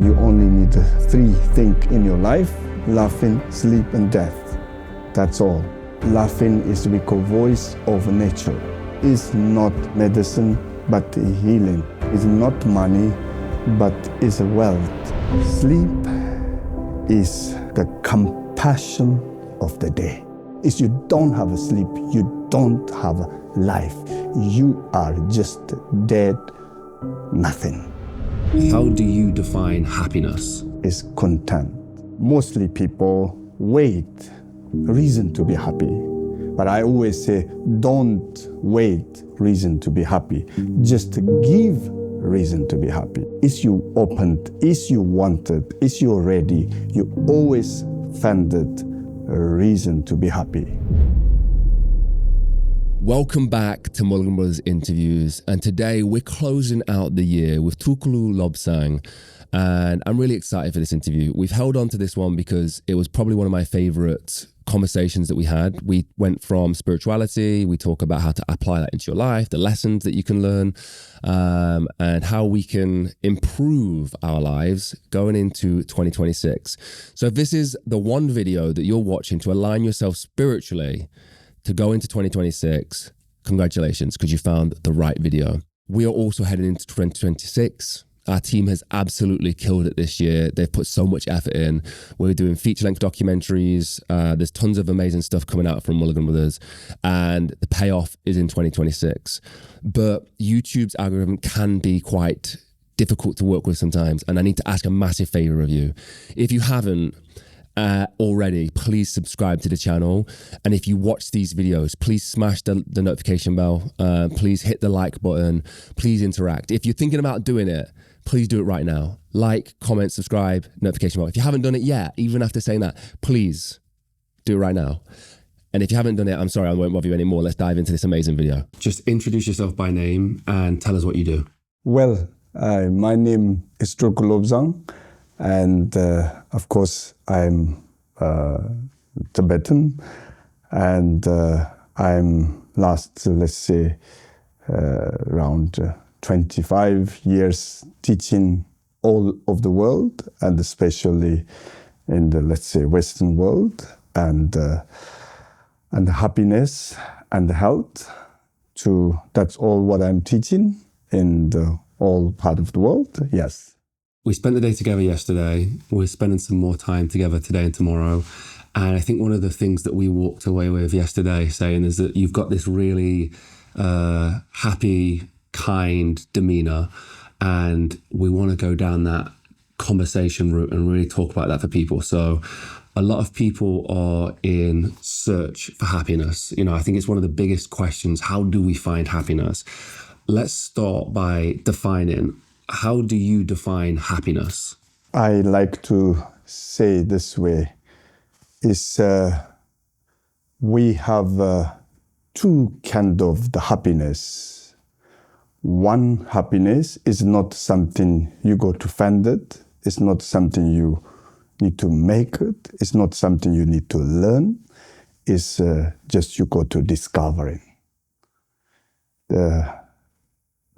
You only need 3 things in your life: laughing, sleep, and death. That's all. Laughing is the weaker voice of nature. It's not medicine, but healing. It's not money, but it's wealth. Sleep is the compassion of the day. If you don't have sleep, you don't have life. You are just dead, nothing. How do you define happiness? It's content. Mostly people wait reason to be happy. But I always say, don't wait reason to be happy. Just give reason to be happy. If you opened, if you wanted, if you're ready, you always find it a reason to be happy. Welcome back to Mulligan Brothers Interviews, and today we're closing out the year with Tulku Lobsang, and I'm really excited for this interview. We've held on to this one because it was probably one of my favorite conversations that we had. We went from spirituality, we talk about how to apply that into your life, the lessons that you can learn, and how we can improve our lives going into 2026. So if this is the one video that you're watching to align yourself spiritually to go into 2026, congratulations, because you found the right video. We are also heading into 2026. Our team has absolutely killed it this year. They've put so much effort in. We're doing feature-length documentaries. There's tons of amazing stuff coming out from Mulligan Brothers, and the payoff is in 2026. But YouTube's algorithm can be quite difficult to work with sometimes, and I need to ask a massive favor of you. If you haven't already, please subscribe to the channel, and if you watch these videos, please smash the notification bell. Please hit the like button. Please interact. If you're thinking about doing it, please do it right now. Like, comment, subscribe, notification bell. If you haven't done it yet, even after saying that, please do it right now. And if you haven't done it, I'm sorry, I won't bother you anymore. Let's dive into this amazing video. Just introduce yourself by name and tell us what you do. Well, my name is Tulku Lobsang, and of course I'm Tibetan, and I'm last, let's say, around 25 years teaching all of the world, and especially in the, let's say, Western world, and happiness and health. That's all what I'm teaching in the all part of the world. Yes. We spent the day together yesterday. We're spending some more time together today and tomorrow. And I think one of the things that we walked away with yesterday saying is that you've got this really happy, kind demeanor, and we want to go down that conversation route and really talk about that for people. So a lot of people are in search for happiness. You know, I think it's one of the biggest questions. How do we find happiness? Let's start by defining. How do you define happiness? I like to say this way, is we have 2 kind of the happiness. One happiness is not something you go to find it. It's not something you need to make it. It's not something you need to learn. It's just you go to discovering.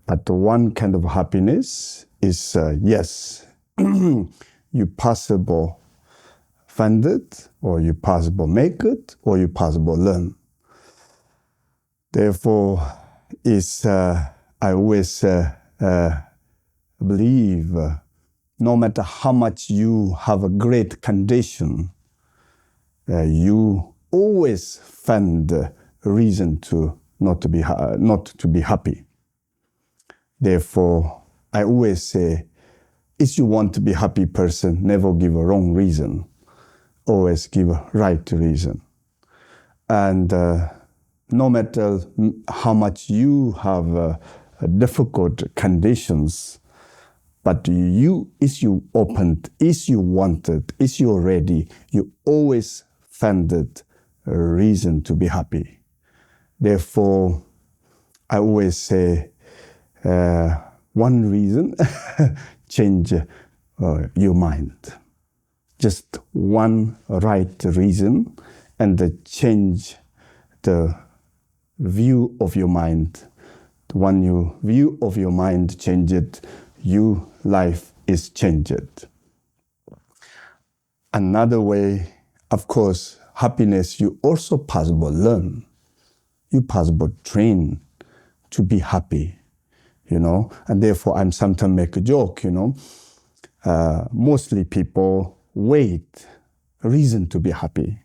But the one kind of happiness is, yes, you possible find it, or you possible make it, or you possible learn. Therefore, I always believe no matter how much you have a great condition, you always find a reason to not to be happy. Therefore, I always say, if you want to be a happy person, never give a wrong reason. Always give a right reason. And no matter how much you have difficult conditions, but if you opened, if you wanted, if you're ready, you always find it a reason to be happy. Therefore, I always say, one reason, change your mind. Just one right reason, and change the view of your mind. When your view of your mind changes, your life is changed. another way, of course, happiness, you also possible learn. You possible train to be happy, and therefore I'm sometimes make a joke, mostly people wait reason to be happy.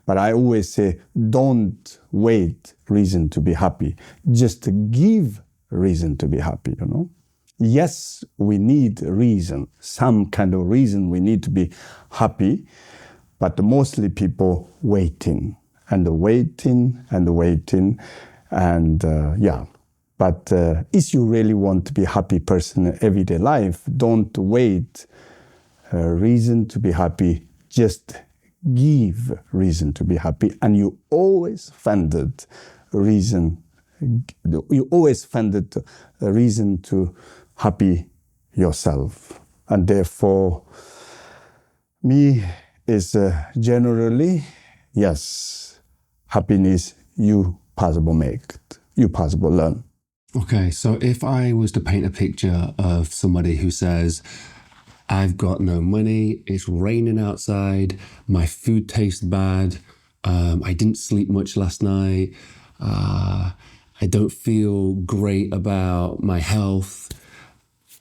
But I always say, don't wait reason to be happy. Just give reason to be happy, Yes, we need reason, some kind of reason we need to be happy, but mostly people waiting and waiting and waiting. And but if you really want to be a happy person in everyday life, don't wait reason to be happy, just give reason to be happy. And you always find it reason, you always find it a reason to happy yourself. And therefore, me is generally, yes, happiness you possible make it, you possible learn. Okay, so if I was to paint a picture of somebody who says, I've got no money, it's raining outside, my food tastes bad, I didn't sleep much last night, I don't feel great about my health,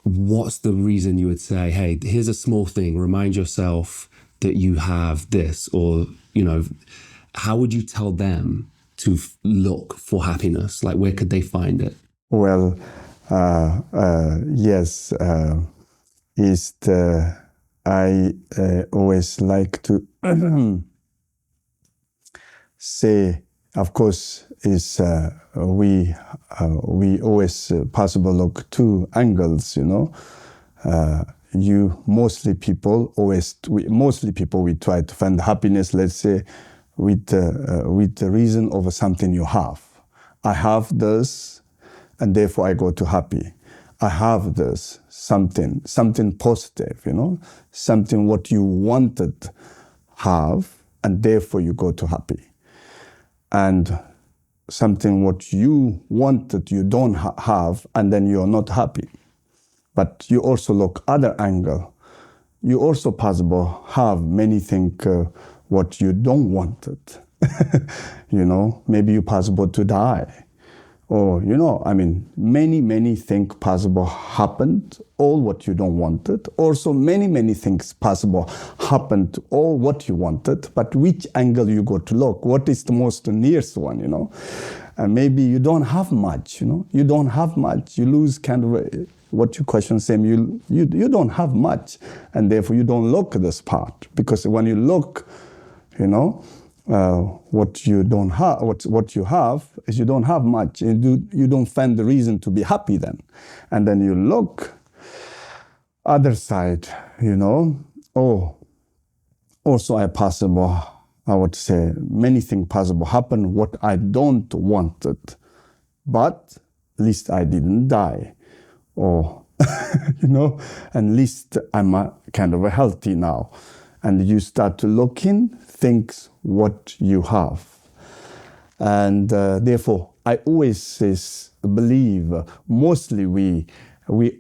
what's the reason you would say, hey, here's a small thing, remind yourself that you have this, or, how would you tell them to look for happiness? Like, where could they find it? Well, yes, I always like to say, of course, is we always possible look two angles, mostly people we try to find happiness, let's say, with the reason of something you have. I have this, and therefore I go to happy. I have this, something positive, something what you wanted have, and therefore you go to happy. And something what you wanted you don't have, and then you're not happy. But you also look other angle. You also possible have many things what you don't want it. Maybe you possible to die. Or, many things possible happened, all what you don't want it. Also, many things possible happened, all what you wanted, but which angle you go to look? What is the most nearest one, And maybe you don't have much, You don't have much. You lose kind of what you question, Sam, you don't have much, and therefore you don't look at this part. Because when you look, what you don't have, what you have is you don't have much. You don't find the reason to be happy then. And then you look other side, also I would say many things possible happen what I don't want it, but at least I didn't die, or and at least I'm kind of healthy now. And you start to look in things what you have. And therefore, I always believe, mostly we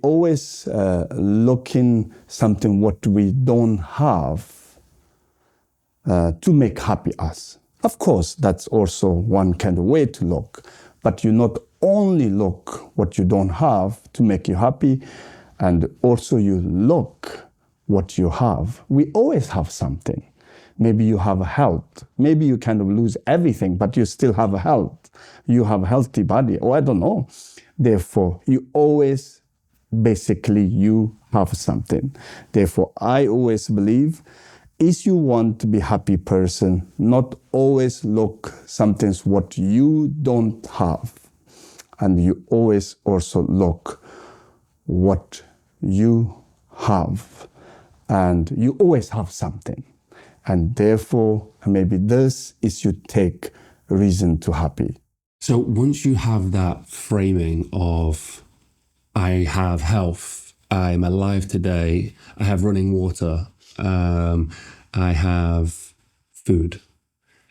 always look in something what we don't have to make happy us. Of course, that's also one kind of way to look. But you not only look what you don't have to make you happy, and also you look what you have. We always have something. Maybe you have health. Maybe you kind of lose everything, but you still have health. You have a healthy body, or I don't know. Therefore, you always, basically, you have something. Therefore, I always believe, if you want to be a happy person, not always look something what you don't have. And you always also look what you have. And you always have something. And therefore, maybe this is you take reason to happy. So once you have that framing of, I have health, I'm alive today, I have running water, I have food,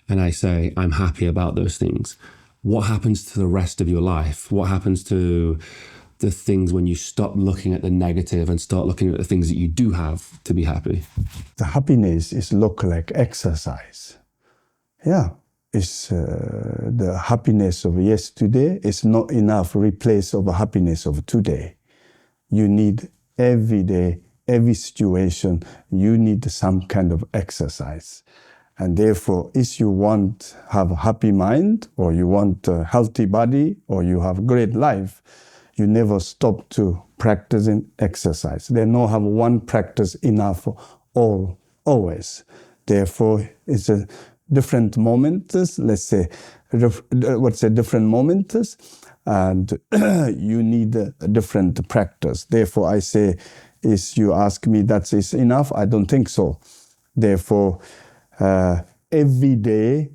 and I say, I'm happy about those things, what happens to the rest of your life? What happens to the things when you stop looking at the negative and start looking at the things that you do have to be happy? The happiness is look like exercise. Yeah, it's the happiness of yesterday is not enough replace of the happiness of today. You need every day, every situation, you need some kind of exercise. And therefore, if you want have a happy mind, or you want a healthy body, or you have great life, you never stop to practicing exercise. There no have one practice enough for all, always. Therefore, it's a different moments, let's say, different moments, and you need a different practice. Therefore, I say, if you ask me that is enough, I don't think so. Therefore, every day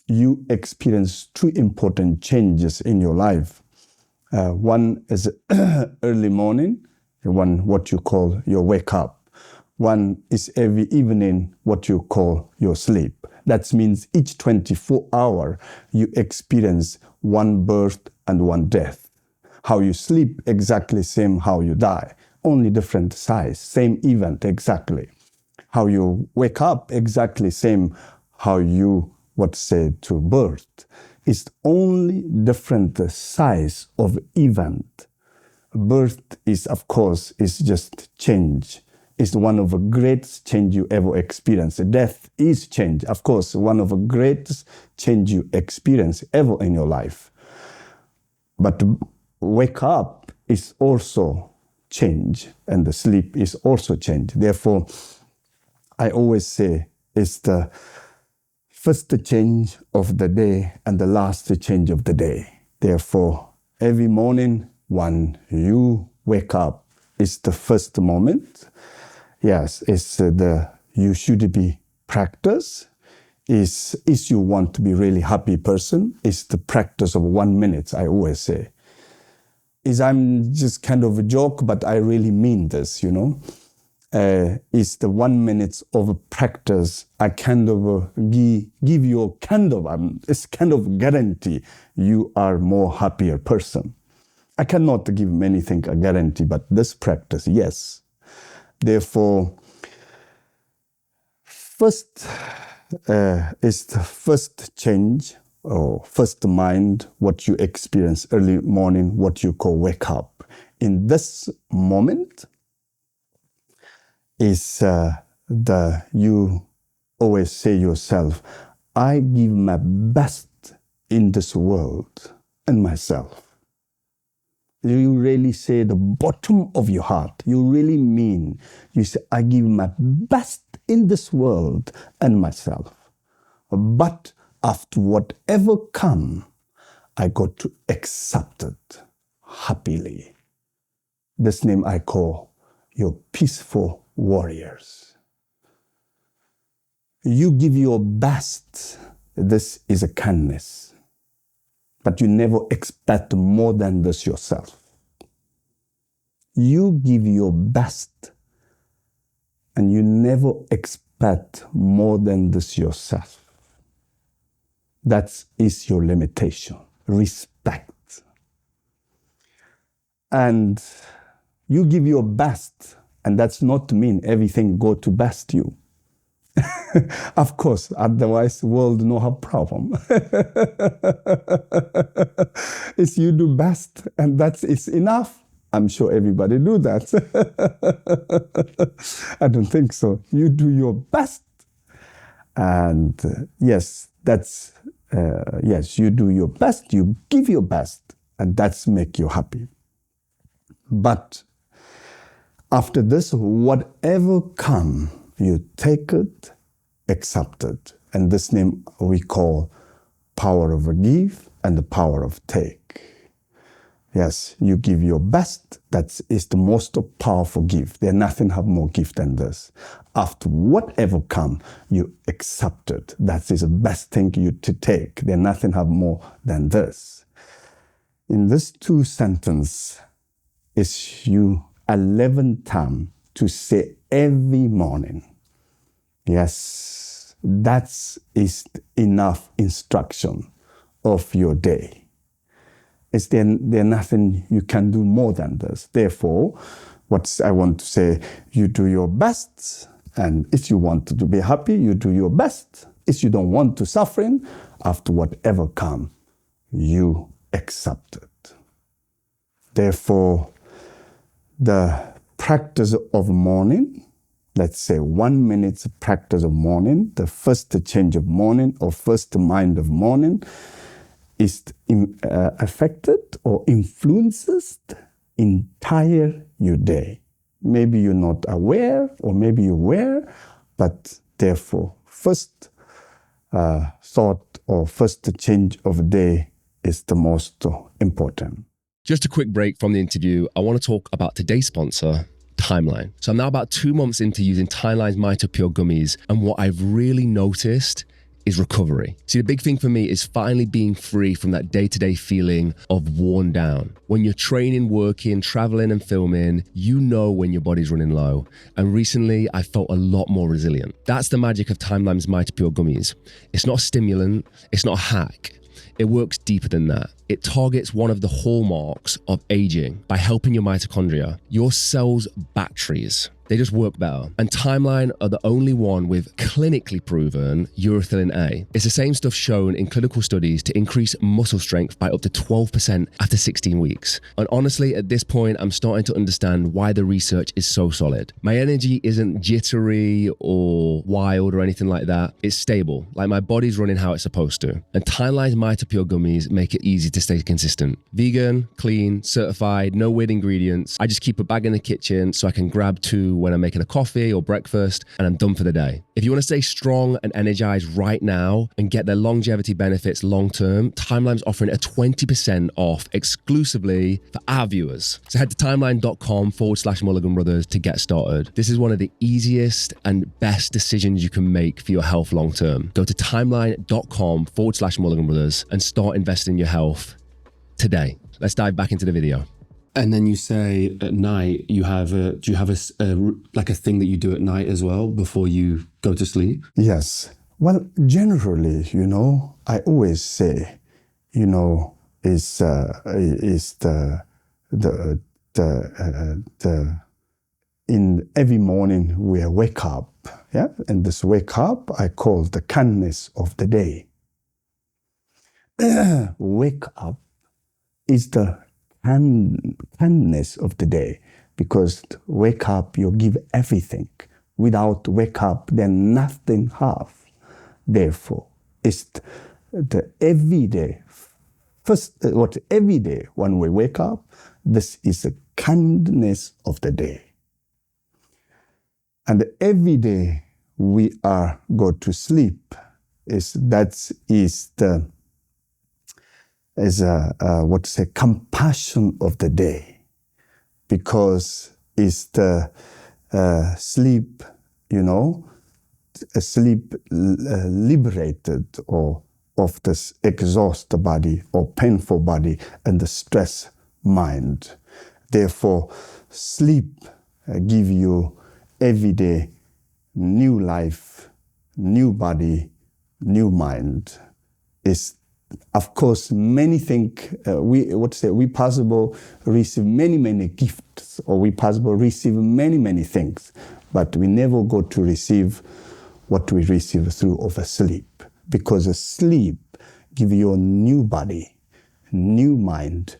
you experience two important changes in your life. One is early morning, one what you call your wake up. One is every evening, what you call your sleep. That means each 24 hours you experience one birth and one death. How you sleep, exactly same how you die. Only different size, same event exactly. How you wake up, exactly same how you, to birth. It's only different size of event. Birth is, of course, is just change. It's one of the greatest change you ever experience. Death is change. Of course, one of the greatest change you experience ever in your life. But wake up is also change, and the sleep is also change. Therefore, I always say it's the first change of the day and the last change of the day. Therefore, every morning when you wake up, it's the first moment. Yes, it's you should be practice. Is you want to be really happy person, it's the practice of 1 minute, I always say. I'm just kind of a joke, but I really mean this, you know. It's the 1 minute of practice. I kind of give you a kind of, it's kind of guarantee you are more happier person. I cannot give many things a guarantee, but this practice, yes. Therefore, first is the first change or first mind, what you experience early morning, what you call wake up. In this moment, is you always say yourself, I give my best in this world and myself. You really say the bottom of your heart. You really mean, you say, I give my best in this world and myself. But after whatever come, I got to accept it happily. This name I call your peaceful warriors. You give your best. This is a kindness. But you never expect more than this yourself. You give your best and you never expect more than this yourself. That is your limitation. Respect. And you give your best, and that's not mean everything go to best you. Of course, otherwise world no have problem. If you do best and that is enough, I'm sure everybody do that. I don't think so. You do your best. And yes, that's, yes, you do your best, you give your best, and that's make you happy. But after this, whatever come, you take it, accept it. And this name we call power of give and the power of take. Yes, you give your best. That is the most powerful gift. There nothing have more gift than this. After whatever come, you accept it. That is the best thing you to take. There nothing have more than this. In this two sentence, is you 11 time to say every morning. Yes, that is enough instruction of your day. Is there nothing you can do more than this? Therefore, what I want to say, you do your best. And if you want to be happy, you do your best. If you don't want to suffering, after whatever comes, you accept it. Therefore, the practice of morning, let's say 1 minute practice of morning, the first change of morning or first mind of morning is affected or influences entire your day. Maybe you're not aware or maybe you're aware, but therefore first thought or first change of day is the most important. Just a quick break from the interview. I want to talk about today's sponsor, Timeline. So I'm now about 2 months into using Timeline's Mito Pure gummies, and what I've really noticed is recovery. See, the big thing for me is finally being free from that day-to-day feeling of worn down. When you're training, working, traveling and filming, you know when your body's running low. And recently, I felt a lot more resilient. That's the magic of Timeline's Mito Pure gummies. It's not a stimulant, it's not a hack. It works deeper than that. It targets one of the hallmarks of aging by helping your mitochondria, your cells' batteries. They just work better. And Timeline are the only one with clinically proven urethylene A. It's the same stuff shown in clinical studies to increase muscle strength by up to 12% after 16 weeks. And honestly, at this point, I'm starting to understand why the research is so solid. My energy isn't jittery or wild or anything like that. It's stable, like my body's running how it's supposed to. And Timeline's Mito Pure gummies make it easy to stay consistent. Vegan, clean, certified, no weird ingredients. I just keep a bag in the kitchen so I can grab 2 when I'm making a coffee or breakfast, and I'm done for the day. If you want to stay strong and energized right now and get their longevity benefits long term, Timeline's offering a 20% off exclusively for our viewers. So head to timeline.com/Mulligan Brothers to get started. This is one of the easiest and best decisions you can make for your health long term. Go to timeline.com/Mulligan Brothers and start investing in your health today. Let's dive back into the video. And then you say at night do you have a thing that you do at night as well before you go to sleep? Yes. Well, generally, I always say, is in every morning we wake up, yeah, and this wake up I call the kindness of the day. Wake up is the kindness of the day, because wake up, you give everything. Without wake up, then nothing have. Therefore, it's the everyday. First, every day when we wake up, this is the kindness of the day. And every day we go to sleep, compassion of the day, because it's the sleep, sleep liberated or of this exhausted body or painful body and the stress mind. Therefore, sleep give you every day new life, new body, new mind. Is of course, many think we possible receive many gifts, or we possible receive many things, but we never go to receive what we receive through sleep, because sleep give you a new body, new mind,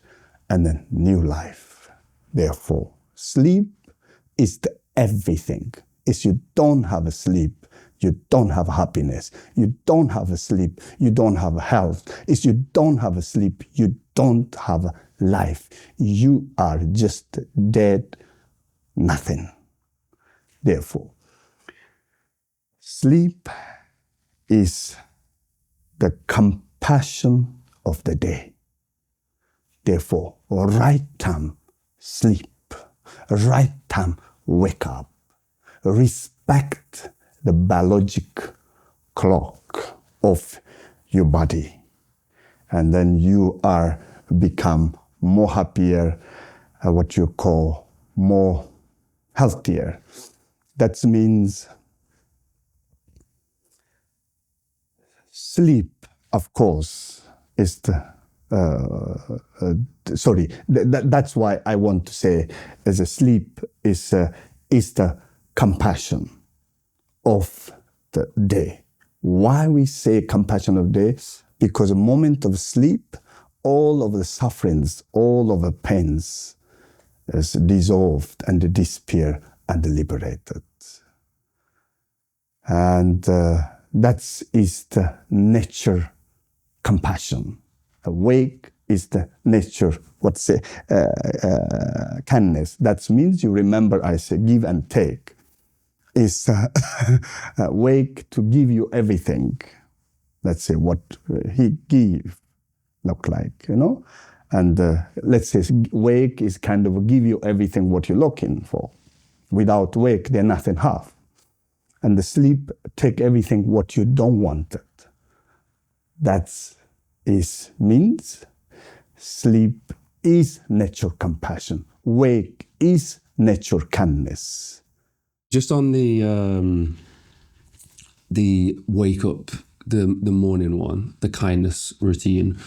and a new life. Therefore, sleep is the everything. If you don't have a sleep, you don't have happiness. You don't have a sleep. You don't have health. If you don't have a sleep, you don't have life. You are just dead, nothing. Therefore, sleep is the compassion of the day. Therefore, right time, sleep. Right time, wake up. Respect the biologic clock of your body. And then you become more happier, what you call more healthier. That means sleep, of course, is the That's why I want to say, as a sleep is the compassion of the day. Why we say compassion of day? Because a moment of sleep, all of the sufferings, all of the pains is dissolved and disappear and liberated. And that is the nature compassion. Awake is the nature, kindness. That means you remember, I say, give and take. Is awake to give you everything. Let's say what he give look like, And let's say wake is kind of give you everything what you're looking for. Without wake, there's nothing have. And the sleep take everything what you don't want it. That means sleep is nature compassion. Wake is nature kindness. Just on the wake up, the morning one, the kindness routine.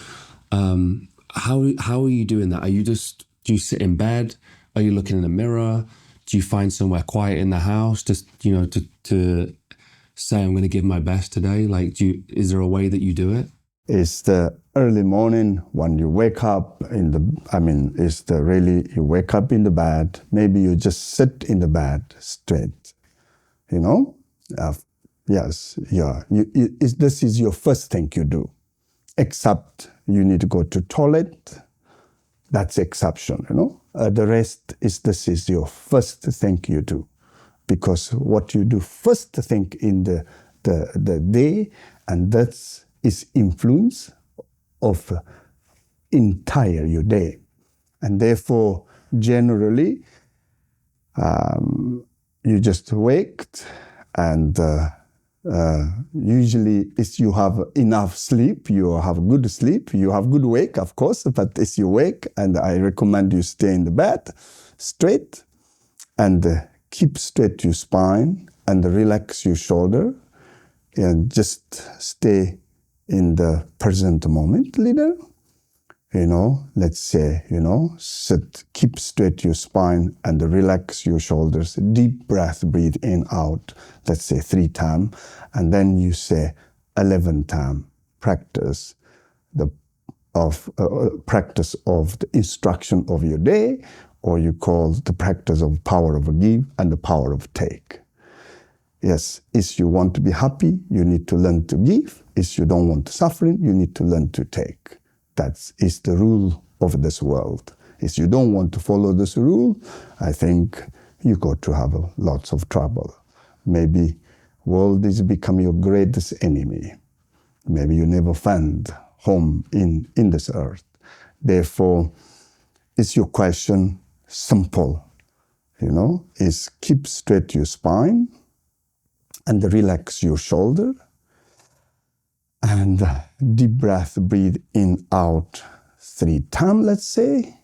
How are you doing that? Do you sit in bed? Are you looking in a mirror? Do you find somewhere quiet in the house? Just to say I'm going to give my best today. Like, is there a way that you do it? It's the early morning when you wake up you wake up in the bed. Maybe you just sit in the bed straight, Yes, yeah. This is your first thing you do. Except you need to go to toilet. That's exception, The rest this is your first thing you do. Because what you do first thing in the day, and that's is influence of entire your day. And therefore, generally, you just waked, and usually if you have enough sleep, you have good sleep, you have good wake, of course, but if you wake, and I recommend you stay in the bed straight, and keep straight your spine, and relax your shoulder, and just stay in the present moment, leader. Let's say, sit, keep straight your spine and relax your shoulders. Deep breath, breathe in, out. Let's say 3 times. And then you say 11 times. Practice of the instruction of your day, or you call the practice of power of give and the power of take. Yes, if you want to be happy, you need to learn to give. If you don't want suffering, you need to learn to take. That is the rule of this world. If you don't want to follow this rule, I think you got to have lots of trouble. Maybe world is become your greatest enemy. Maybe you never find home in this earth. Therefore, is your question simple? Is keep straight your spine and relax your shoulder, and deep breath, breathe in, out 3 times, let's say,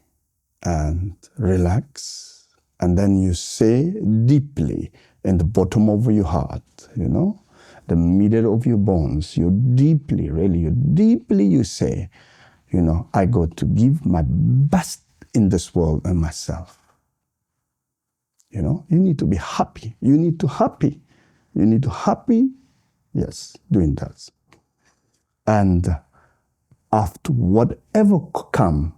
and relax. And then you say deeply in the bottom of your heart, the middle of your bones, you say, I got to give my best in this world and myself. You need to be happy. You need to happy. Yes, doing that. And after whatever come,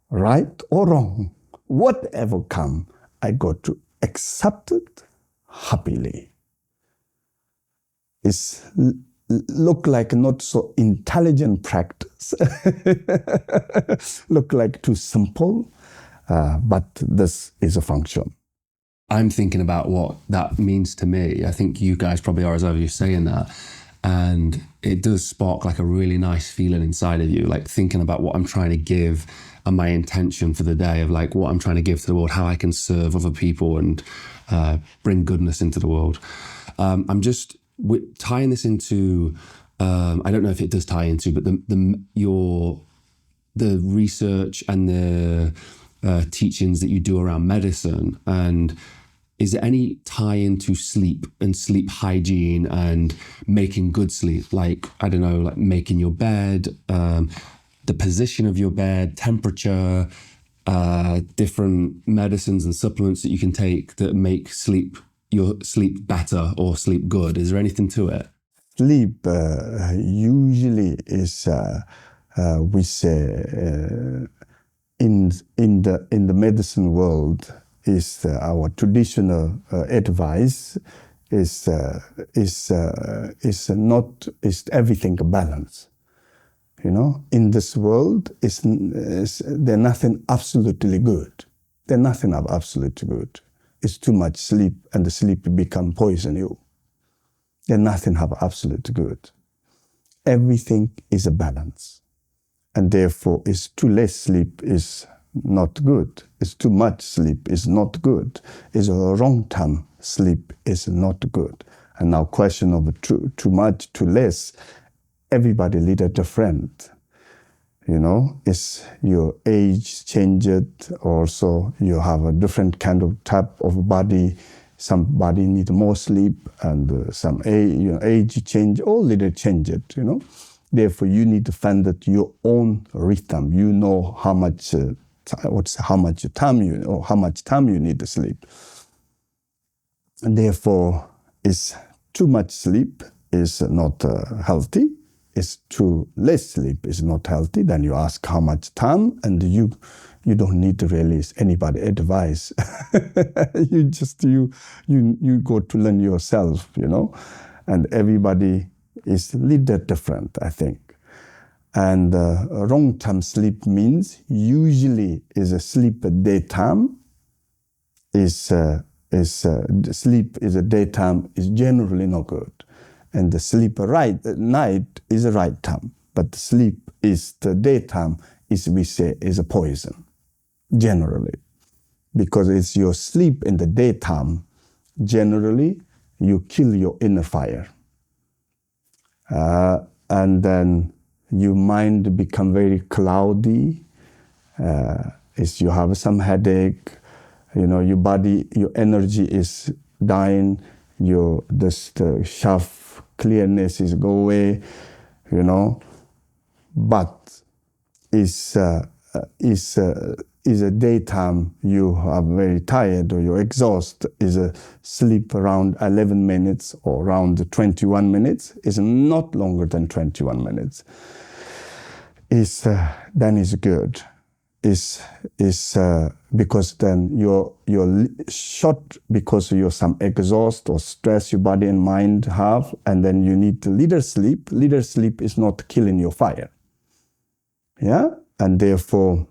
right or wrong, whatever come, I got to accept it happily. It's look like not so intelligent practice. Look like too simple, but this is a function. I'm thinking about what that means to me. I think you guys probably are as well, you're saying that. And it does spark like a really nice feeling inside of you, like thinking about what I'm trying to give and my intention for the day of like what I'm trying to give to the world, how I can serve other people and bring goodness into the world. I'm just tying this into, I don't know if it does tie into, but the research and the teachings that you do around medicine, and is there any tie into sleep and sleep hygiene and making good sleep? Like, I don't know, like making your bed. the position of your bed, temperature, different medicines and supplements that you can take that make your sleep better or sleep good? Is there anything to it? Sleep usually is, we say, in the medicine world, is our traditional advice is everything a balance. You know, in this world, there's nothing absolutely good. There's nothing absolutely good. It's too much sleep, and the sleep become poison you. There's nothing absolutely good. Everything is a balance, and therefore, it's too less sleep is not good. It's too much sleep is not good. It's a wrong time sleep is not good. And now, question of too much, too less. Everybody lead a different. You know, it's your age changed. Also, you have a different kind of type of body. Somebody need more sleep, and some age change. All leader change it. You know, therefore you need to find that your own rhythm. You know how much time you need to sleep. And therefore, is too much sleep is not healthy. Is too less sleep is not healthy. Then you ask how much time, and you don't need to release anybody advice. you go to learn yourself, you know, and everybody is a little different, I think. And wrong time sleep means usually is a sleep at daytime. Sleep is a daytime is generally not good. And the sleep right at night is the right time. But the sleep is the daytime we say is a poison, generally. Because it's your sleep in the daytime, generally, you kill your inner fire. And then your mind become very cloudy. You have some headache, you know, your body, your energy is dying, the sharp clearness is go away, you know. But is a daytime you are very tired or you're exhausted, is a sleep around 11 minutes or around 21 minutes, is not longer than 21 minutes. Then is good. Because then you're short because you're some exhaust or stress your body and mind have, and then you need to leader sleep. Leader sleep is not killing your fire. Yeah? And therefore,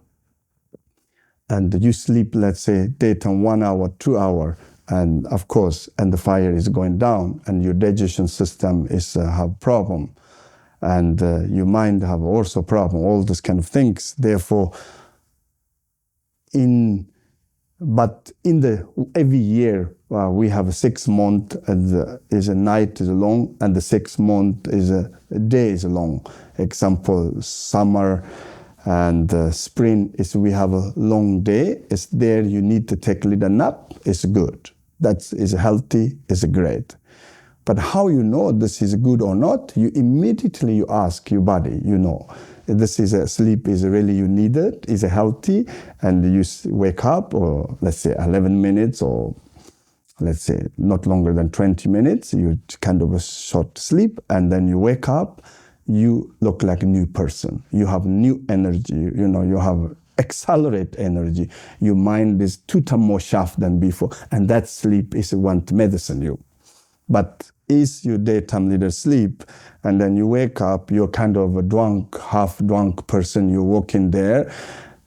and you sleep, let's say, daytime 1 hour, 2 hour, and of course, and the fire is going down, and your digestion system is have problem, and your mind have also problem, all these kind of things. Therefore, every year we have 6 months, and is a night is long, and the 6 month is a day is long. Example, summer and spring is we have a long day. It's there you need to take a little nap. It's good. That is healthy. It's great. But how you know this is good or not? You immediately ask your body. You know. This is sleep is really you need it, is healthy, and you wake up, or let's say 11 minutes, or let's say not longer than 20 minutes, you kind of a short sleep, and then you wake up, you look like a new person. You have new energy, you know, you have accelerate energy. Your mind is 2 times more sharp than before, and that sleep is what medicine you. But is your daytime leader sleep, and then you wake up, you're kind of a drunk, half-drunk person, you're walking there,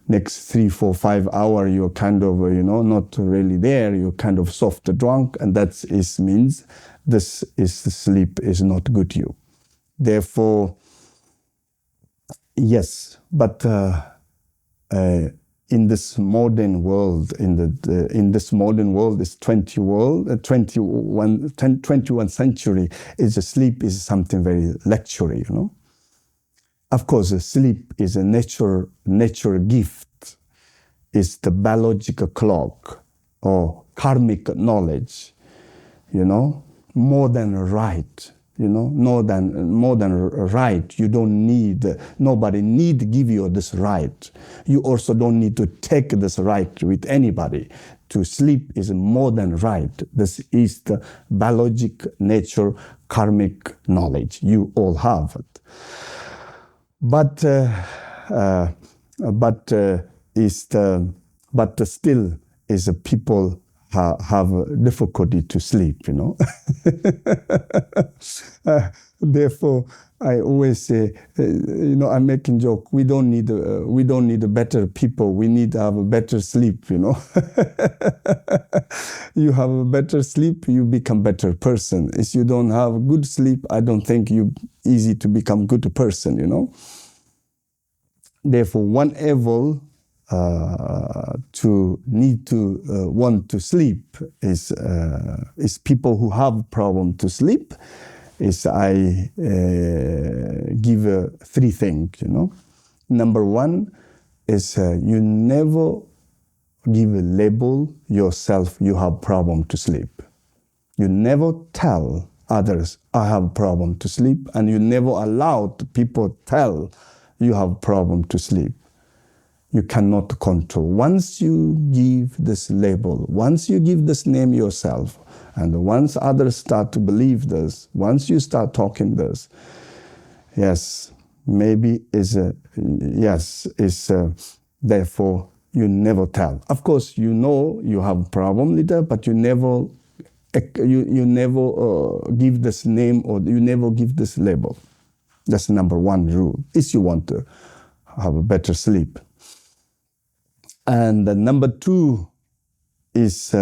next 3, 4, 5 hours, you're kind of, not really there, you're kind of soft drunk, and that means this is the sleep is not good to you. Therefore, yes, but in this modern world, in this modern world, this 21st century, sleep is something very luxury, you know. Of course, sleep is a nature gift. It's the biological clock or karmic knowledge, you know, more than right. more than right. You don't need, nobody need to give you this right. You also don't need to take this right with anybody. To sleep is more than right. This is the biologic nature, karmic knowledge. You all have it. But still is people have difficulty to sleep, Therefore, I always say, I'm making joke. We don't need better people. We need to have a better sleep, You have a better sleep, you become better person. If you don't have good sleep, I don't think you easy to become good person, Therefore, whenever to need to want to sleep is people who have problem to sleep. Is I give three things, Number one is you never give a label yourself you have problem to sleep. You never tell others I have problem to sleep, and you never allow people tell you have problem to sleep. You cannot control. Once you give this label, once you give this name yourself, and once others start to believe this, once you start talking this, therefore you never tell. Of course, you have problem with that, but you never give this name, or you never give this label. That's number one rule, if you want to have a better sleep. And number two is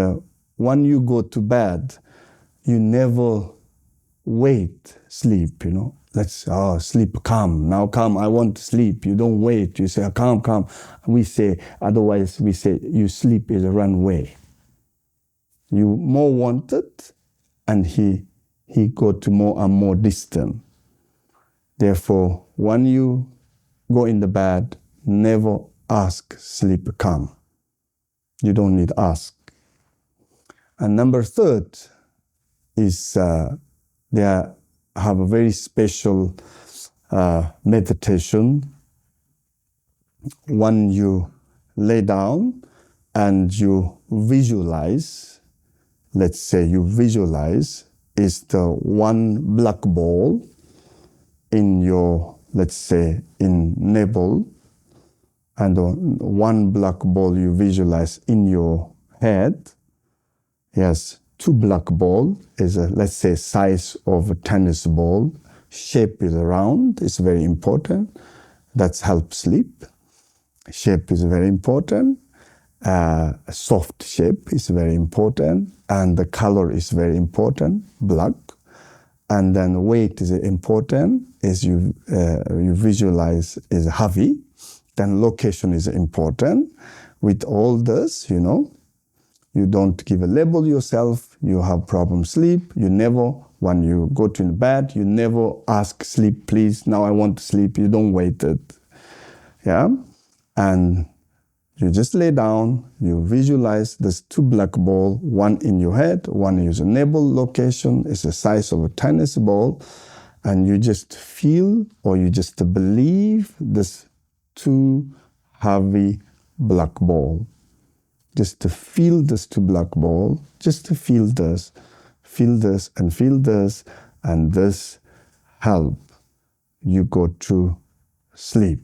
when you go to bed, you never wait sleep, Let's, sleep, come, now come, I want to sleep. You don't wait, you say, come. Otherwise we say, you sleep is a runway. You more want it, and he go to more and more distant. Therefore, when you go in the bed, never ask sleep come. You don't need ask. And number third is they have a very special meditation. When you lay down and you visualize, let's say you visualize is the one black ball in your, let's say, in navel, and one black ball you visualize in your head. Two black ball is let's say size of a tennis ball. Shape is round, it's very important. That helps sleep. Shape is very important. Soft shape is very important, and the color is very important, black. And then weight is important, as you visualize is heavy. Then location is important. With all this, you don't give a label yourself. You have problem sleep. You never, when you go to bed, you never ask sleep, please, now I want to sleep. You don't wait it. And you just lay down, you visualize this two black ball, one in your head, one is a navel location, it's the size of a tennis ball, and you just feel, or you just believe this two heavy black ball. Just to feel this two black ball, just to feel this, and this help you go to sleep.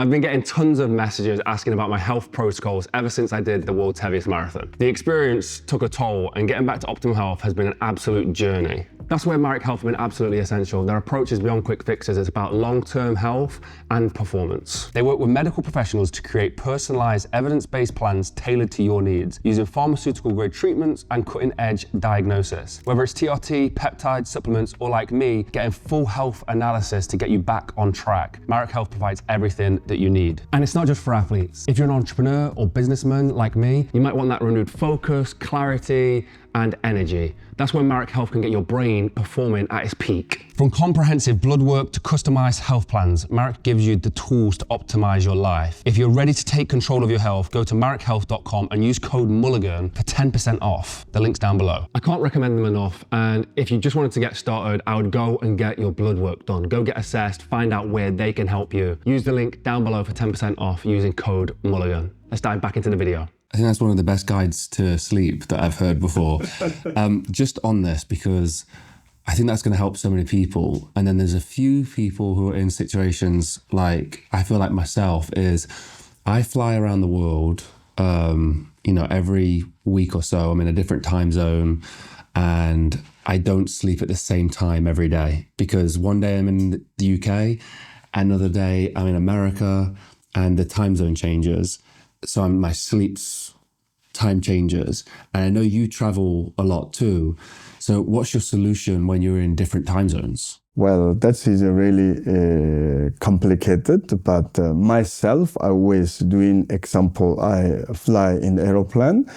I've been getting tons of messages asking about my health protocols ever since I did the world's heaviest marathon. The experience took a toll, and getting back to optimal health has been an absolute journey. That's where Marek Health have been absolutely essential. Their approach is beyond quick fixes. It's about long-term health and performance. They work with medical professionals to create personalized, evidence-based plans tailored to your needs, using pharmaceutical-grade treatments and cutting-edge diagnosis. Whether it's TRT, peptides, supplements, or like me, getting full health analysis to get you back on track, Marek Health provides everything that you need. And it's not just for athletes. If you're an entrepreneur or businessman like me, you might want that renewed focus, clarity, and energy. That's when Marek Health can get your brain performing at its peak. From comprehensive blood work to customized health plans, Marek gives you the tools to optimize your life. If you're ready to take control of your health, go to marekhealth.com and use code Mulligan for 10% off. The link's down below. I can't recommend them enough, and if you just wanted to get started, I would go and get your blood work done. Go get assessed, find out where they can help you. Use the link down below for 10% off using code Mulligan. Let's dive back into the video. I think that's one of the best guides to sleep that I've heard before. Just on this, because I think that's going to help so many people. And then there's a few people who are in situations like, I feel like myself, is I fly around the world, every week or so. I'm in a different time zone and I don't sleep at the same time every day, because one day I'm in the UK, another day I'm in America, and the time zone changes. So my sleep's time changes. And I know you travel a lot too. So what's your solution when you're in different time zones? Well, that is really complicated, but myself, I always doing example, I fly in aeroplane.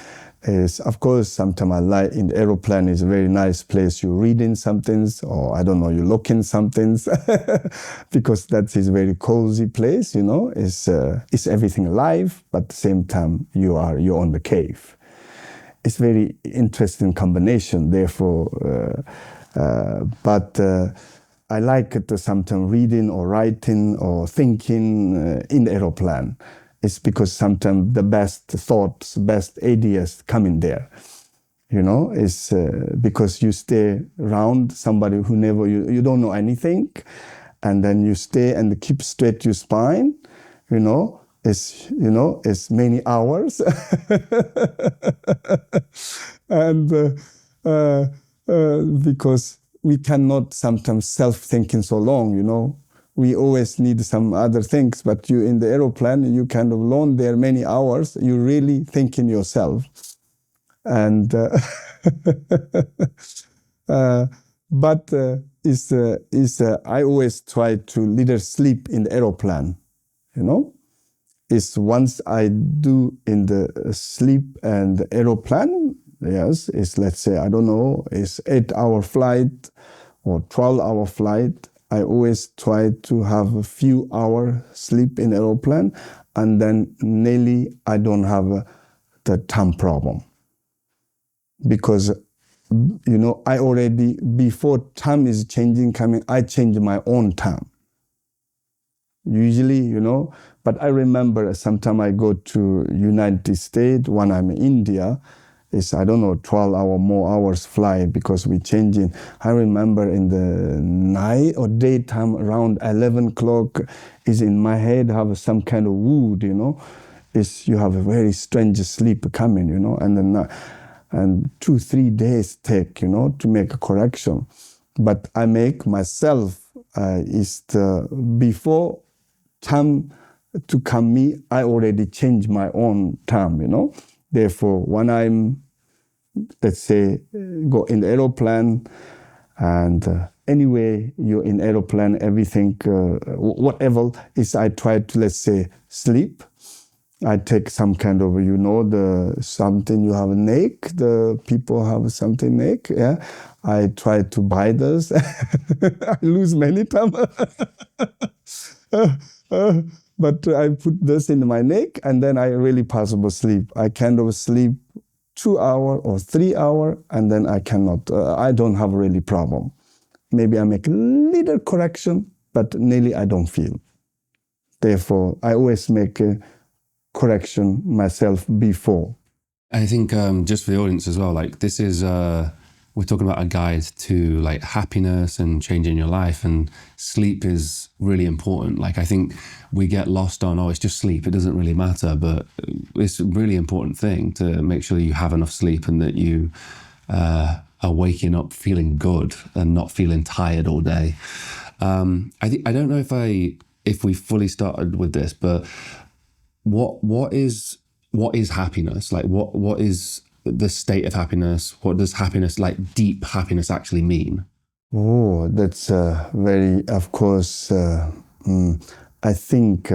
Is of course, sometimes I lie in the aeroplane is a very nice place. You're reading some things, or I don't know, you looking some things, because that is a very cozy place. It's everything alive, but at the same time you're on the cave. It's very interesting combination. Therefore, but I like it sometimes reading or writing or thinking in the aeroplane. It's because sometimes the best thoughts, best ideas come in there. It's because you stay around somebody who never, you don't know anything, and then you stay and keep straight your spine, it's many hours. And because we cannot sometimes self-thinking so long, we always need some other things, but you in the aeroplane, you kind of alone there many hours, you really thinking yourself. And but I always try to little sleep in the aeroplane, It's once I do in the sleep and the aeroplane, yes, it's let's say, I don't know, it's 8-hour flight or 12-hour flight. I always try to have a few hours sleep in aeroplane, and then nearly I don't have the time problem. Because, I already, before time is changing, coming, I change my own time. Usually, but I remember sometime I go to United States when I'm in India, it's, 12 more hours fly because we're changing. I remember in the night or daytime around 11 o'clock is in my head have some kind of wood, It's, you have a very strange sleep coming, and then and 2-3 days take, to make a correction. But I make myself, before time to come me, I already changed my own time, Therefore, when I'm, let's say, go in the aeroplane, and anyway, you're in aeroplane, everything, whatever is, I try to, let's say, sleep. I take some kind of, something you have a neck, the people have something neck, yeah. I try to buy this. I lose many times. But I put this in my neck, and then I really possible sleep. I kind of sleep 2 hours or 3 hours, and then I cannot. I don't have really problem. Maybe I make a little correction, but nearly I don't feel. Therefore, I always make a correction myself before. I think just for the audience as well, like this is, we're talking about a guide to like happiness and changing your life, and sleep is really important. Like I think we get lost on, it's just sleep, it doesn't really matter, but it's a really important thing to make sure you have enough sleep and that you are waking up feeling good and not feeling tired all day. I don't know if we fully started with this, but what is happiness? Like what is the state of happiness? What does happiness, like deep happiness, actually mean? Oh, that's very, of course, I think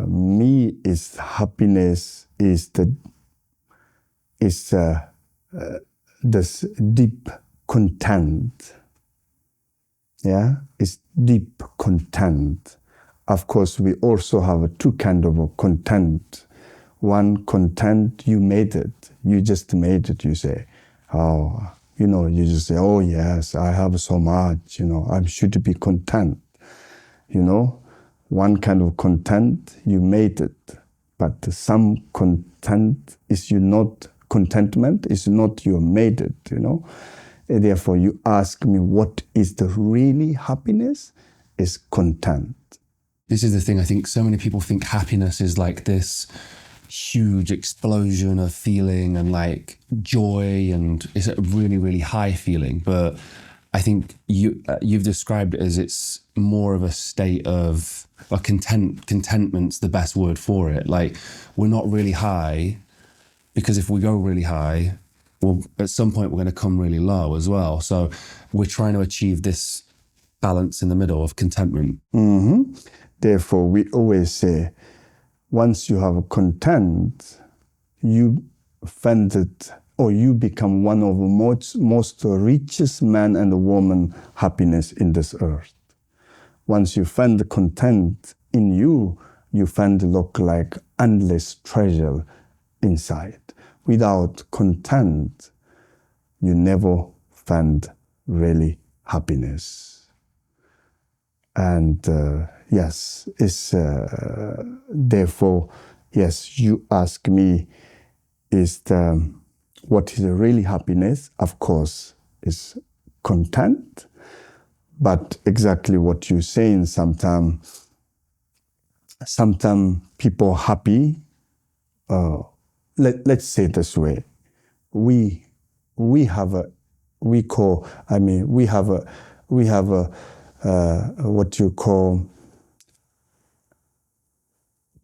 me is happiness is this deep content. Yeah, it's deep content. Of course, we also have two kinds of content. One content, you made it. You just made it. You say, oh, you just say, oh yes, I have so much. I should be content. One kind of content, you made it. But some contentment is not you made it. Therefore, you ask me, what is the really happiness? Is content. This is the thing. I think so many people think happiness is like this huge explosion of feeling and like joy, and it's a really, really high feeling. But I think you've described it as it's more of a state of contentment's the best word for it. Like, we're not really high, because if we go really high, well, at some point we're going to come really low as well. So we're trying to achieve this balance in the middle of contentment. Mm-hmm. Therefore, we always say, once you have content, you find it, or you become one of the most richest man and woman happiness in this earth. Once you find the content in you, you find look like endless treasure inside. Without content, you never find really happiness. And yes, it's therefore, yes, you ask me, what is really happiness? Of course, is content. But exactly what you're saying, sometimes people happy. Let's say it this way: we have a what you call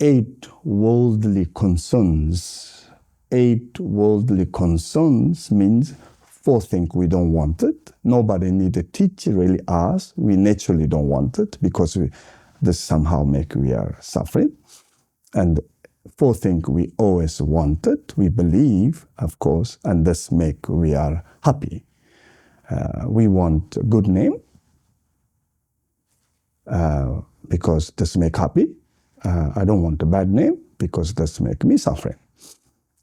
8 worldly concerns. 8 worldly concerns means 4 things we don't want it. Nobody need to teach really us. We naturally don't want it because this somehow make we are suffering. And 4 things we always wanted, we believe, of course, and this make we are happy. We want a good name because this make happy. I don't want a bad name because this make me suffering.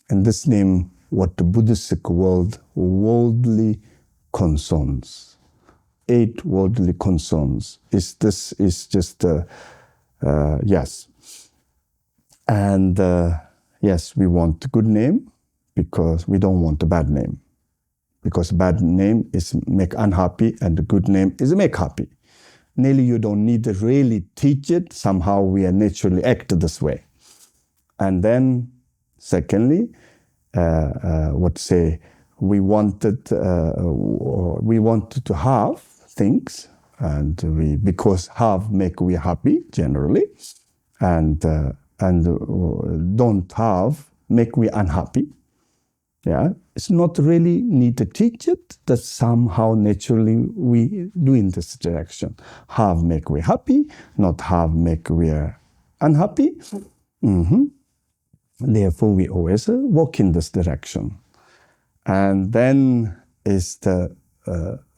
And this name, what the Buddhist world, worldly concerns. 8 worldly concerns. This is just, yes. And yes, we want a good name because we don't want a bad name. Because bad name is make unhappy and the good name is make happy. Nearly you don't need to really teach it. Somehow we are naturally act this way. And then secondly, we wanted to have things, and because have make we happy generally, and don't have make we unhappy. Yeah, it's not really need to teach it. That somehow naturally we do in this direction. Have make we happy, not have make we unhappy. Mm-hmm. Therefore, we always walk in this direction. And then is the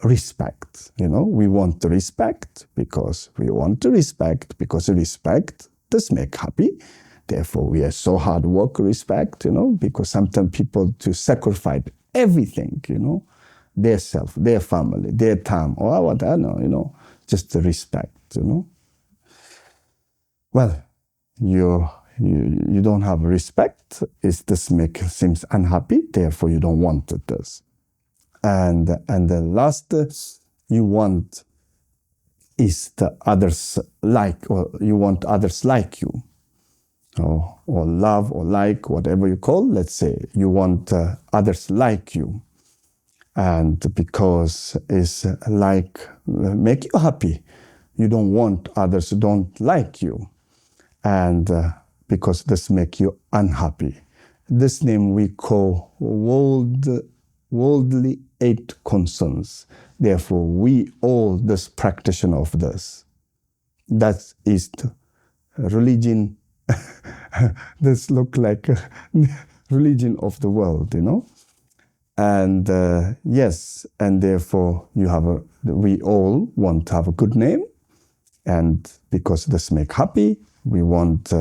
respect. We want to respect because we want to respect because respect does make happy. Therefore, we are so hard work respect, because sometimes people to sacrifice everything, their self, their family, their time, or what I know, just the respect, Well, you don't have respect. This seems unhappy. Therefore, you don't want this. And the last you want is the others like, or you want others like you, or love or like, whatever you call. Let's say you want others like you, and because it's like make you happy, you don't want others don't like you, and because this make you unhappy. This name we call worldly 8 concerns. Therefore, we all this practitioner of this. That is the religion. This look like a religion of the world, And yes, and therefore we all want to have a good name, and because this make happy, we want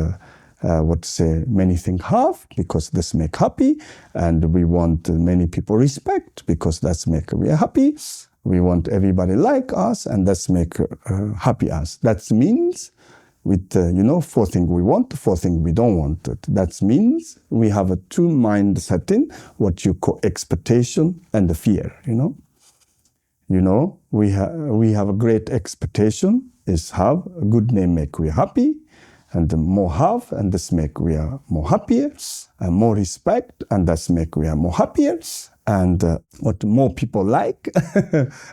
many things have, because this make happy, and we want many people respect, because that's make we happy. We want everybody like us, and that's make happy us. That means with 4 things we want, 4 things we don't want. That means we have a 2 mind setting, what you call expectation and the fear. We have a great expectation is have a good name make we happy, and the more have, and this make we are more happier, and more respect, and that's make we are more happier, and what more people like,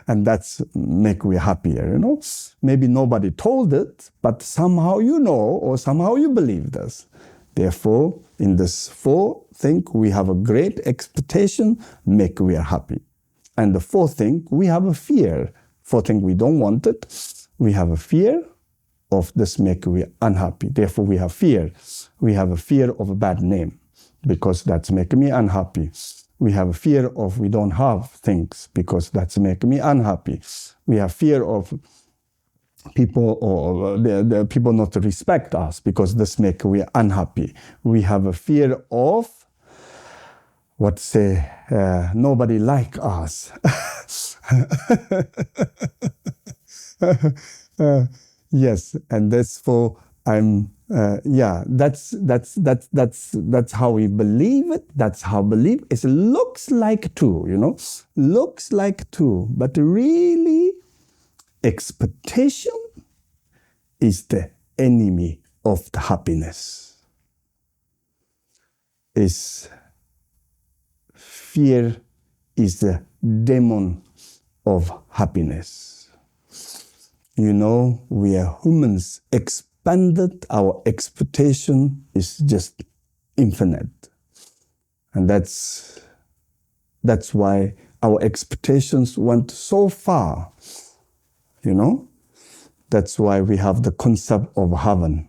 and that's make we happier. Maybe nobody told it, but somehow or somehow you believe this. Therefore, in this 4 thing, we have a great expectation, make we are happy. And the 4th thing, we have a fear. 4th thing, we don't want it. We have a fear of this make we unhappy. Therefore, we have fear. We have a fear of a bad name, because that's making me unhappy. We have a fear of we don't have things, because that's making me unhappy. We have fear of people or the people not to respect us, because this make we unhappy. We have a fear of nobody like us. Yes, and therefore that's how we believe it. That's how believe it looks like too. Looks like too, but really, expectation is the enemy of the happiness. Fear is the demon of happiness. We are humans. Expanded, our expectation is just infinite. And that's why our expectations went so far. That's why we have the concept of heaven.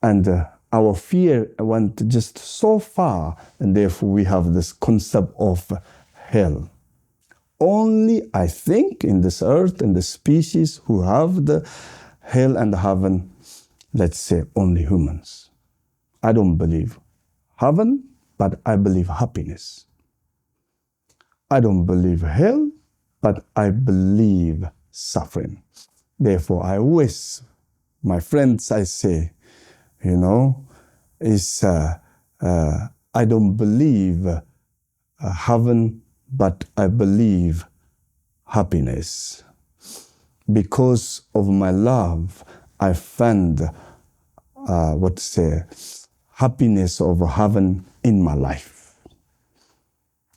And our fear went just so far, and therefore we have this concept of hell. Only, I think, in this earth and the species who have the hell and heaven, let's say only humans. I don't believe heaven, but I believe happiness. I don't believe hell, but I believe suffering. Therefore, I wish my friends, I say, I don't believe heaven, but I believe happiness. Because of my love, I found happiness of heaven in my life.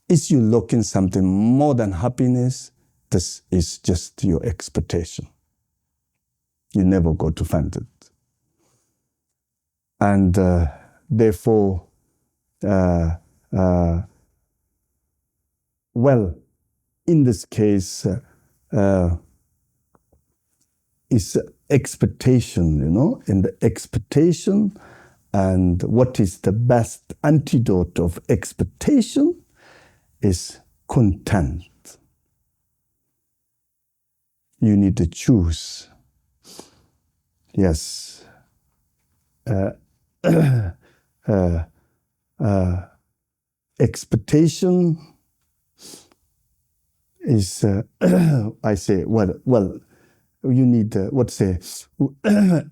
If you look in something more than happiness, this is just your expectation. You never go to find it. And therefore, in this case, is expectation, and the expectation, and what is the best antidote of expectation is content. You need to choose. Yes. Expectation is, I say, you need,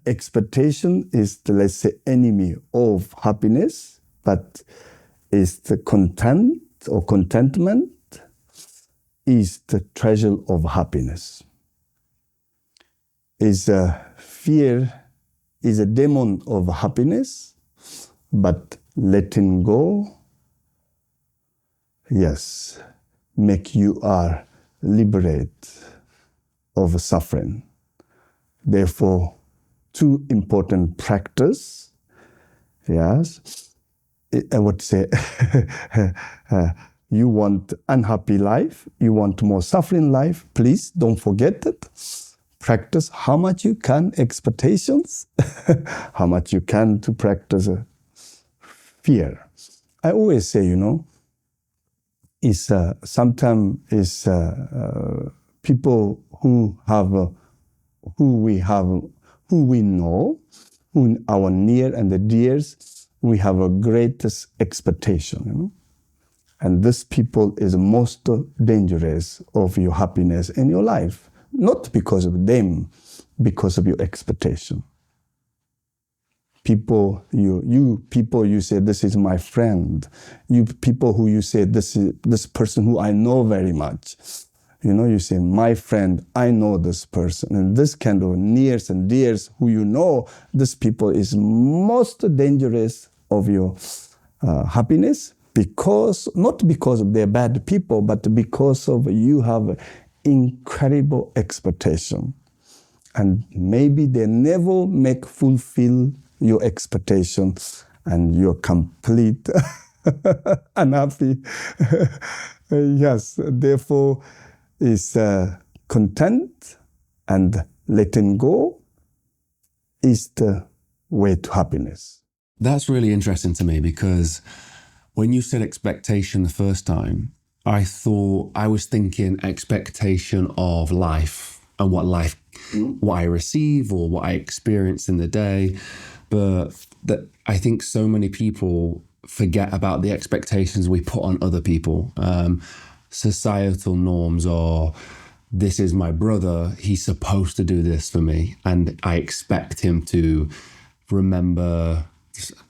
expectation is the, let's say, enemy of happiness, but is the content or contentment is the treasure of happiness. Fear is a demon of happiness, but letting go, yes, make you are liberate of suffering. Therefore, 2 important practice, yes, I would say, you want unhappy life, you want more suffering life, please don't forget it. Practice how much you can expectations, how much you can to practice fear. I always say, is sometimes is people who we know, who our near and the dears, we have a greatest expectation, you know? And this people is most dangerous of your happiness in your life. Not because of them, because of your expectation. People, you say, this is my friend. You people who you say, this person who I know very much. You know, you say, my friend, I know this person. And this kind of nears and dears who you know, this people is most dangerous of your happiness, because, not because they're bad people, but because of you have incredible expectation. And maybe they never fulfill your expectations, and you're complete unhappy. Yes, therefore, is content and letting go is the way to happiness. That's really interesting to me, because when you said expectation the first time, I was thinking expectation of life and what I receive or what I experience in the day. But I think so many people forget about the expectations we put on other people. Societal norms, or this is my brother, he's supposed to do this for me, and I expect him to remember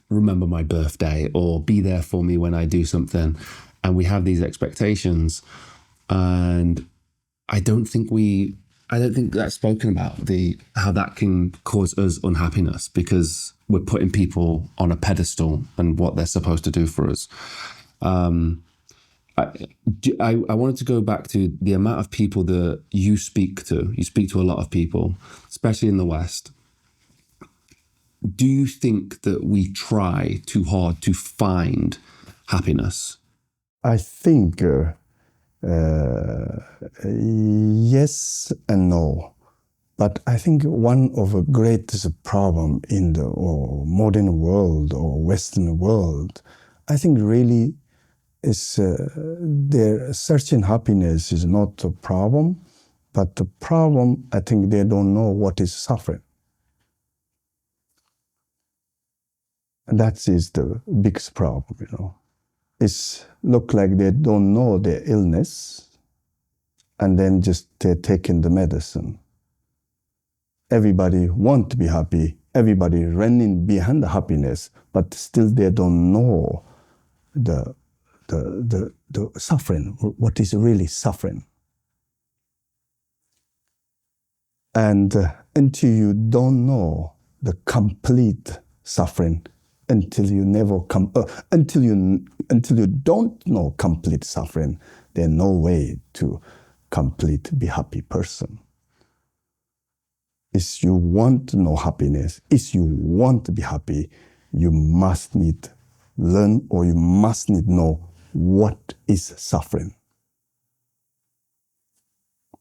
my birthday or be there for me when I do something. And we have these expectations, and I don't think that's spoken about, how that can cause us unhappiness, because we're putting people on a pedestal and what they're supposed to do for us. I wanted to go back to the amount of people that you speak to. You speak to a lot of people, especially in the West. Do you think that we try too hard to find happiness? I think yes and no. But I think one of the greatest problem in the modern world or Western world, I think really is their searching happiness is not a problem, but the problem, I think they don't know what is suffering. And that is the biggest problem, you know. It's look like they don't know their illness, and then just they're taking the medicine. Everybody want to be happy, everybody running behind the happiness, but still they don't know the suffering, what is really suffering. And until you don't know the complete suffering, until you don't know complete suffering, there's no way to complete be happy person. If you want to know happiness, if you want to be happy, you must need learn, or you must need know what is suffering.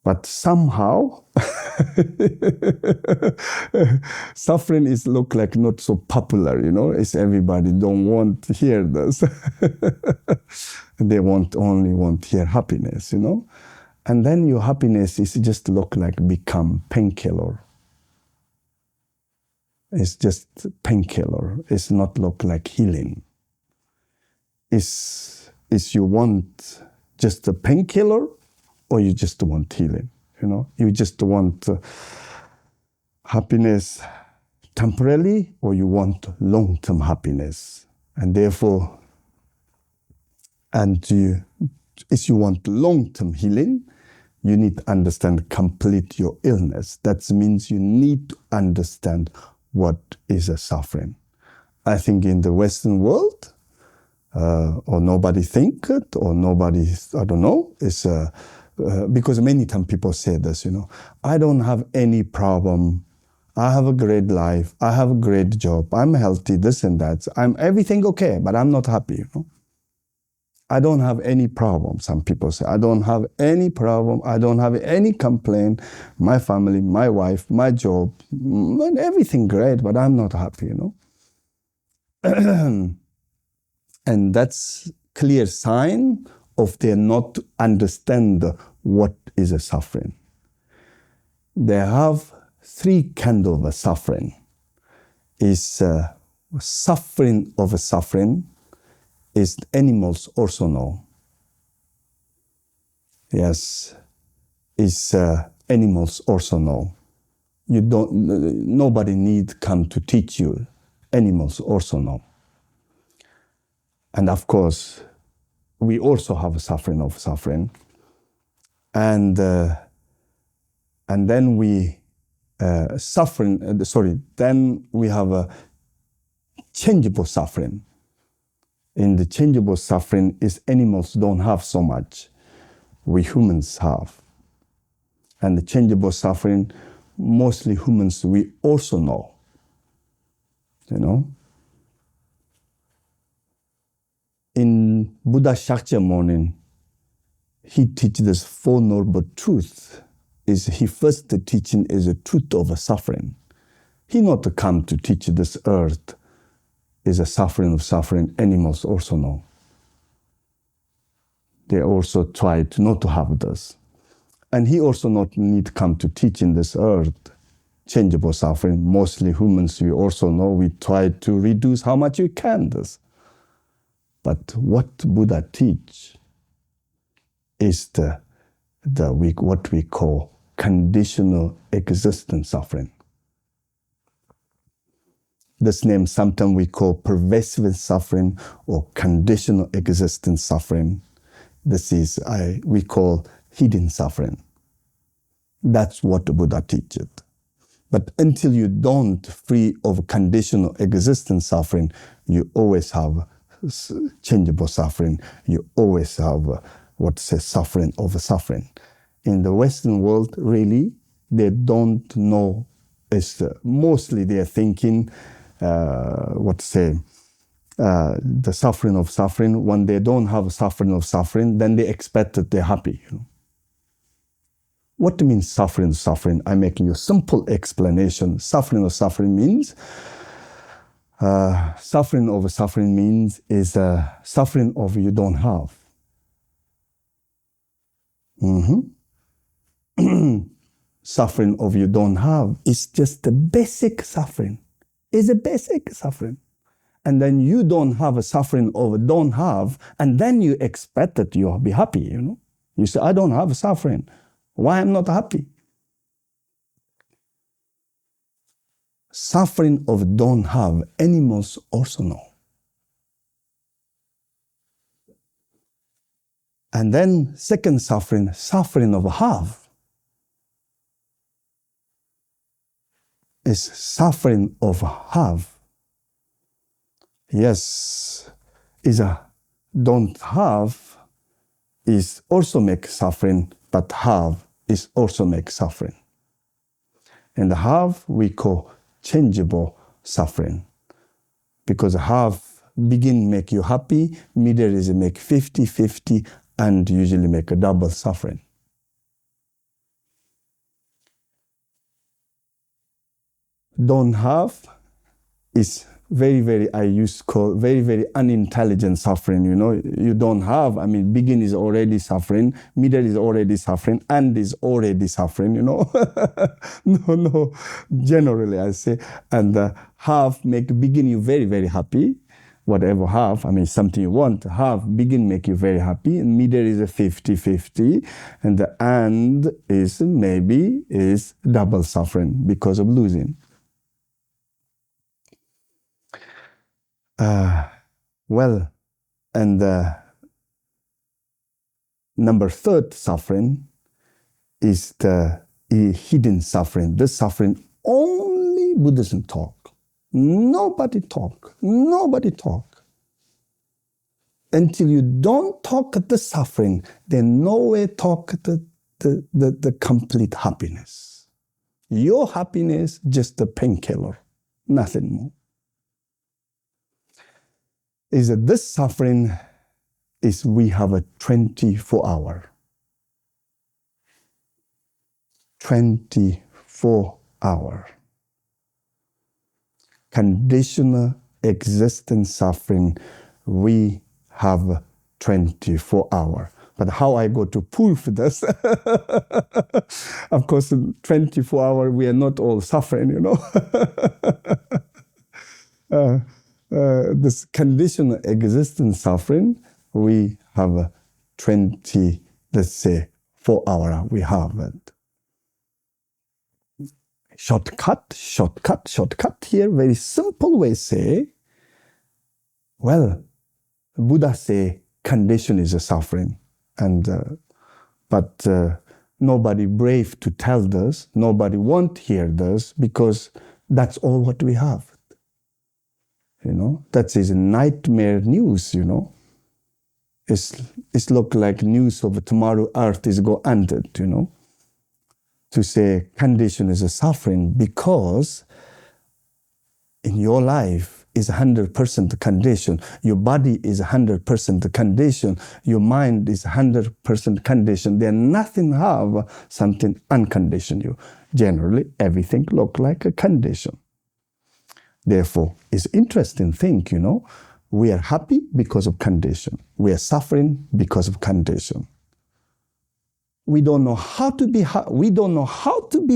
But somehow, suffering is look like not so popular, you know. It's everybody don't want to hear this. They only want to hear happiness, you know. And then your happiness is just look like become painkiller. It's just painkiller. It's not look like healing. Is you want just a painkiller, or you just want healing? You know, you just want happiness temporarily, or you want long-term happiness. And therefore, if you want long-term healing, you need to understand complete your illness. That means you need to understand what is a suffering. I think in the Western world, or nobody think it, or nobody, I don't know, it's because many times people say this, you know, I don't have any problem. I have a great life. I have a great job. I'm healthy, this and that. I'm everything okay, but I'm not happy, you know. I don't have any problem. Some people say, I don't have any problem. I don't have any complaint. My family, my wife, my job, everything great, but I'm not happy, you know. And that's clear sign of they not understand what is a suffering. They have three kinds of suffering. Is suffering of a suffering is animals also know. Yes, is animals also know. You don't. Nobody need come to teach you. Animals also know. And of course, we also have a suffering of suffering. And then we then we have a changeable suffering. In the changeable suffering is animals don't have so much. We humans have. And the changeable suffering, mostly humans, we also know. You know? In Buddha Shakyamuni, he teaches us Four Noble Truths. His first teaching is the truth of suffering. He not come to teach this earth is a suffering of suffering. Animals also know. They also try to not to have this. And he also not need to come to teach in this earth changeable suffering. Mostly humans, we also know we try to reduce how much we can this. But what Buddha teach is what we call conditional existence suffering. This name sometimes we call pervasive suffering or conditional existence suffering. This is we call hidden suffering. That's what the Buddha teaches. But until you don't free of conditional existence suffering, you always have changeable suffering. You always have suffering over suffering. In the Western world, really, they don't know. Mostly they are thinking, the suffering of suffering. When they don't have suffering of suffering, then they expect that they're happy. You know? What means suffering of suffering? I'm making you a simple explanation. Suffering of suffering means suffering of suffering means is suffering of you don't have. Suffering of you don't have is just the basic suffering. It's a basic suffering. And then you don't have a suffering of don't have, and then you expect that you'll be happy, you know. You say, I don't have suffering. Why I'm not happy? Suffering of don't have, animals also know. And then second suffering, suffering of have, is suffering of have. Yes, is a don't have is also make suffering, but have is also make suffering. And the have we call changeable suffering. Because have begin make you happy, middle is make 50-50, and usually make a double suffering. Don't have is very, very, I used to call very, very unintelligent suffering, you know. You don't have, begin is already suffering, middle is already suffering, end is already suffering, you know. No, generally I say, and have make begin you very, very happy. Whatever have, something you want, have begin make you very happy, and middle is a 50-50, and the end is maybe is double suffering because of losing. Number third suffering is the hidden suffering. This suffering only Buddhism talk. Nobody talk. Until you don't talk the suffering, then nowhere talk the complete happiness. Your happiness just a painkiller, nothing more. Is that this suffering is we have a 24-hour. 24-hour. Conditional existence suffering, we have 24 hours. But how I go to prove this? Of course, 24 hours, we are not all suffering, this conditional existence suffering, we have a 4 hours, we have it. Shortcut here, very simple way say, well, Buddha say condition is a suffering. But nobody brave to tell this, nobody want to hear this, because that's all what we have. That is nightmare news, It's look like news of tomorrow earth is go under, To say condition is a suffering, because in your life is 100% condition. Your body is 100% condition. Your mind is 100% condition. There nothing have something unconditioned you. Generally, everything look like a condition. Therefore, it's interesting thing, we are happy because of condition. We are suffering because of condition. We don't know how to be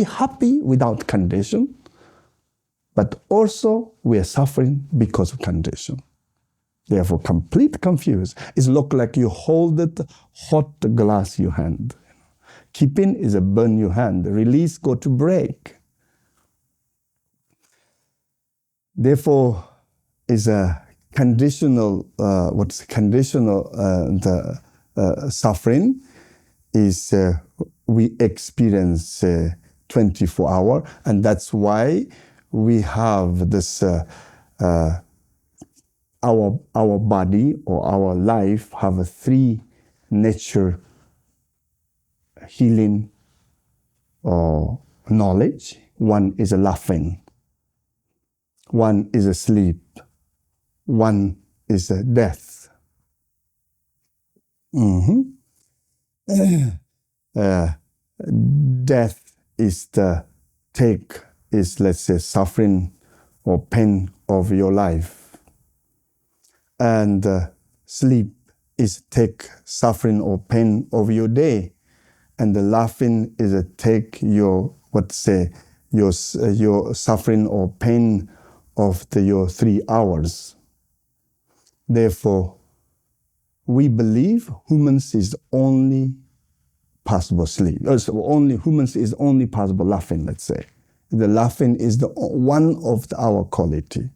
happy without condition. But also, we are suffering because of condition. Therefore, complete confused. It look like you hold it hot glass your hand. Keeping is a burn your hand. Release go to break. Therefore, is a conditional. Suffering is we experience 24 hours, and that's why we have this, our body or our life have a 3 nature healing or knowledge. One is a laughing. One is a sleep. One is a death. Death is let's say, suffering or pain of your life. And sleep is take suffering or pain of your day. And the laughing is take your suffering or pain of your 3 hours. Therefore, we believe humans is only possible sleep. Humans is only possible laughing, let's say. The laughing is the one of our quality.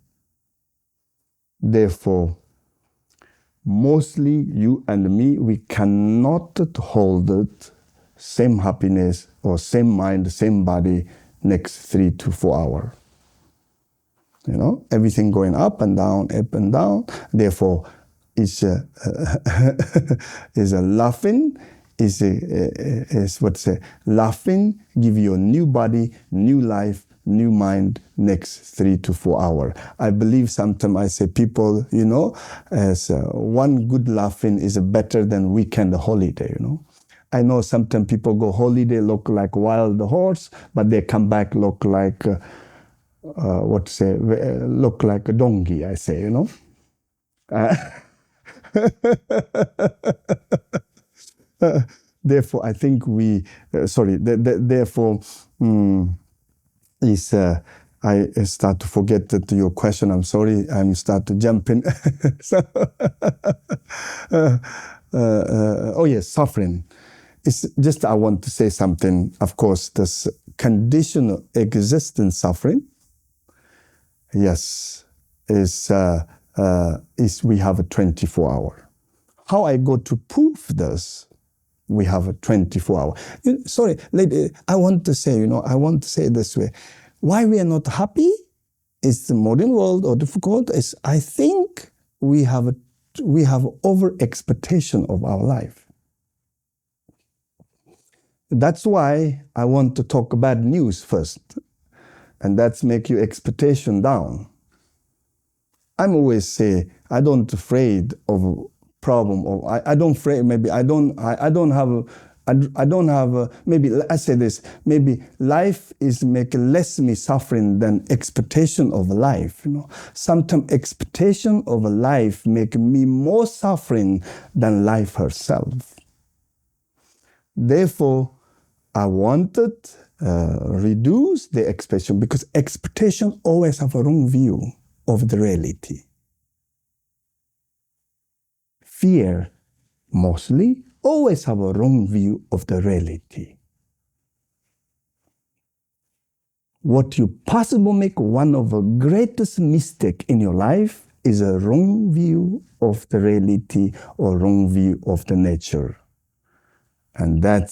Therefore, mostly you and me, we cannot hold it same happiness or same mind, same body next 3 to 4 hours. Everything going up and down, up and down. Therefore, it's a laughing. Laughing give you a new body, new life, new mind next 3 to 4 hours. I believe sometimes I say people, as one good laughing is better than weekend holiday, I know sometimes people go holiday look like wild horse, but they come back look like, look like a donkey, I say, Therefore, I think I start to forget your question. I'm sorry. I'm start to jump in. Suffering. It's just I want to say something. Of course, this conditional existence suffering. Yes, is we have a 24 hour. How I go to prove this? We have a 24 hour. Sorry, lady, I want to say this way. Why we are not happy is the modern world or difficult is I think we have over expectation of our life. That's why I want to talk bad news first. And that's make your expectation down. I'm always say I don't afraid of problem, or I don't afraid. Maybe I don't have I don't have, maybe, I say this, maybe life is making less me suffering than expectation of life. Sometimes expectation of life make me more suffering than life herself. Therefore, I wanted reduce the expectation, because expectation always have a wrong view of the reality. Fear mostly always have a wrong view of the reality. What you possibly make one of the greatest mistake in your life is a wrong view of the reality or wrong view of the nature. And that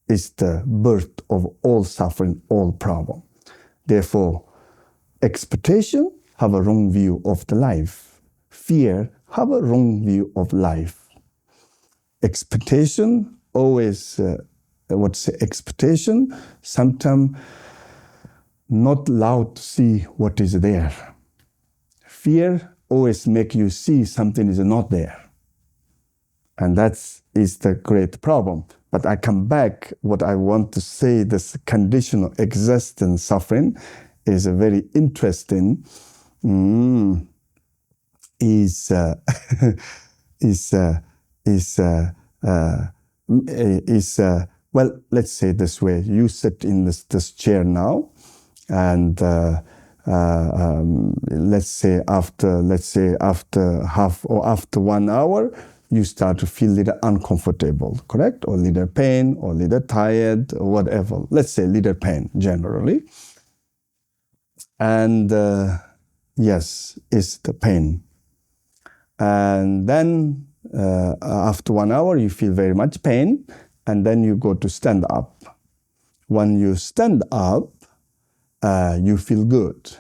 is the birth of all suffering, all problem. Therefore, expectation have a wrong view of the life. Fear have a wrong view of life. Expectation always, expectation, sometimes not allowed to see what is there. Fear always make you see something is not there. And that is the great problem. But I come back, what I want to say, this conditional existence suffering is a very interesting, well, let's say this way. You sit in this chair now, and let's say after half or after 1 hour, you start to feel a little uncomfortable, correct? Or little pain, or little tired, or whatever. Let's say little pain, generally. And yes, it's the pain. And then after 1 hour, you feel very much pain, and then you go to stand up. When you stand up, you feel good.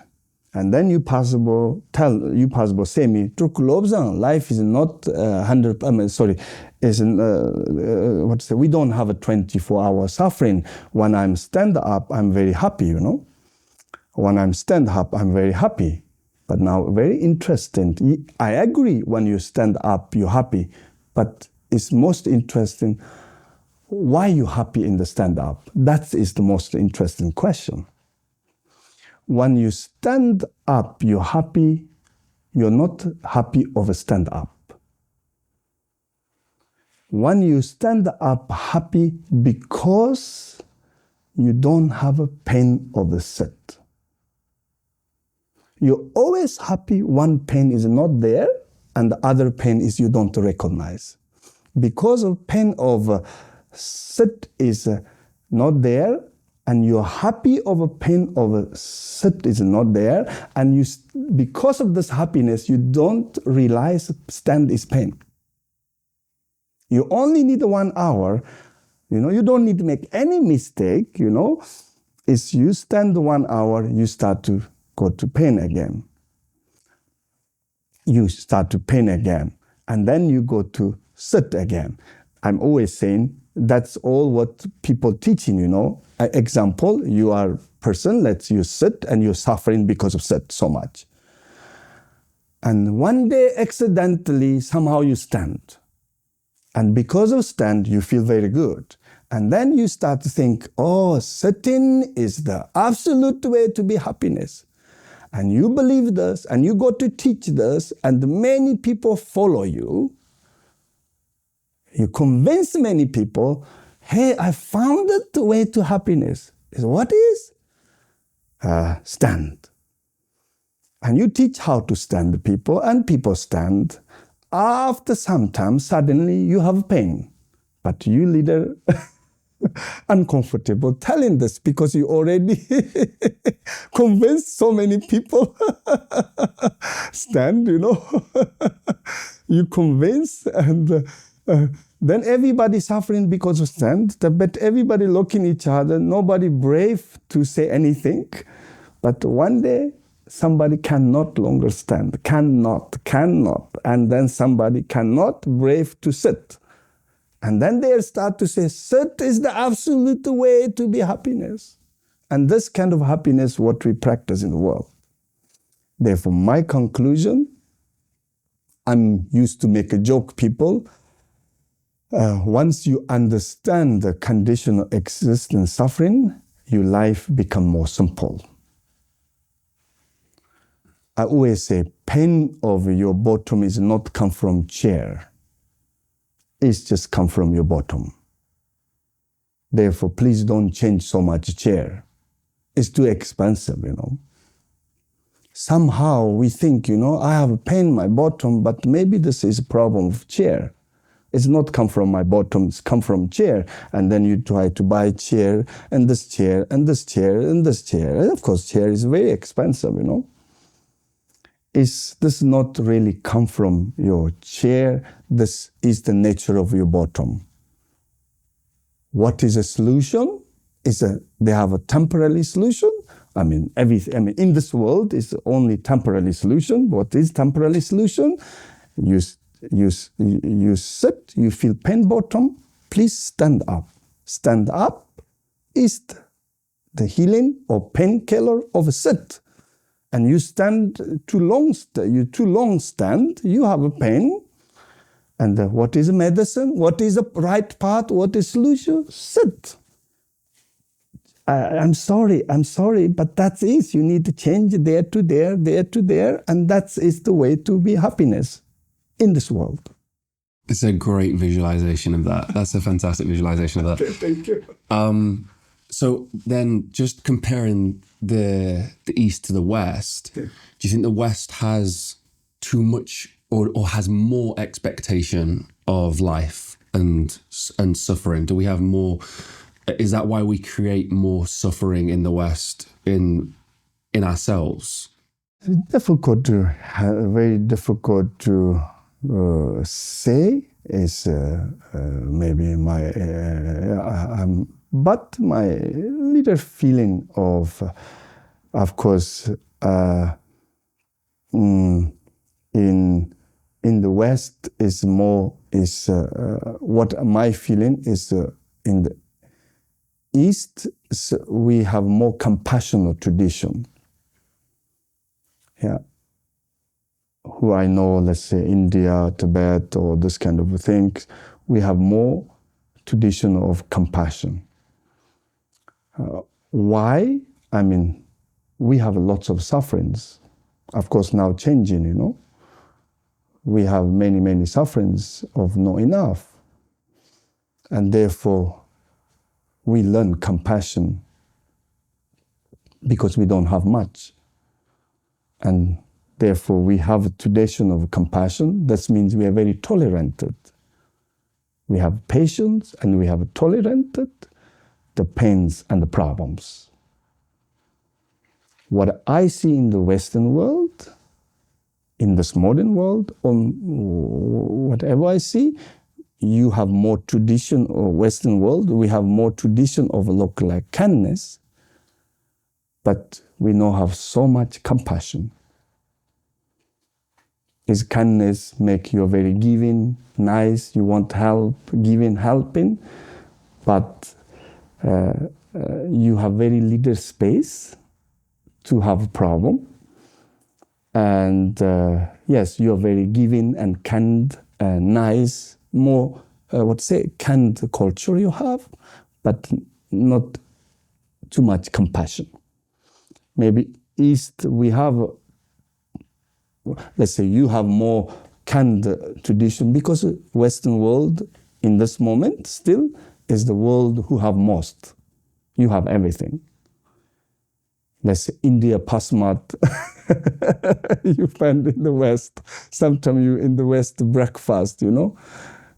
And then you possible say me, Tulku Lobsang, life is not 100, we don't have a 24-hour suffering. When I'm stand up, I'm very happy, When I'm stand up, I'm very happy. But now, very interesting, I agree when you stand up, you're happy. But it's most interesting, why you happy in the stand up? That is the most interesting question. When you stand up, you're happy. You're not happy of a stand up. When you stand up, happy because you don't have a pain of the sit. You're always happy one pain is not there, and the other pain is you don't recognize. Because of pain of sit is not there, and you're happy of a pain of a sit is not there, and because of this happiness, you don't realize stand is pain. You only need 1 hour, you don't need to make any mistake, Is you stand 1 hour, you start to go to pain again. You start to pain again, and then you go to sit again. I'm always saying, that's all what people teaching, Example, you are a person, let's you sit, and you're suffering because of sit so much. And one day, accidentally, somehow you stand. And because of stand, you feel very good. And then you start to think, sitting is the absolute way to be happiness. And you believe this, and you go to teach this, and many people follow you. You convince many people, hey, I found the way to happiness. What is? Stand. And you teach how to stand people, and people stand. After some time, suddenly you have pain. But you leader uncomfortable telling this because you already convinced so many people. Stand, You convince, and then everybody suffering because of stand. But everybody looking each other, nobody brave to say anything. But one day, somebody cannot longer stand, cannot. And then somebody cannot brave to sit. And then they start to say, sit is the absolute way to be happiness. And this kind of happiness, what we practice in the world. Therefore, my conclusion, I'm used to make a joke, people. Once you understand the condition of existence suffering, your life becomes more simple. I always say, pain of your bottom is not come from chair. It's just come from your bottom. Therefore, please don't change so much chair. It's too expensive, Somehow we think, I have a pain in my bottom, but maybe this is a problem of chair. It's not come from my bottom, it's come from chair. And then you try to buy chair, and this chair, and this chair, and this chair. And of course, chair is very expensive, This does not really come from your chair. This is the nature of your bottom. What is a solution? They have a temporary solution. In this world, it's only temporary solution. What is temporary solution? You sit, you feel pain bottom, please stand up. Stand up is the healing or painkiller of a sit. And you stand too long, stand, you have a pain. And what is medicine? What is the right path? What is solution? Sit. I'm sorry, but that's it. You need to change there to there, there to there, and that is the way to be happiness in this world. It's a great visualization of that. That's a fantastic visualization of that. Thank you. So then just comparing the East to the West, do you think the West has too much or has more expectation of life and suffering? Do we have more? Is that why we create more suffering in the West in ourselves? Very difficult to say. Is maybe but my little feeling of course, in the West is more what my feeling is in the East, we have more compassionate tradition. Yeah. Who I know, let's say India, Tibet, or this kind of things, we have more tradition of compassion. Why? We have lots of sufferings. Of course, now changing, We have many, many sufferings of not enough. And therefore, we learn compassion because we don't have much. And therefore, we have a tradition of compassion. That means we are very tolerant. We have patience and we have tolerated the pains and the problems. What I see in the Western world, in this modern world, whatever I see, you have more tradition of Western world. We have more tradition of local kindness, but we don't have so much compassion. Is kindness make you very giving, nice, you want help, giving, helping, but you have very little space to have a problem. And yes, you are very giving and kind and nice, more, kind culture you have, but not too much compassion. Maybe East, we have, let's say you have more kind tradition because Western world in this moment still is the world who have most. You have everything. Let's say India Pasmat, you find in the West. Sometimes you in the West breakfast, you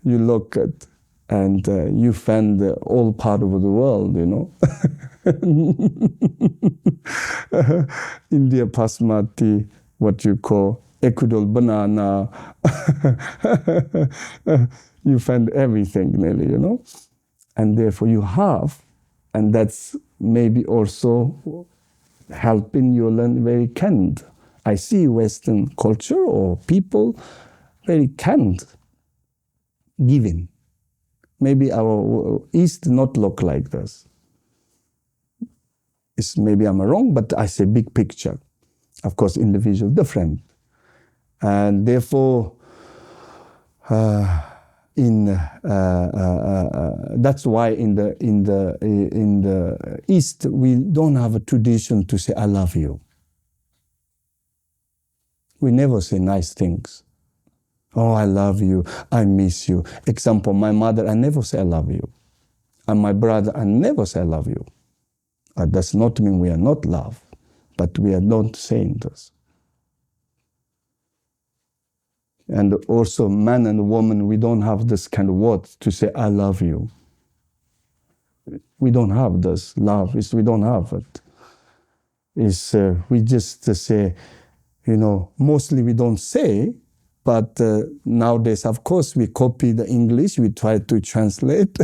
look at and you find all part of the world, India Pasmati, what you call Ecuador banana. You find everything nearly, and therefore you have, and that's maybe also helping you learn very kind. I see Western culture or people very kind, giving. Maybe our East not look like this. Maybe I'm wrong, but I say big picture. Of course, individual different. And therefore, that's why in the East we don't have a tradition to say I love you. We never say nice things. Oh, I love you, I miss you. Example, my mother, I never say I love you. And my brother, I never say I love you. That does not mean we are not love, but we are not saying this. And also, man and woman, we don't have this kind of words to say, I love you. We don't have this love. We don't have it. We just say, mostly we don't say, but nowadays, of course, we copy the English, we try to translate.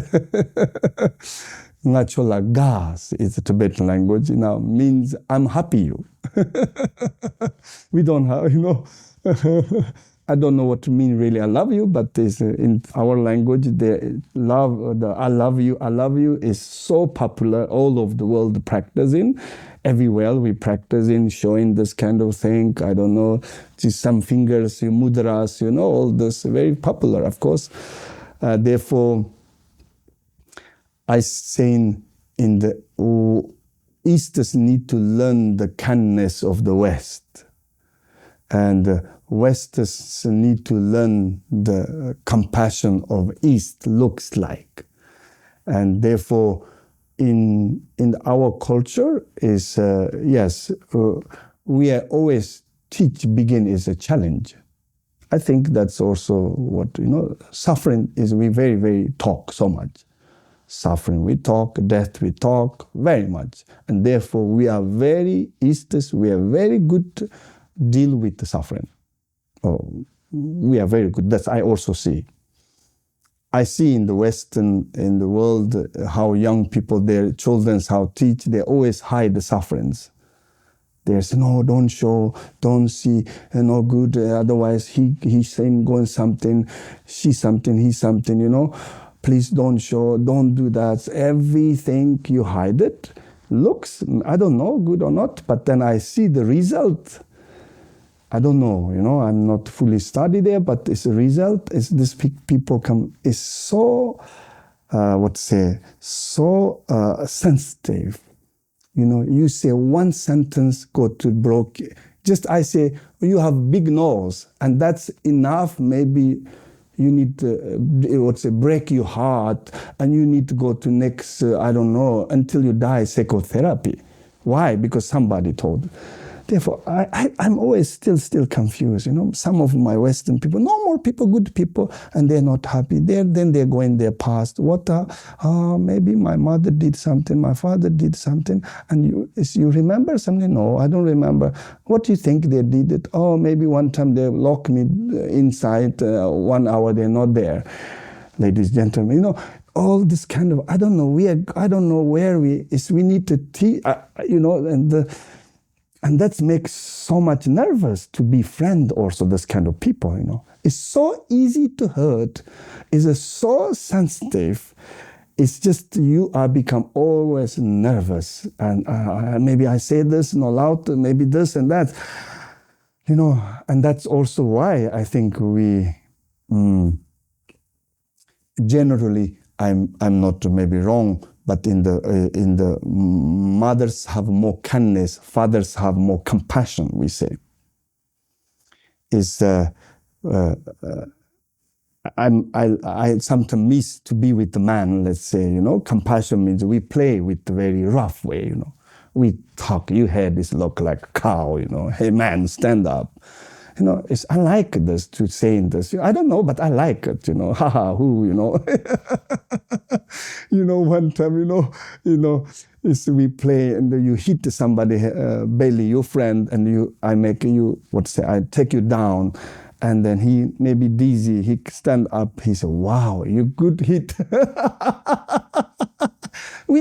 Nachola gas is a Tibetan language, means I'm happy you. We don't have, I don't know what to mean really, I love you, but in our language, the I love you is so popular all over the world practicing. Everywhere we practice in showing this kind of thing, I don't know, just some fingers, mudras, all this, very popular, of course. Therefore, I say in the Easters need to learn the kindness of the West. And Westers need to learn the compassion of East looks like. And therefore, in our culture is, we are always begin is a challenge. I think that's also what, suffering is we very, very talk so much. Suffering we talk, death we talk very much. And therefore we are very Easters, we are very good to deal with the suffering. We are very good. That's I also see. I see in the world, how young people, their children, how teach, they always hide the sufferings. They say, no, don't show, don't see, no good, otherwise he's saying going something, she's something, he's something, Please don't show, don't do that. Everything you hide it. Looks, I don't know, good or not, but then I see the result. I don't know, I'm not fully studied there, but it's a result. Is this people is so, sensitive. You say one sentence, go to broke. Just I say, you have big nose, and that's enough, maybe you need to, break your heart, and you need to go to next, until you die, psychotherapy. Why? Because somebody told. Therefore, I'm always still confused. Some of my Western people, normal people, good people, and they're not happy. Then they're going their past. Maybe my mother did something, my father did something, and you remember something? No, I don't remember. What do you think they did it? Oh, maybe one time they locked me inside 1 hour, they're not there. Ladies, gentlemen, all this kind of, I don't know where we need to teach, and that makes so much nervous to befriend also this kind of people, It's so easy to hurt. It's so sensitive. It's just you are become always nervous. And maybe I say this, not loud, maybe this and that. And that's also why I think we generally, I'm not maybe wrong, but in the mothers have more kindness, fathers have more compassion, we say. I sometimes miss to be with the man, let's say, compassion means we play with the very rough way, We talk, your head is look like a cow, Hey man, stand up. I like this to saying this. I don't know, but I like it, haha, who, one time, is we play and you hit somebody belly, your friend, and I take you down. And then he maybe dizzy, he stand up, he said, wow, you good hit. We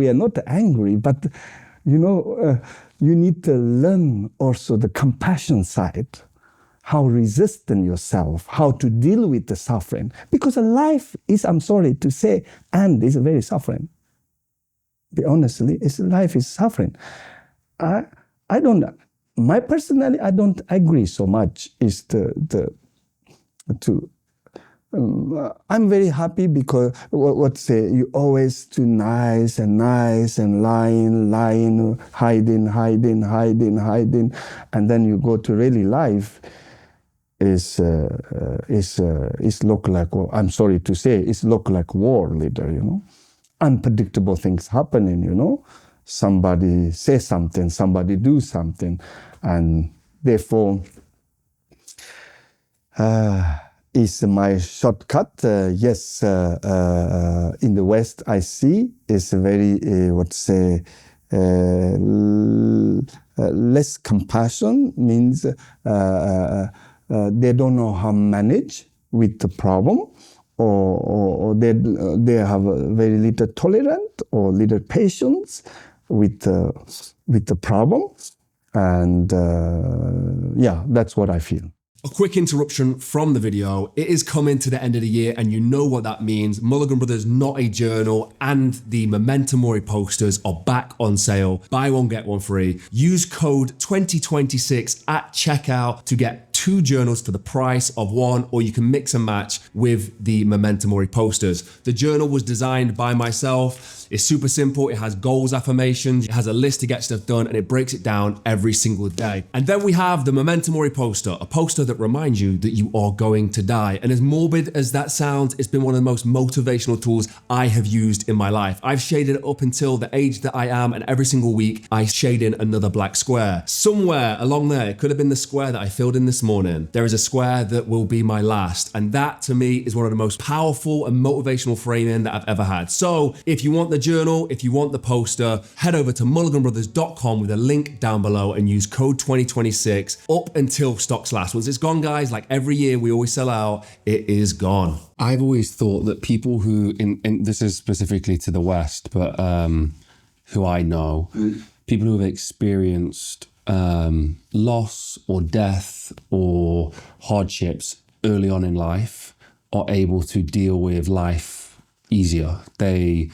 are not angry, but, you need to learn also the compassion side, how resistant yourself, how to deal with the suffering. Because life is, I'm sorry to say, and is very suffering. Be honestly, life is suffering. I don't, personally, I don't agree so much is to I'm very happy because you always too nice and lying, hiding, and then you go to really life. Is look like, I'm sorry to say, it's look like war leader, unpredictable things happening, somebody say something, somebody do something, and therefore is my shortcut. Yes, in the West I see is very less compassion, means they don't know how to manage with the problem, or they have very little tolerance or little patience with the problem, and that's what I feel. A quick interruption from the video. It is coming to the end of the year, and you know what that means. Mulligan Brothers Not a Journal and the Memento Mori posters are back on sale. Buy one, get one free. Use code 2026 at checkout to get 2 journals for the price of one, or you can mix and match with the Memento Mori posters. The journal was designed by myself. It's super simple. It has goals, affirmations, it has a list to get stuff done, and it breaks it down every single day. And then we have the Memento Mori poster, a poster that reminds you that you are going to die. And as morbid as that sounds, it's been one of the most motivational tools I have used in my life. I've shaded it up until the age that I am, and every single week I shade in another black square. Somewhere along there, it could have been the square that I filled in this morning, there is a square that will be my last. And that to me is one of the most powerful and motivational framing that I've ever had. So if you want the journal, if you want the poster, head over to mulliganbrothers.com with a link down below and use code 2026 up until stocks last. Once it's gone, guys, like every year we always sell out, it is gone. I've always thought that people who, in this is specifically to the West, but who I know, people who have experienced loss or death or hardships early on in life are able to deal with life easier. They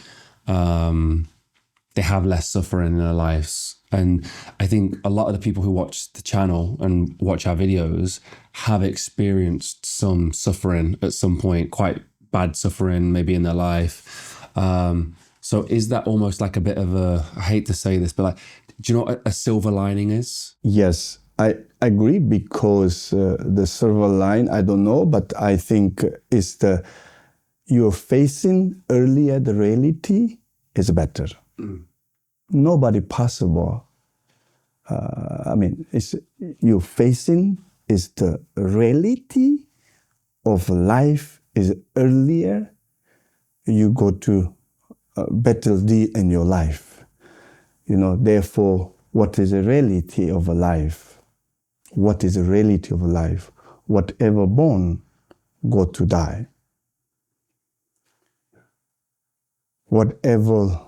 have less suffering in their lives. And I think a lot of the people who watch the channel and watch our videos have experienced some suffering at some point, quite bad suffering maybe in their life. So is that almost like a bit of a, I hate to say this, but like, do you know what a silver lining is? Yes, I agree, because the silver line, I don't know, but I think is you're facing earlier the reality is better. Nobody possible. It's you're facing is the reality of life is earlier. You go to better day in your life. Therefore, what is the reality of a life? What is the reality of a life? Whatever born, go to die. Whatever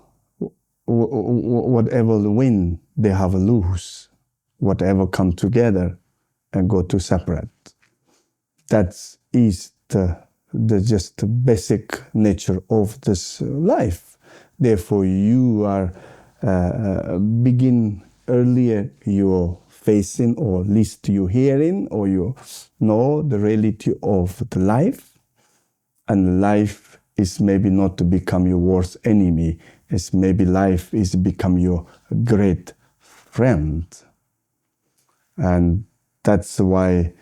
win, they have a lose. Whatever come together and go to separate. That is the just basic nature of this life. Therefore, you are begin earlier. You're facing, or at least you're hearing, or you know the reality of the life, and life is maybe not to become your worst enemy. It's maybe life is become your great friend. And that's why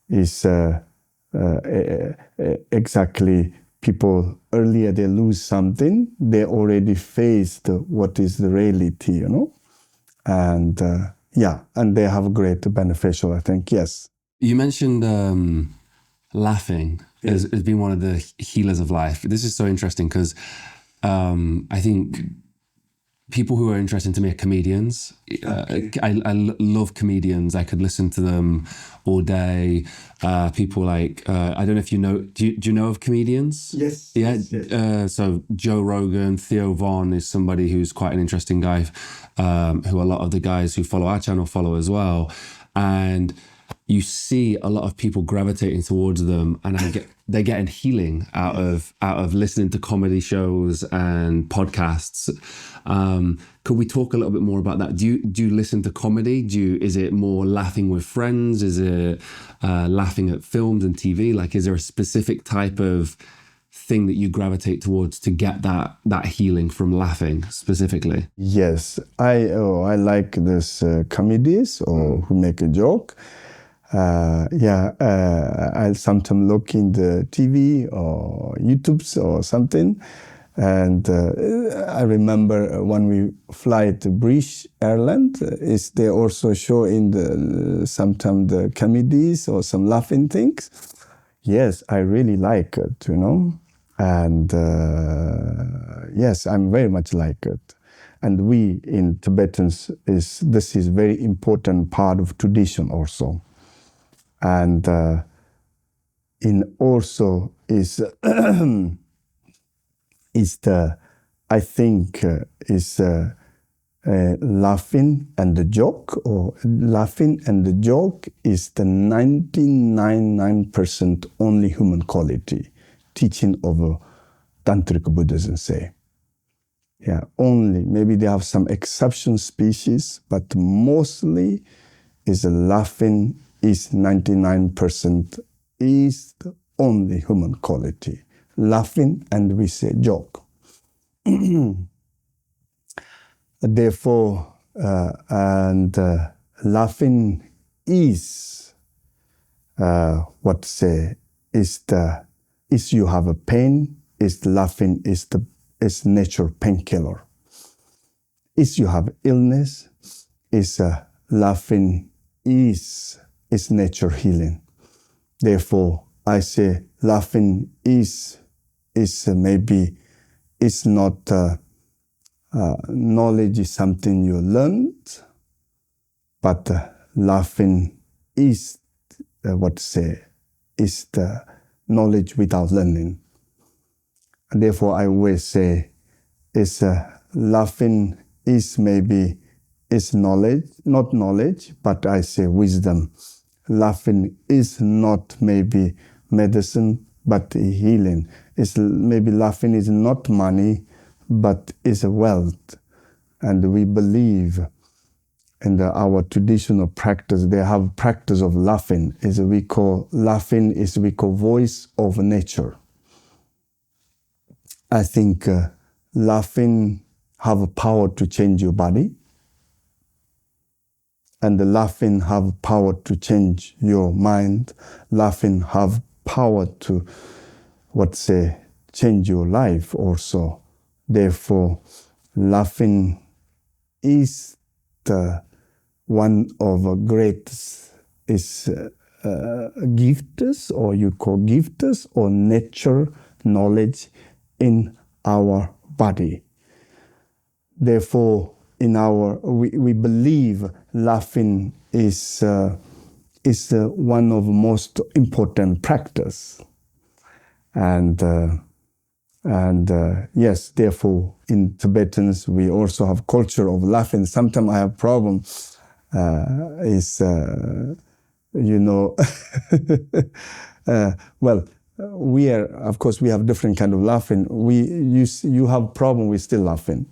it's exactly people earlier they lose something, they already faced what is the reality, and and they have great beneficial, I think, yes. You mentioned laughing has been one of the healers of life. This is so interesting because I think people who are interesting to me are comedians. I love comedians. I could listen to them all day. People like, I don't know if you know, do you know of comedians? Yes. Yeah. Yes. So Joe Rogan, Theo Von is somebody who's quite an interesting guy, who a lot of the guys who follow our channel follow as well. And you see a lot of people gravitating towards them, and they're getting healing out of listening to comedy shows and podcasts. Could we talk a little bit more about that? Do you listen to comedy? Is it more laughing with friends? Is it laughing at films and TV? Like, is there a specific type of thing that you gravitate towards to get that healing from laughing specifically? Yes, I like this comedies or who make a joke. I'll sometimes look in the TV or YouTube or something. And I remember when we fly to British Airlines, they also show in sometimes the comedies or some laughing things. Yes, I really like it, And yes, I'm very much like it. And we in Tibetans, this is very important part of tradition also. And in also is I think laughing and the joke, or laughing and the joke is the 99% only human quality teaching of Tantric Buddhism say. Yeah, only, maybe they have some exception species, but mostly is laughing is 99% is the only human quality. Laughing and we say joke. Therefore, laughing is is you have a pain, is laughing is nature painkiller. Is you have illness, is laughing is nature healing. Therefore, I say laughing is maybe it's not knowledge is something you learned, but laughing is is the knowledge without learning. And therefore, I always say laughing is maybe is knowledge, not knowledge, but I say wisdom. Laughing is not maybe medicine, but healing. It's maybe laughing is not money, but is a wealth. And we believe in our traditional practice, they have practice of laughing. We call voice of nature. I think laughing have a power to change your body. And the laughing have power to change your mind. Laughing have power to, change your life also. Therefore, laughing is the one of a great gifts, or you call gifts, or nature knowledge in our body. Therefore, we believe laughing is one of the most important practice. And yes, therefore, in Tibetans, we also have culture of laughing. Sometimes I have problems. We are, of course, we have different kind of laughing. You have problem, we still laughing.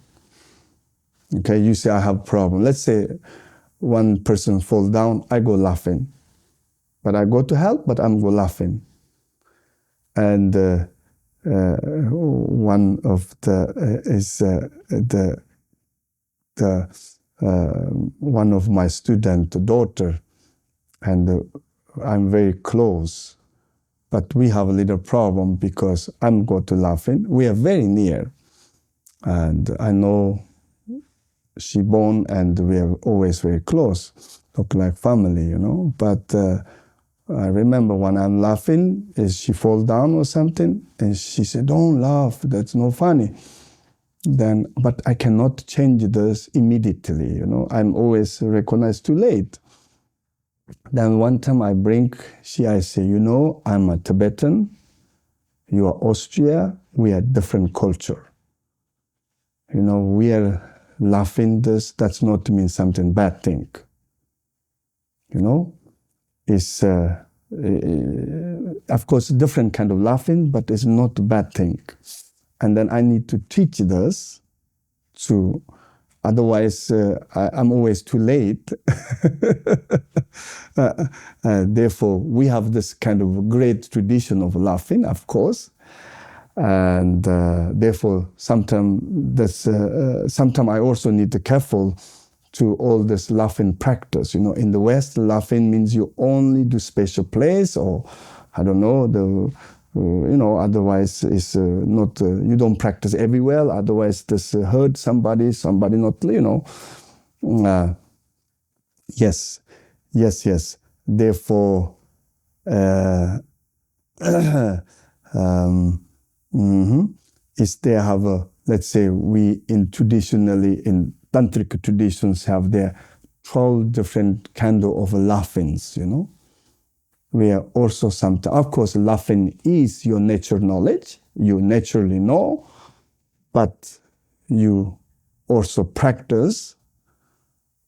Okay, you say I have problem. Let's say one person fall down, I go laughing. But I go to help, but I'm go laughing. And one of one of my student daughter, and I'm very close, but we have a little problem because I'm go to laughing. We are very near, and I know she born, and we are always very close, look like family, But I remember when I'm laughing, she fall down or something, and she said, "Don't laugh, that's not funny." But I cannot change this immediately, I'm always recognized too late. Then one time I say, I'm a Tibetan, you are Austria, we are different culture. We are laughing this, that's not mean something bad thing. is, of course, a different kind of laughing, but it's not a bad thing. And then I need to teach this to, otherwise I'm always too late. Therefore, we have this kind of great tradition of laughing, of course. And therefore, sometimes I also need to be careful to all this laughing practice. In the West, laughing means you only do special place, or I don't know, otherwise it's not, you don't practice everywhere, otherwise this hurt somebody not, yes. Therefore, is they have let's say traditionally in tantric traditions have their 12 different kind of laughings, where also sometimes, of course, laughing is your natural knowledge, you naturally know, but you also practice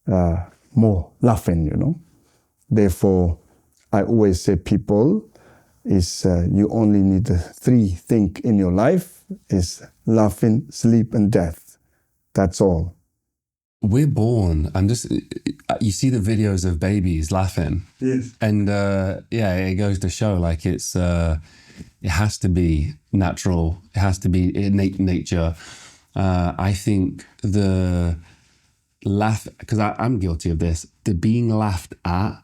more laughing, Therefore, I always say people is you only need 3 things in your life, is laughing, sleep, and death. That's all. We're born, you see the videos of babies laughing. Yes. And it goes to show like it has to be natural. It has to be innate nature. I think the laugh, because I'm guilty of this, the being laughed at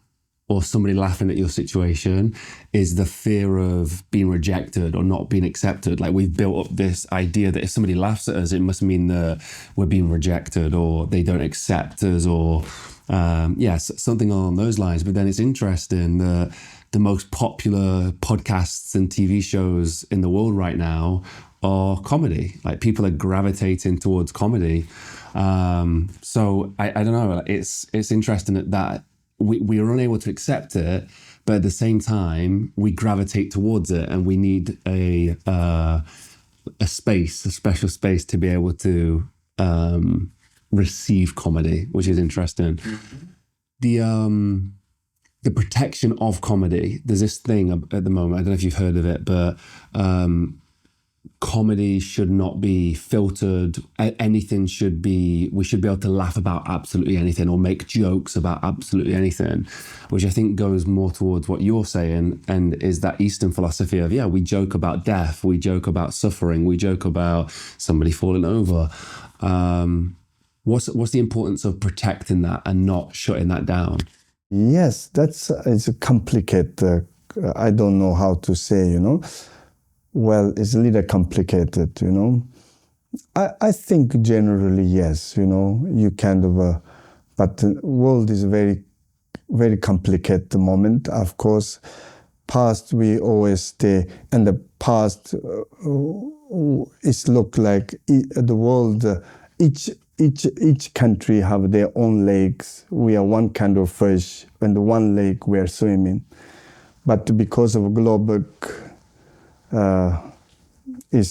or somebody laughing at your situation is the fear of being rejected or not being accepted. Like we've built up this idea that if somebody laughs at us, it must mean that we're being rejected or they don't accept us or something along those lines. But then it's interesting that the most popular podcasts and TV shows in the world right now are comedy. Like people are gravitating towards comedy. So I don't know, it's interesting that we are unable to accept it, but at the same time, we gravitate towards it, and we need a special space to be able to receive comedy, which is interesting. Mm-hmm. The protection of comedy. There's this thing at the moment. I don't know if you've heard of it, but comedy should not be filtered. We should be able to laugh about absolutely anything or make jokes about absolutely anything, which I think goes more towards what you're saying and is that Eastern philosophy of, we joke about death, we joke about suffering, we joke about somebody falling over. What's the importance of protecting that and not shutting that down? Yes, it's a complicated, I don't know how to say, Well, it's a little complicated, I think generally, yes, you kind of, but the world is very, very complicated at the moment. Of course, past, we always stay, and the past, it's look like the world, each country have their own lakes. We are one kind of fish, and the one lake we are swimming. But because of global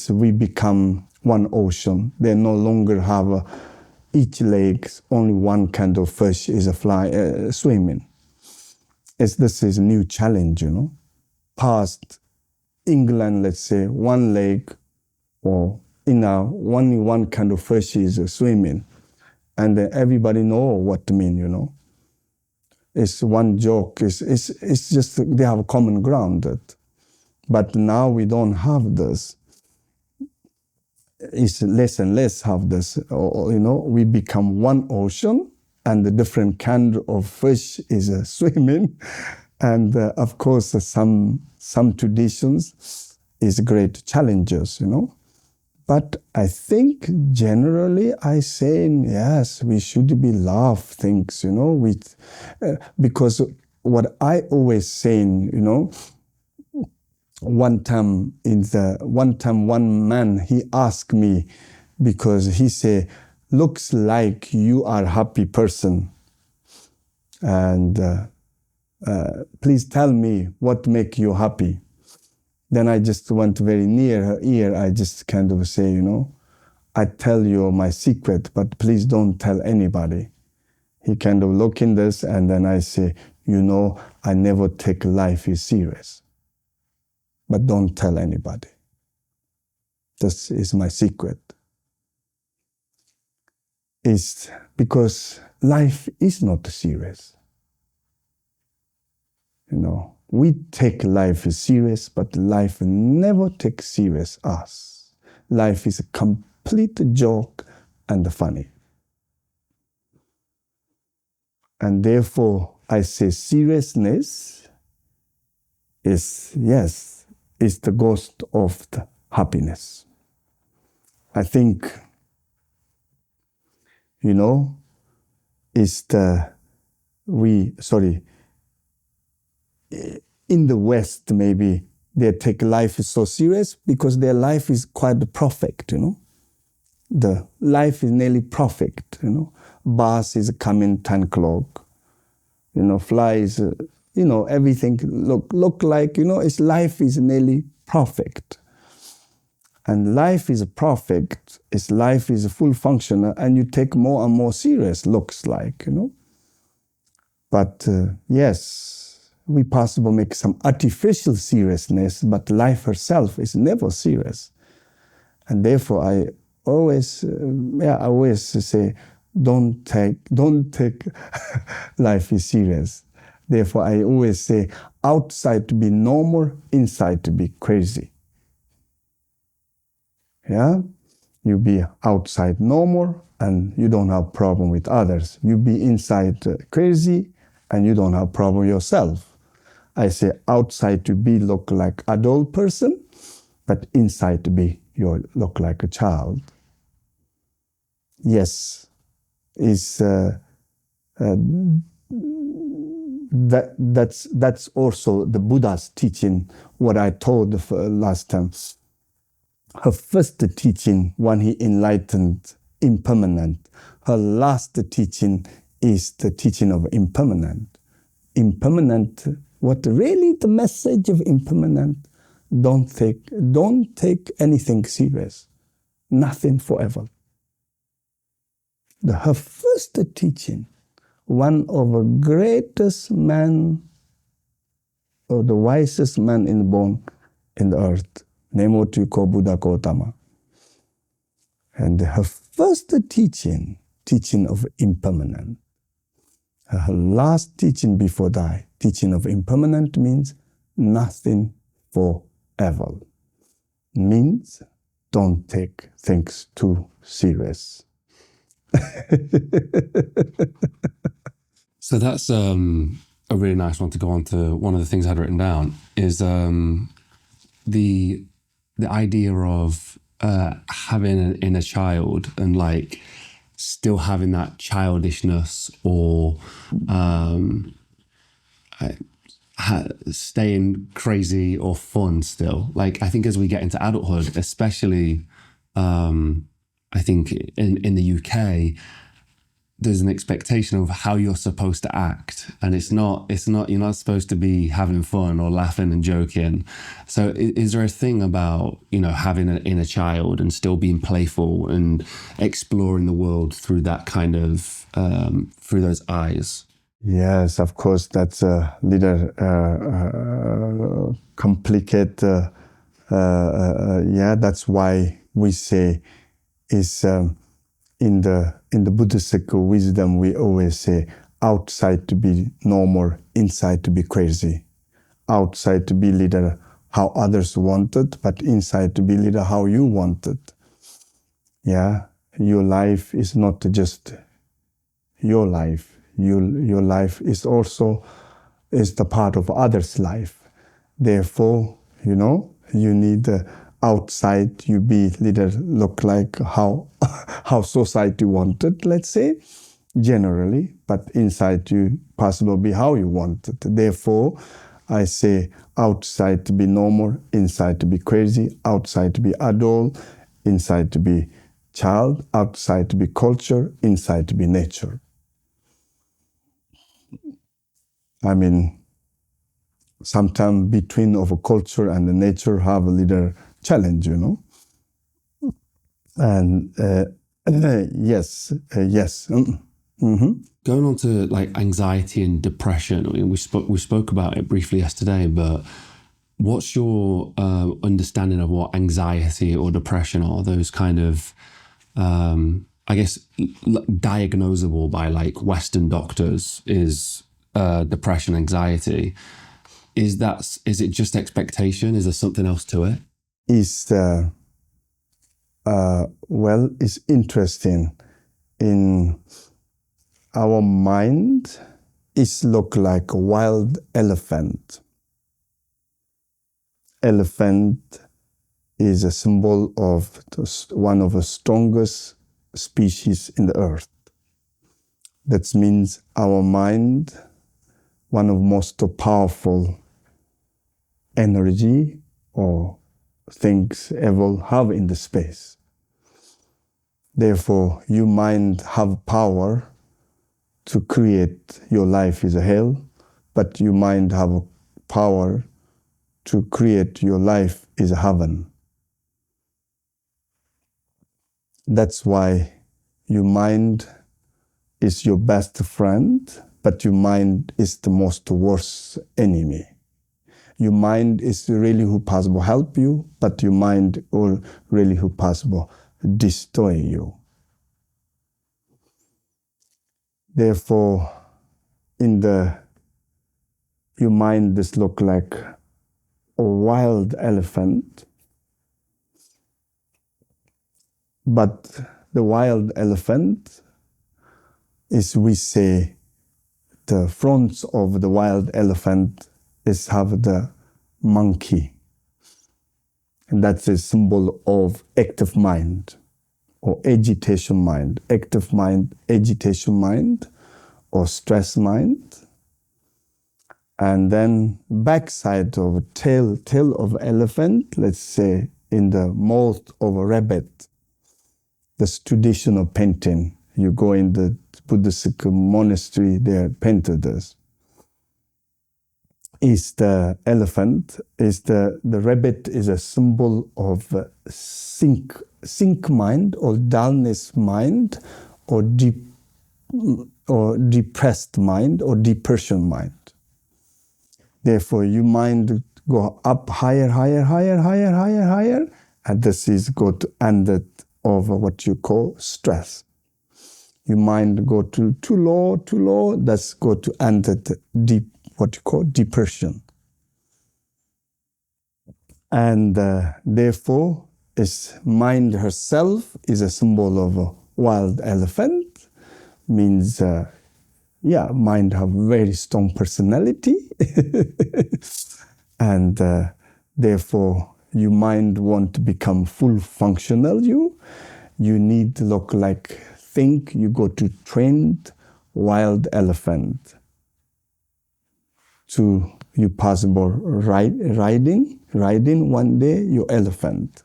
we become one ocean. They no longer have each lake, only one kind of fish is swimming. This is a new challenge, Past England, let's say, one lake or only one kind of fish is swimming. And everybody know what to mean, It's one joke. It's just they have common ground. But now we don't have this. It's less and less have this. We become one ocean, and the different kind of fish is swimming. And of course, some traditions is great challenges, But I think generally I say, yes, we should be love things, because what I always saying, one time one man, he asked me, because he said, looks like you are a happy person. And please tell me what make you happy. Then I just went very near her ear. I just kind of say, I tell you my secret, but please don't tell anybody. He kind of look in this, and then I say, you know I never take life is serious. But don't tell anybody. This is my secret. It's because life is not serious. You know, we take life serious, but life never takes serious us. Life is a complete joke and funny. And therefore, I say seriousness is the ghost of the happiness. I think, you know, in the West, maybe they take life so serious because their life is quite perfect, you know. The life is nearly perfect, you know. Bus is coming 10 o'clock, you know, flies, you know, everything look like, you know, life is nearly perfect. And life is perfect, life is full functional, and you take more and more serious, looks like, you know. But yes, we possibly make some artificial seriousness, but life herself is never serious. And therefore, I always say, don't take life is serious. Therefore, I always say, outside to be normal, inside to be crazy. Yeah, you be outside normal and you don't have problem with others. You be inside crazy and you don't have problem yourself. I say outside to be look like adult person, but inside to be you look like a child. Yes, that's also the Buddha's teaching. What I told last time. Her first teaching, when he enlightened impermanent, her last teaching is the teaching of impermanent. Impermanent, what really the message of impermanent? Don't take anything serious. Nothing forever. Her first teaching, one of the greatest man or the wisest man born in the earth, Nemo Tulku Buddha Gautama. And her first teaching of impermanent. Her last teaching before die, teaching of impermanent means nothing forever. Means don't take things too serious. So that's a really nice one to go on to. One of the things I'd written down is the idea of having an inner child and like still having that childishness or staying crazy or fun still. Like I think as we get into adulthood, especially I think in the UK, there's an expectation of how you're supposed to act, and it's not you're not supposed to be having fun or laughing and joking. So is there a thing about, you know, having an inner child and still being playful and exploring the world through that kind of through those eyes? Yes, of course, that's a little complicated. That's why we say is in the Buddhist wisdom, we always say outside to be normal, inside to be crazy. Outside to be little how others wanted, but inside to be little how you wanted. Yeah, your life is not just your life. Your life is also the part of others' life. Therefore, you know, you need outside you be little look like how society wanted, let's say, generally, but inside you possibly be how you wanted. Therefore, I say outside to be normal, inside to be crazy, outside to be adult, inside to be child, outside to be culture, inside to be nature. I mean, sometimes between of a culture and the nature have a little challenge, you know. And yes. Going on to like anxiety and depression, I mean, we spoke about it briefly yesterday, but what's your understanding of what anxiety or depression are? Those kind of, I guess, diagnosable by like Western doctors is depression, anxiety. Is it just expectation? Is there something else to it? It's interesting. In our mind, it look like a wild elephant. Elephant is a symbol of one of the strongest species in the earth. That means our mind, one of most powerful energy or things ever have in the space. Therefore, your mind have power to create your life is a hell, but your mind have power to create your life is a heaven. That's why your mind is your best friend, but your mind is the most worst enemy. Your mind is really who possible help you, but your mind will really who possible destroy you. Therefore, your mind just look like a wild elephant, but the wild elephant is, we say, the front of the wild elephant is have the monkey. And that's a symbol of active mind or agitation mind, active mind, agitation mind, or stress mind. And then backside of tail of elephant, let's say in the mouth of a rabbit, this traditional painting. You go in the Buddhist monastery, they painted this. Is the elephant, is the rabbit is a symbol of sink mind or dullness mind or depressed mind or depression mind. Therefore, your mind go up higher, and this is go to end it over what you call stress. Your mind go to too low, that's go to end it deep, what you call depression. And therefore, mind herself is a symbol of a wild elephant, means mind have very strong personality. And therefore, your mind want to become full functional. You need to look like, think you go to trained wild elephant to you possible riding one day your elephant.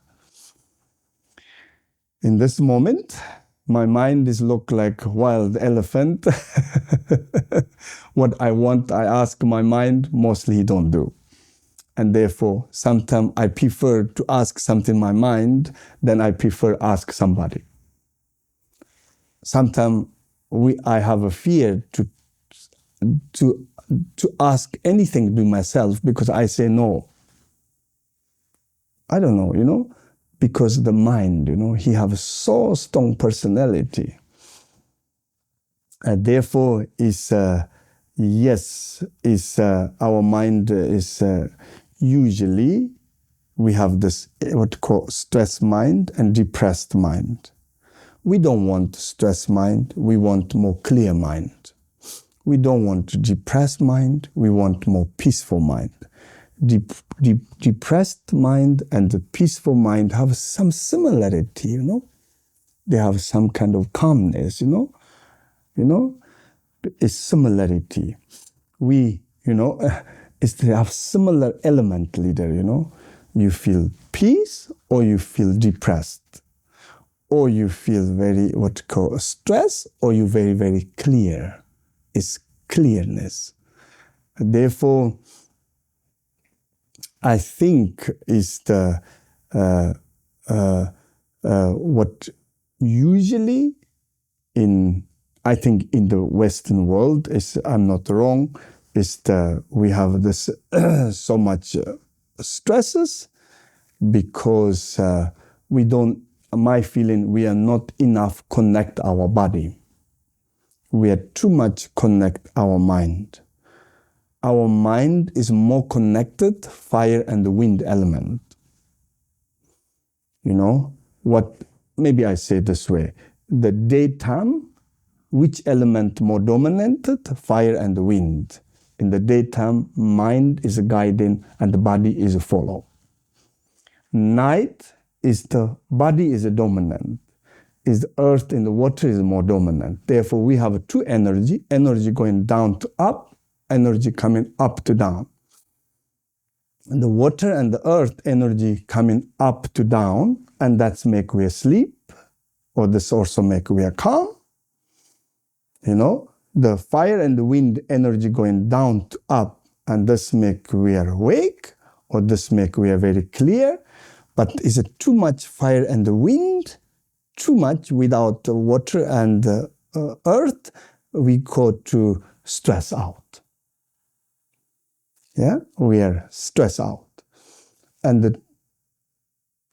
In this moment, my mind is look like wild elephant. What I want, I ask my mind, mostly he don't do. And therefore, sometimes I prefer to ask something in my mind than I prefer ask somebody. Sometimes I have a fear to ask anything to myself because I say no. I don't know, because the mind, he have so strong personality. And therefore, our mind is usually we have this what we call stress mind and depressed mind. We don't want stress mind, we want more clear mind. We don't want depressed mind, we want more peaceful mind. Depressed mind and the peaceful mind have some similarity, They have some kind of calmness, It's similarity. They have similar element leader, You feel peace or you feel depressed. Or you feel very, what you call stress, or you very, very clear. It's clearness. Therefore, I think is the what usually in I think in the Western world, I'm not wrong, we have this so much stresses because my feeling, we are not enough connect our body. We are too much connect our mind. Our mind is more connected, fire and the wind element. Maybe I say this way, the daytime, which element more dominated? Fire and the wind. In the daytime, mind is guiding and the body is a follow. Night is the body is a dominant. Is the earth and the water is more dominant. Therefore, we have two energy going down to up, energy coming up to down. And the water and the earth energy coming up to down, and that's make we sleep, or this also make we calm. The fire and the wind energy going down to up, and this make we are awake, or this make we are very clear. But is it too much fire and the wind? Too much without the water and the earth, we go to stress out. Yeah, we are stressed out. And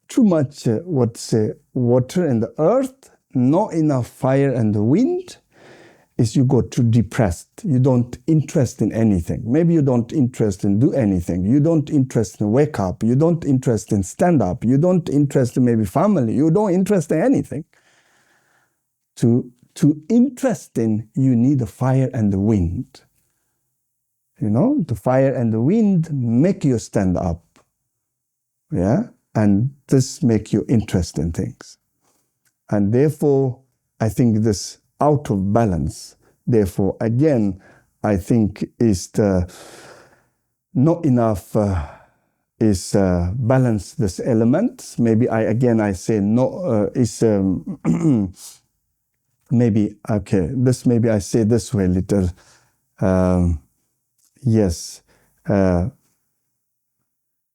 too much water and the earth, not enough fire and the wind, is you go too depressed. You don't interest in anything. Maybe you don't interest in do anything. You don't interest in wake up. You don't interest in stand up. You don't interest in maybe family. You don't interest in anything. To interest in, you need the fire and the wind. The fire and the wind make you stand up. Yeah? And this make you interest in things. And therefore, I think this out of balance. Therefore, again, I think is not enough balance this element. Maybe I say no maybe this maybe I say this way little. Yes,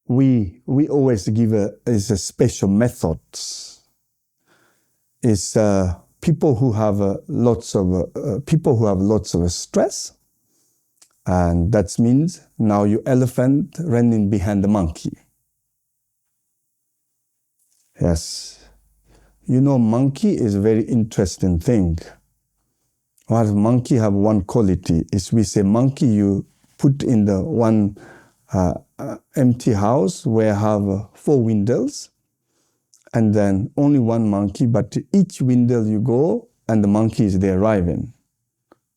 we always give a special methods. People who have lots of stress, and that means now you elephant running behind the monkey. Yes, monkey is a very interesting thing. While monkey have one quality is we say monkey you put in the one empty house where have 4 windows. And then only one monkey, but each window you go and the monkey is there arriving.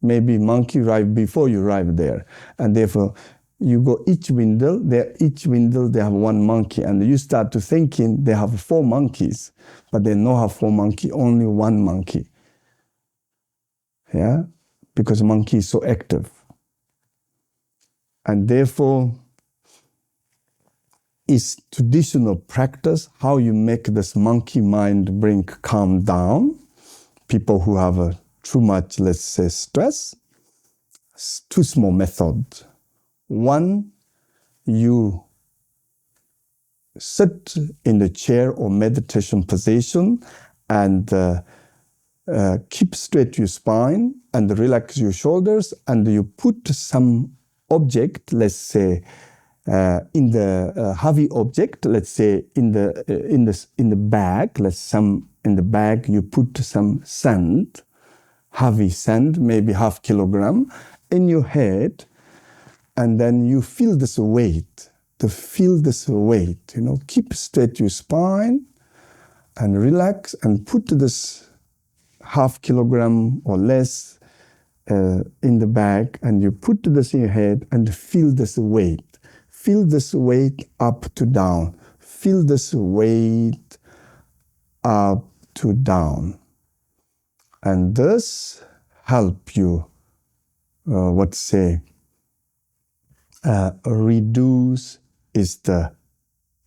Maybe monkey arrive before you arrive there. And therefore, you go each window they have one monkey. And you start to thinking they have 4 monkeys, but they don't have 4 monkeys, only one monkey. Yeah? Because monkey is so active. And therefore, is traditional practice how you make this monkey mind bring calm down. People who have too much, let's say, stress. 2 small methods. One, you sit in the chair or meditation position and keep straight your spine and relax your shoulders, and you put some object, let's say, in the heavy object, let's say in the bag, in the bag you put some sand, heavy sand, maybe 0.5 kilogram, in your head, and then you feel this weight. Keep straight your spine and relax and put this 0.5 kilogram or less in the bag, and you put this in your head and feel this weight. Feel this weight up to down. Feel this weight up to down. And this help you, reduce is the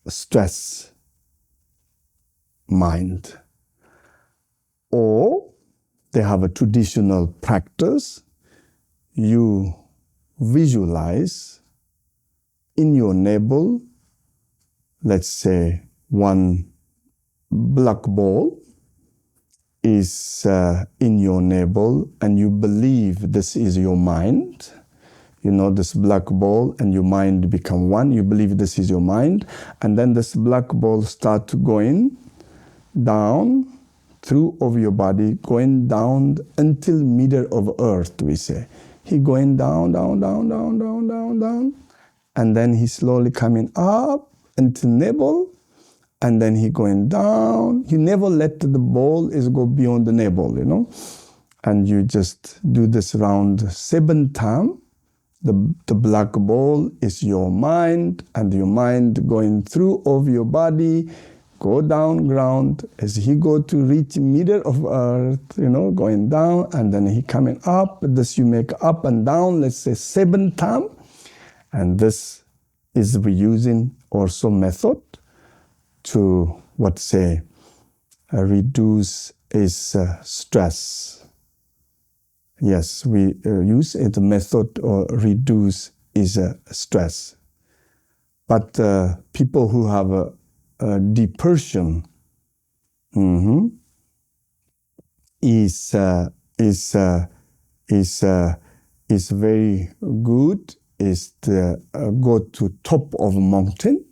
stress mind. Or they have a traditional practice. You visualize in your navel, let's say, one black ball, is in your navel, and you believe this is your mind. You know, this black ball and your mind become one. You believe this is your mind. And then this black ball start going down through of your body, going down until middle of earth, we say. He going down, down, down, down, down, down, down. And then he slowly coming up until navel. And then he going down. He never let the ball is go beyond the navel, you know. And you just do this round 7 times. The black ball is your mind, and your mind going through of your body, go down ground as he go to reach middle of earth, you know, going down, and then he coming up. This you make up and down, let's say 7 times. And this is we using also method to reduce is stress. Yes, we use the method or reduce is stress. But people who have a depression is very good. Is to go to top of mountain,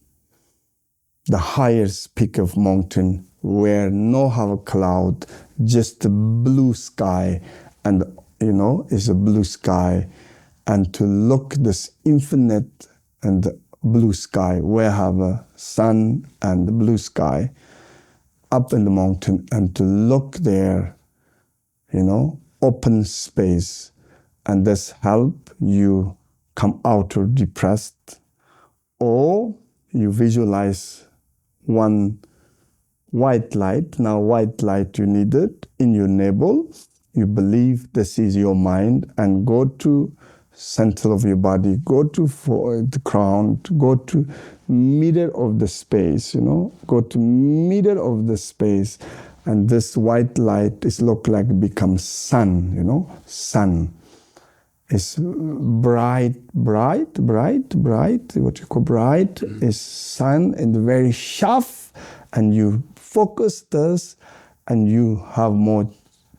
the highest peak of mountain where no have a cloud, just a blue sky, and you know, is a blue sky, and to look this infinite and blue sky, where have a sun and the blue sky, up in the mountain, and to look there, you know, open space, and this help you come out or depressed, or you visualize one white light. Now white light you need it in your navel. You believe this is your mind, and go to center of your body, go to the crown, go to middle of the space, you know, go to middle of the space, and this white light is look like becomes sun, you know, sun. It's bright, bright, bright, bright, what you call bright, is sun and very sharp, and you focus this, and you have more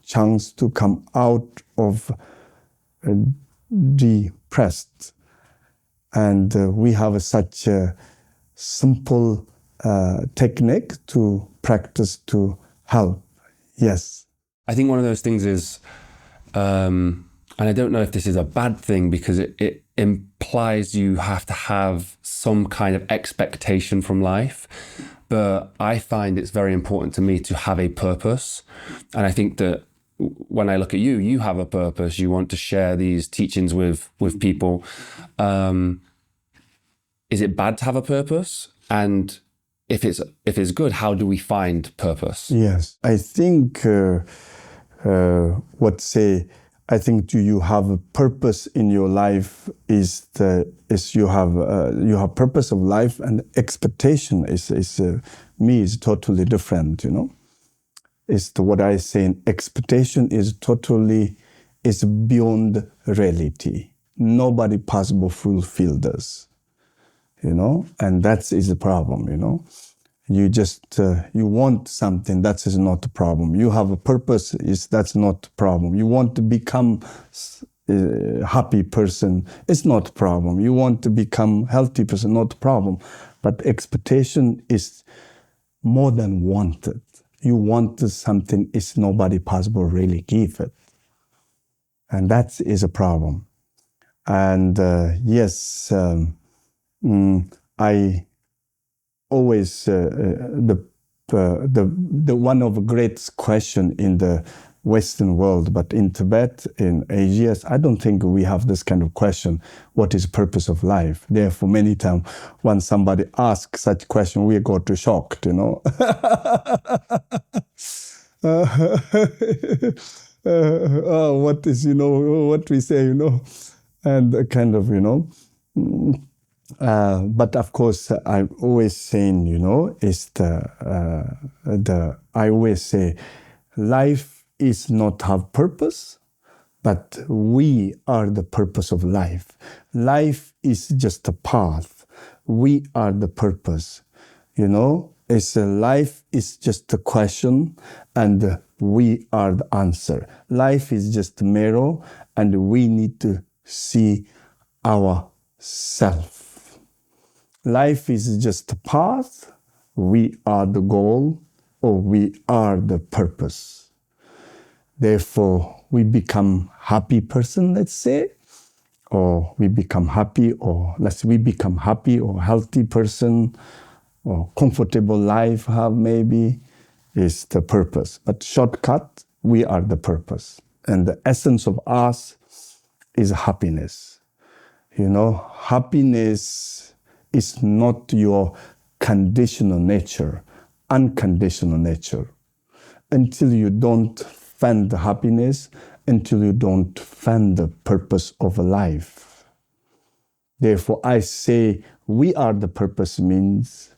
chance to come out of depressed. And we have such a simple technique to practice to help. Yes. I think one of those things is, and I don't know if this is a bad thing, because it implies you have to have some kind of expectation from life. But I find it's very important to me to have a purpose. And I think that when I look at you, you have a purpose. You want to share these teachings with people. Is it bad to have a purpose? And if it's good, how do we find purpose? Yes, I think I think do you have a purpose in your life is you have purpose of life, and expectation is totally different, you know. It's what I say, expectation is beyond reality. Nobody possible fulfill this, you know, and that is a problem, you know. You just, you want something, that is not a problem. You have a purpose, that's not a problem. You want to become a happy person, it's not a problem. You want to become healthy person, not a problem. But expectation is more than wanted. You want something, it's nobody possible really give it. And that is a problem. And yes, I always the one of the great question in the Western world, but in Tibet, in Asia, I don't think we have this kind of question. What is the purpose of life? Therefore, many times when somebody asks such question, we go to shocked, you know. What is, you know, what we say, you know, and kind of, you know. But of course, I'm always saying, you know, I always say, life is not have purpose, but we are the purpose of life. Life is just a path. We are the purpose. You know, It's life is just a question and we are the answer. Life is just a mirror and we need to see ourself. Life is just a path. We are the goal or we are the purpose. Therefore, we become happy person, let's say, or we become happy, or we become happy or healthy person, or comfortable life have maybe, is the purpose. But shortcut, we are the purpose. And the essence of us is happiness. You know, happiness is not your conditional nature, unconditional nature. Until you don't find the happiness, until you don't find the purpose of life. Therefore, I say we are the purpose means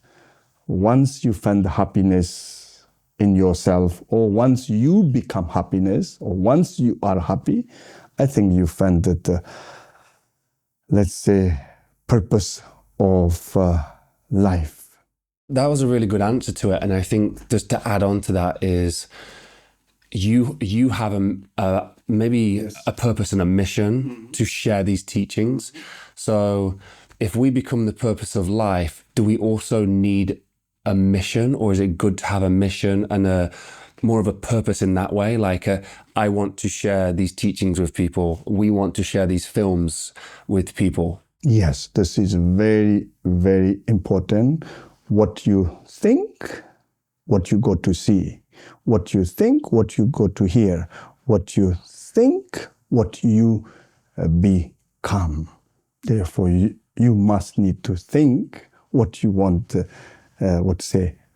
once you find the happiness in yourself, or once you become happiness, or once you are happy, I think you find that, let's say, purpose of life. That was a really good answer to it. And I think just to add on to that is you have maybe a purpose and a mission to share these teachings. So if we become the purpose of life, do we also need a mission, or is it good to have a mission and more of a purpose in that way? Like I want to share these teachings with people. We want to share these films with people. Yes, this is very, very important. What you think, what you go to see. What you think, what you go to hear. What you think, what you become. Therefore, you must need to think what you want to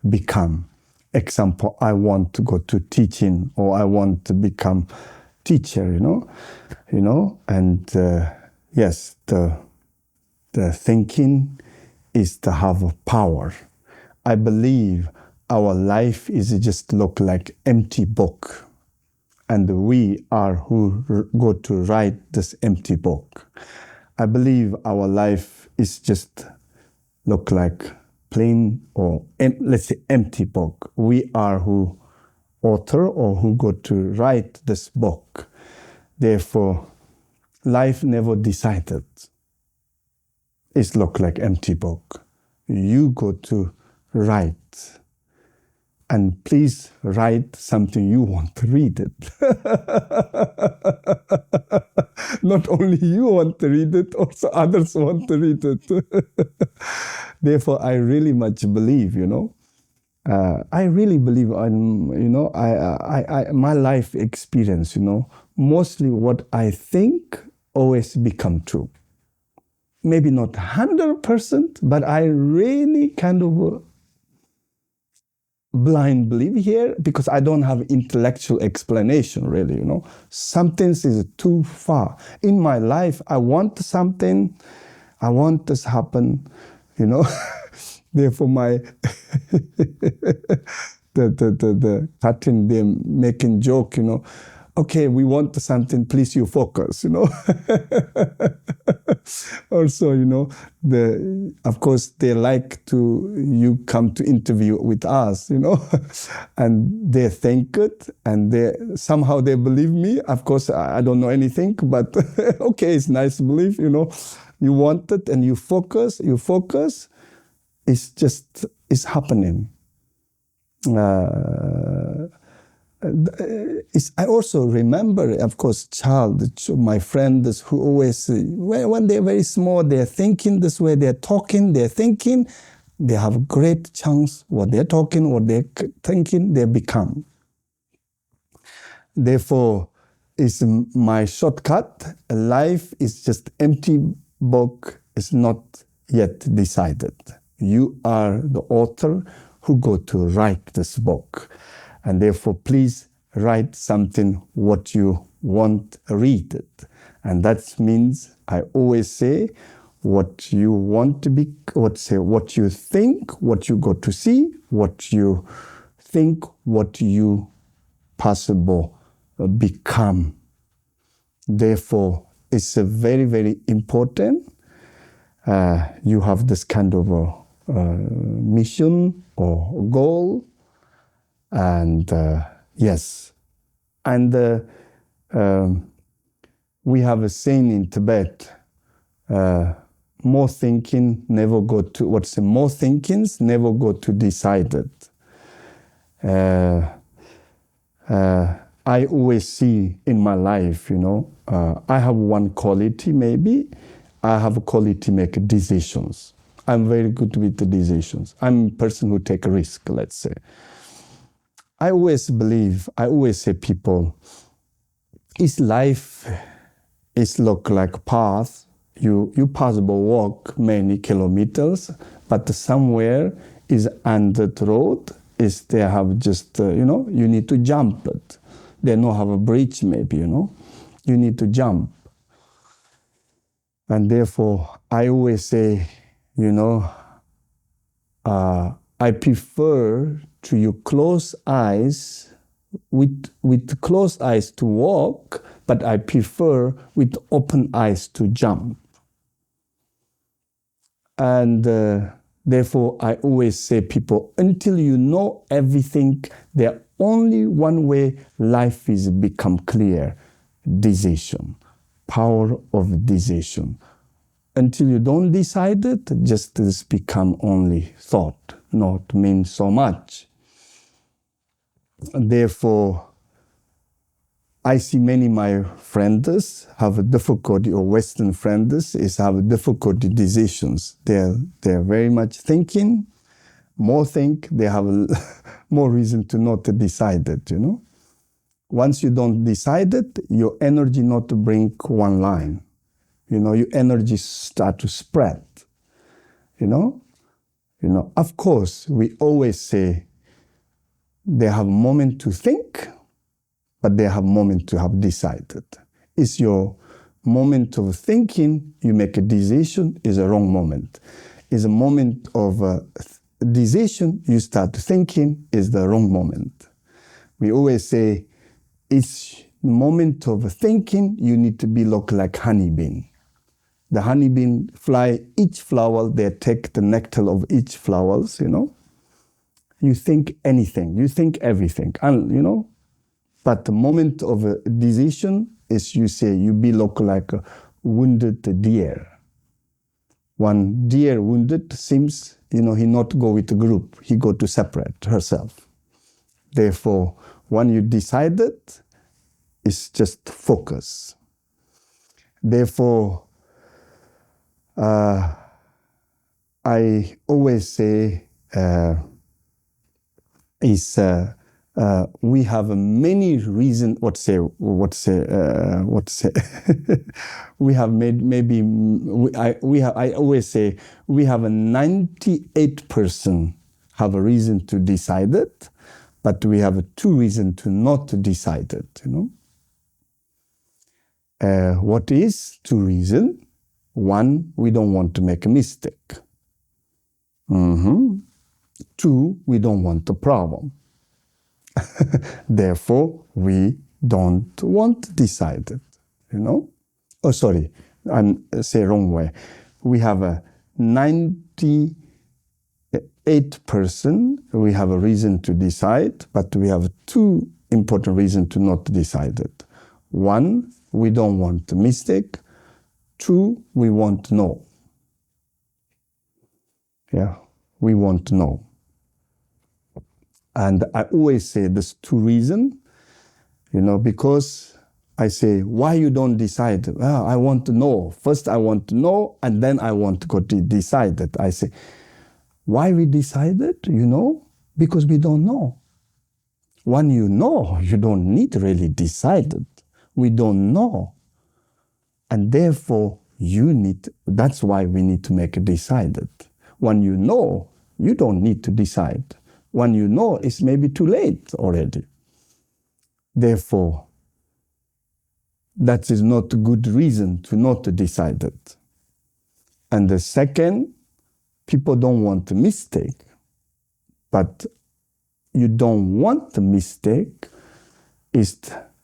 become. Example, I want to go to teaching, or I want to become teacher, and yes, the thinking is to have a power. I believe our life is just look like empty book, and we are who go to write this empty book. I believe our life is just look like plain or let's say empty book. We are who author or who go to write this book. Therefore, life never decided. It's look like empty book. You go to write. And please write something you want to read it. Not only you want to read it, also others want to read it. Therefore, I really much believe, I really believe my life experience, mostly what I think always become true. Maybe not 100%, but I really kind of blind belief here, because I don't have intellectual explanation really, Some things is too far. In my life, I want something, I want this happen, Therefore my the cartoon, they're making joke, okay, we want something, please you focus, Also, of course, they like to, you come to interview with us, and they think it, and somehow they believe me. Of course, I don't know anything, but okay, it's nice to believe, you want it and you focus, it's happening. I also remember, of course, my friends who always, when they're very small, they're thinking this way, they're talking, they're thinking, they have great chance what they're talking, what they're thinking, they become. Therefore, is my shortcut. Life is just empty book, is not yet decided. You are the author who go to write this book. And therefore, please write something what you want to read it. And that means, I always say, what you want to be, what you think, what you go to see, what you think, what you possible become. Therefore, it's a very, very important. You have this kind of mission or goal. And yes, and we have a saying in Tibet, more thinking never go to, more thinkings never go to decided. I always see in my life, I have one quality maybe. I have a quality to make decisions. I'm very good with the decisions. I'm a person who take a risk, let's say. I always say people, is life is look like path. You possible walk many kilometers, but somewhere is under the road, is they have just, you need to jump it. They don't have a bridge maybe, you need to jump. And therefore, I always say, I prefer to you close eyes, with closed eyes to walk, but I prefer with open eyes to jump. And therefore, I always say people, until you know everything, there's only one way life is become clear, decision, power of decision. Until you don't decide it, just this become only thought, not mean so much. Therefore, I see many of my friends have a difficulty, or Western friends have difficulty decisions. They're very much thinking, more think, they have more reason to not decide it, Once you don't decide it, your energy not to bring one line. Your energy start to spread, Of course, we always say they have a moment to think, but they have a moment to have decided. It's your moment of thinking, you make a decision, is a wrong moment. It's a moment of decision, you start thinking, is the wrong moment. We always say, it's the moment of thinking, you need to be look like honeybee. The honeybee fly each flower, they take the nectar of each flowers, You think anything, you think everything, and But the moment of a decision is you say you be look like a wounded deer. One deer wounded seems, he not go with the group, he go to separate herself. Therefore, when you decided, it's just focus. Therefore, I always say we have many reasons. We have I always say we have a 98% have a reason to decide it, but we have 2 reasons to not decide it. What is 2 reasons? 1, we don't want to make a mistake. 2, we don't want a problem. Therefore, we don't want to decide it, Oh, sorry, I'm say wrong way. We have a 98%, we have a reason to decide, but we have 2 important reasons to not decide it. 1, we don't want a mistake. 2, we want to know. Yeah, we want to know. And I always say there's 2 reasons, because I say, why you don't decide? Well, I want to know. First, I want to know, and then I want to go to decide it. I say, why we decided? Because we don't know. When you know, you don't need to really decide it. We don't know. And therefore, that's why we need to make a decided. When you know, you don't need to decide. When you know, it's maybe too late already. Therefore, that is not a good reason to not decide it. And the second, people don't want a mistake. But you don't want a mistake is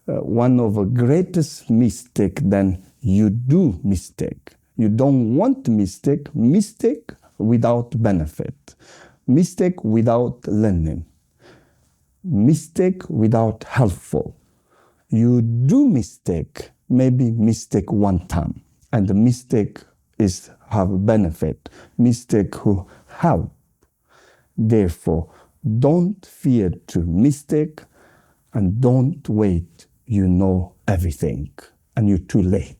one of the greatest mistake than you do mistake. You don't want mistake. Mistake without benefit, mistake without learning, mistake without helpful. You do mistake, maybe mistake one time, and the mistake is have benefit, mistake who help. Therefore, don't fear to mistake, and don't wait, you know everything, and you're too late.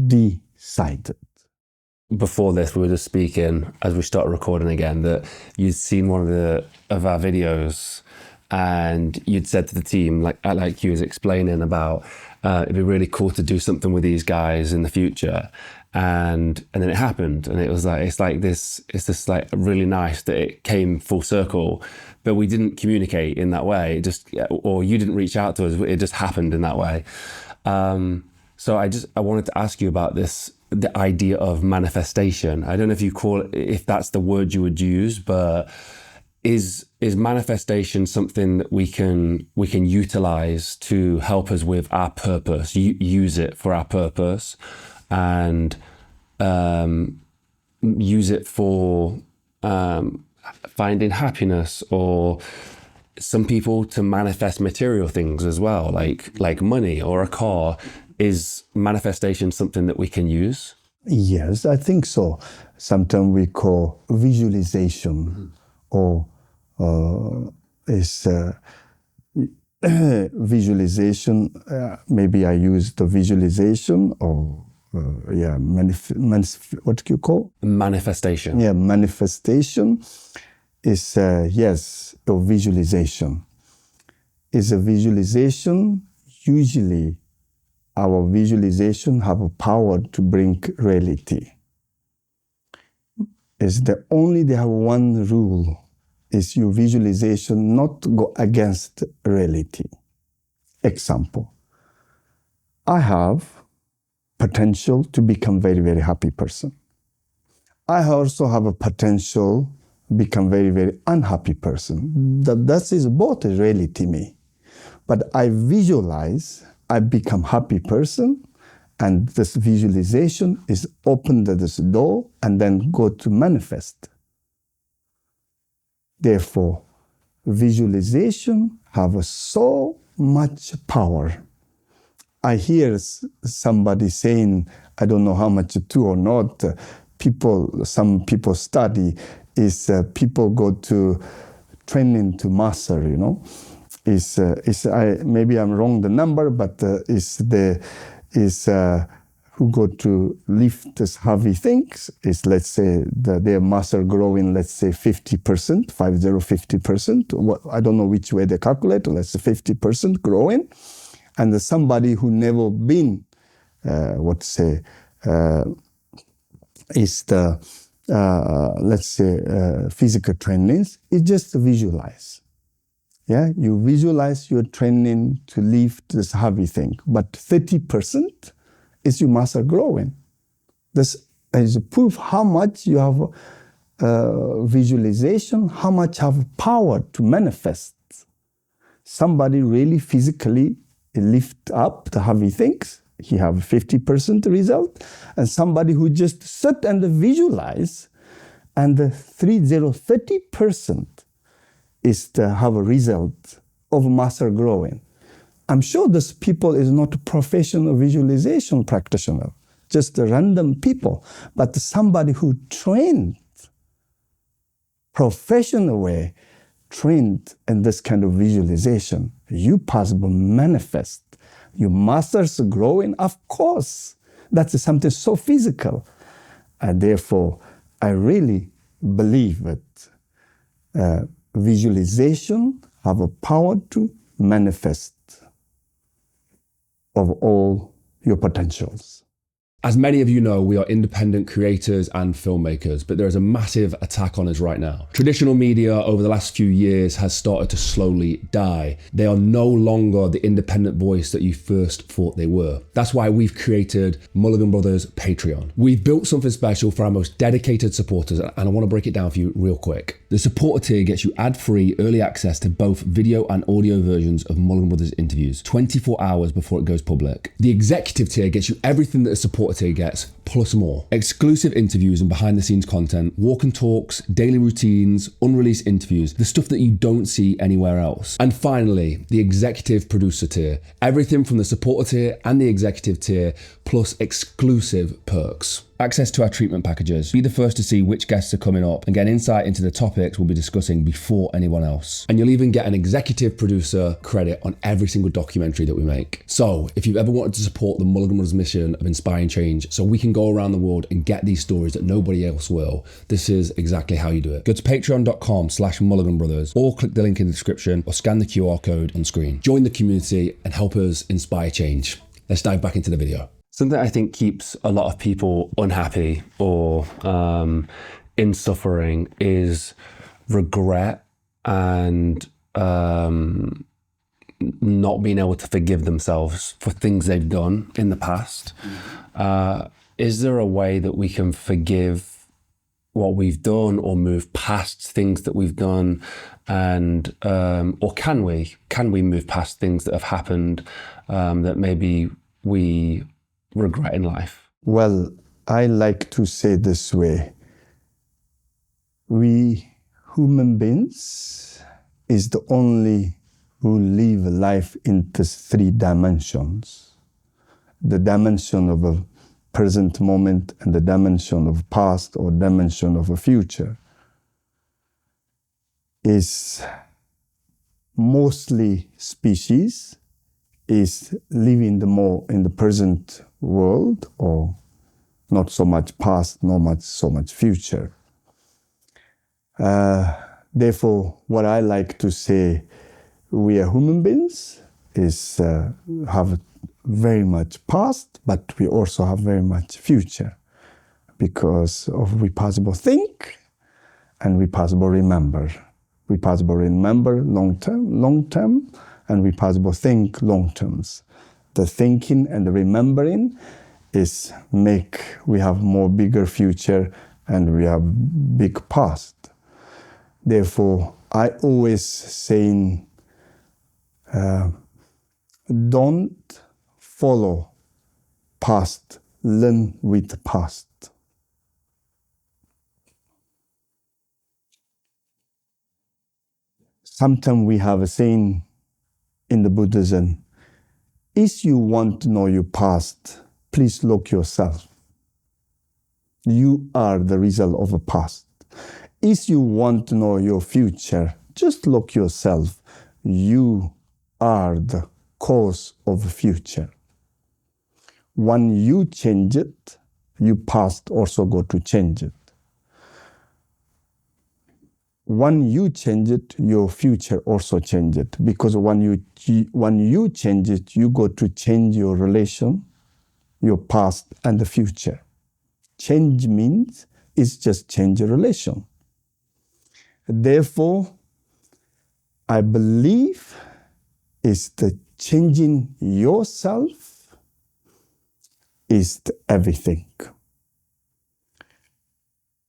Decided. Before this, we were just speaking, as we started recording again, that you'd seen one of our videos, and you'd said to the team, like you was explaining about, it'd be really cool to do something with these guys in the future. And then it happened, and it was like, it's just like really nice that it came full circle, but we didn't communicate in that way, or you didn't reach out to us, it just happened in that way. So I wanted to ask you about this, the idea of manifestation. I don't know if that's the word you would use, but is manifestation something that we can utilize to help us with our purpose, use it for our purpose, and use it for finding happiness, or some people to manifest material things as well, like money or a car. Is manifestation something that we can use? Yes, I think so. Sometimes we call visualization, or visualization. Maybe I use the visualization, or what do you call? Manifestation. Yeah, manifestation is yes, a visualization. Is a visualization. Usually, our visualization have a power to bring reality. They have one rule, is your visualization not go against reality. Example, I have potential to become very, very happy person. I also have a potential become very, very unhappy person. That is both a reality to me. But I visualize I become happy person, and this visualization is open to this door and then go to manifest. Therefore, visualization have so much power. I hear somebody saying, I don't know how much true or not, some people study, is people go to training to master, maybe I'm wrong the number, but who go to lift this heavy things, is, let's say, their muscle growing, let's say 50%, 50%. I don't know which way they calculate, let's say 50% growing. And somebody who never been, physical trainings, is just visualize. Yeah, you visualize your training to lift this heavy thing, but 30% is your muscle growing. This is proof how much you have visualization, how much have power to manifest. Somebody really physically lift up the heavy things, he have 50% result, and somebody who just sit and visualize, and the 30% is to have a result of muscle growing. I'm sure this people is not a professional visualization practitioner, just a random people, but somebody who trained professional way, trained in this kind of visualization, you possible manifest. Your muscles growing, of course. That's something so physical. And therefore, I really believe that visualization have a power to manifest of all your potentials. As many of you know, we are independent creators and filmmakers, but there is a massive attack on us right now. Traditional media over the last few years has started to slowly die. They are no longer the independent voice that you first thought they were. That's why we've created Mulligan Brothers Patreon. We've built something special for our most dedicated supporters, and I want to break it down for you real quick. The supporter tier gets you ad-free early access to both video and audio versions of Mulligan Brothers interviews 24 hours before it goes public. The executive tier gets you everything that a supporter supporter tier gets, plus more. Exclusive interviews and behind the scenes content, walk and talks, daily routines, unreleased interviews, the stuff that you don't see anywhere else. And finally, the executive producer tier. Everything from the supporter tier and the executive tier, plus exclusive perks. Access to our treatment packages. Be the first to see which guests are coming up and get insight into the topics we'll be discussing before anyone else. And you'll even get an executive producer credit on every single documentary that we make. So if you've ever wanted to support the Mulligan Brothers mission of inspiring change so we can go around the world and get these stories that nobody else will, this is exactly how you do it. Go to patreon.com/Mulligan Brothers or click the link in the description or scan the QR code on screen. Join the community and help us inspire change. Let's dive back into the video. Something I think keeps a lot of people unhappy or in suffering is regret and not being able to forgive themselves for things they've done in the past. Is there a way that we can forgive what we've done or move past things that we've done? And or can we move past things that have happened that maybe we regret in life? Well, I like to say this way. We human beings is the only who live life in these three dimensions. The dimension of a present moment and the dimension of past or dimension of a future. Is mostly species is living more in the present world, or not so much past, not so much future. Therefore, what I like to say, we are human beings, is have very much past, but we also have very much future, because of we possible think, and we possible remember. We possible remember long term, and we possible think long terms. The thinking and the remembering is make we have more bigger future and we have big past. Therefore, I always saying, don't follow past, learn with past. Sometimes we have a saying in the Buddhism, if you want to know your past, please look yourself. You are the result of a past. If you want to know your future, just look yourself. You are the cause of the future. When you change it, your past also go to change it. When you change it, your future also change it. Because when you change it, you go to change your relation, your past and the future. Change means it's just change your relation. Therefore, I believe is the changing yourself is the everything.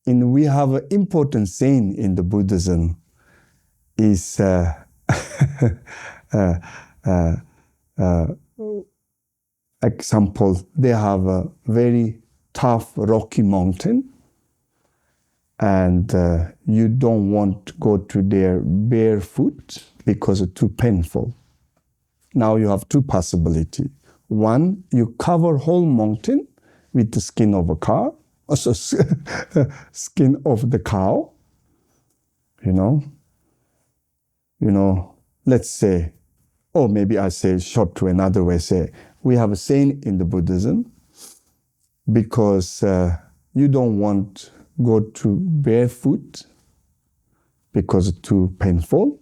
And we have an important saying in the Buddhism is example, they have a very tough rocky mountain and you don't want to go to there barefoot because it's too painful. Now you have two possibilities. One, you cover whole mountain with the skin of a cow, also skin of the cow, let's say, or maybe I say short to another way, say, we have a saying in the Buddhism, because you don't want to go to barefoot because it's too painful.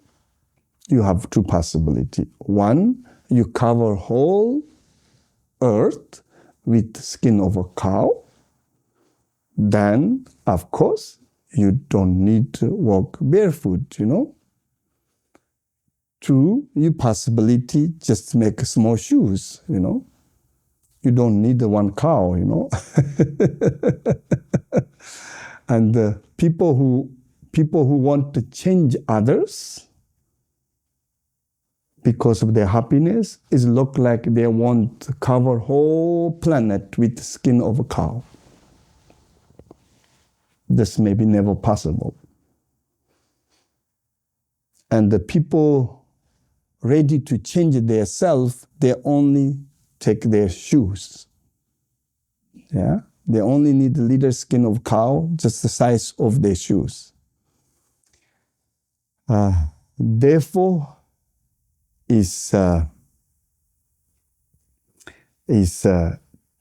You have two possibilities. One, you cover whole earth with skin of a cow. Then, of course, you don't need to walk barefoot, Two, you possibility just make small shoes, You don't need the one cow, And people who want to change others, because of their happiness, it look like they want to cover whole planet with the skin of a cow. This may be never possible. And the people ready to change their self, they only take their shoes. Yeah, they only need the little skin of cow, just the size of their shoes. Therefore, is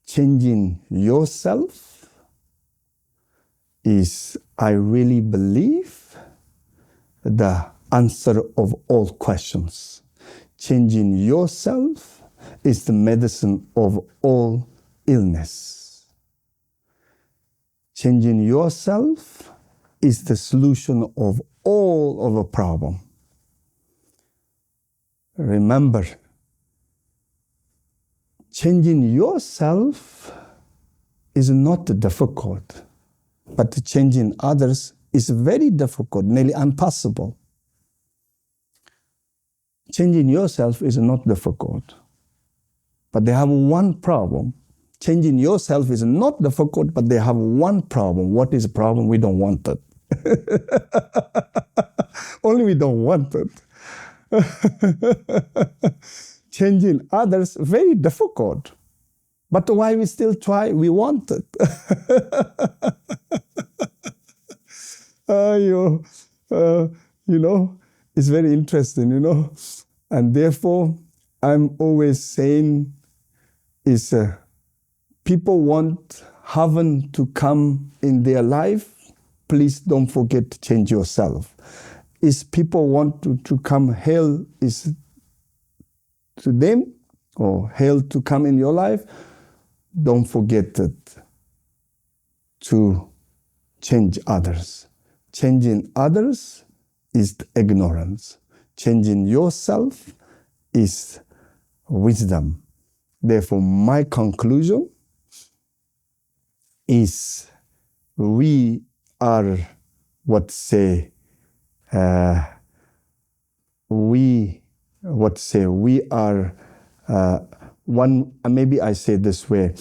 changing yourself. Is I really believe the answer of all questions. Changing yourself is the medicine of all illness. Changing yourself is the solution of all of a problem. Remember, changing yourself is not difficult, but changing others is very difficult, nearly impossible. Changing yourself is not difficult, but they have one problem. Changing yourself is not difficult, but they have one problem. What is the problem? We don't want it. Only we don't want it. Changing others, very difficult. But why we still try? We want it. It's very interesting, And therefore, I'm always saying is people want heaven to come in their life. Please don't forget to change yourself. Is people want to come hell is to them, or hell to come in your life, don't forget it to change others. Changing others is ignorance. Changing yourself is wisdom. Therefore, my conclusion is we are one, maybe I say this way,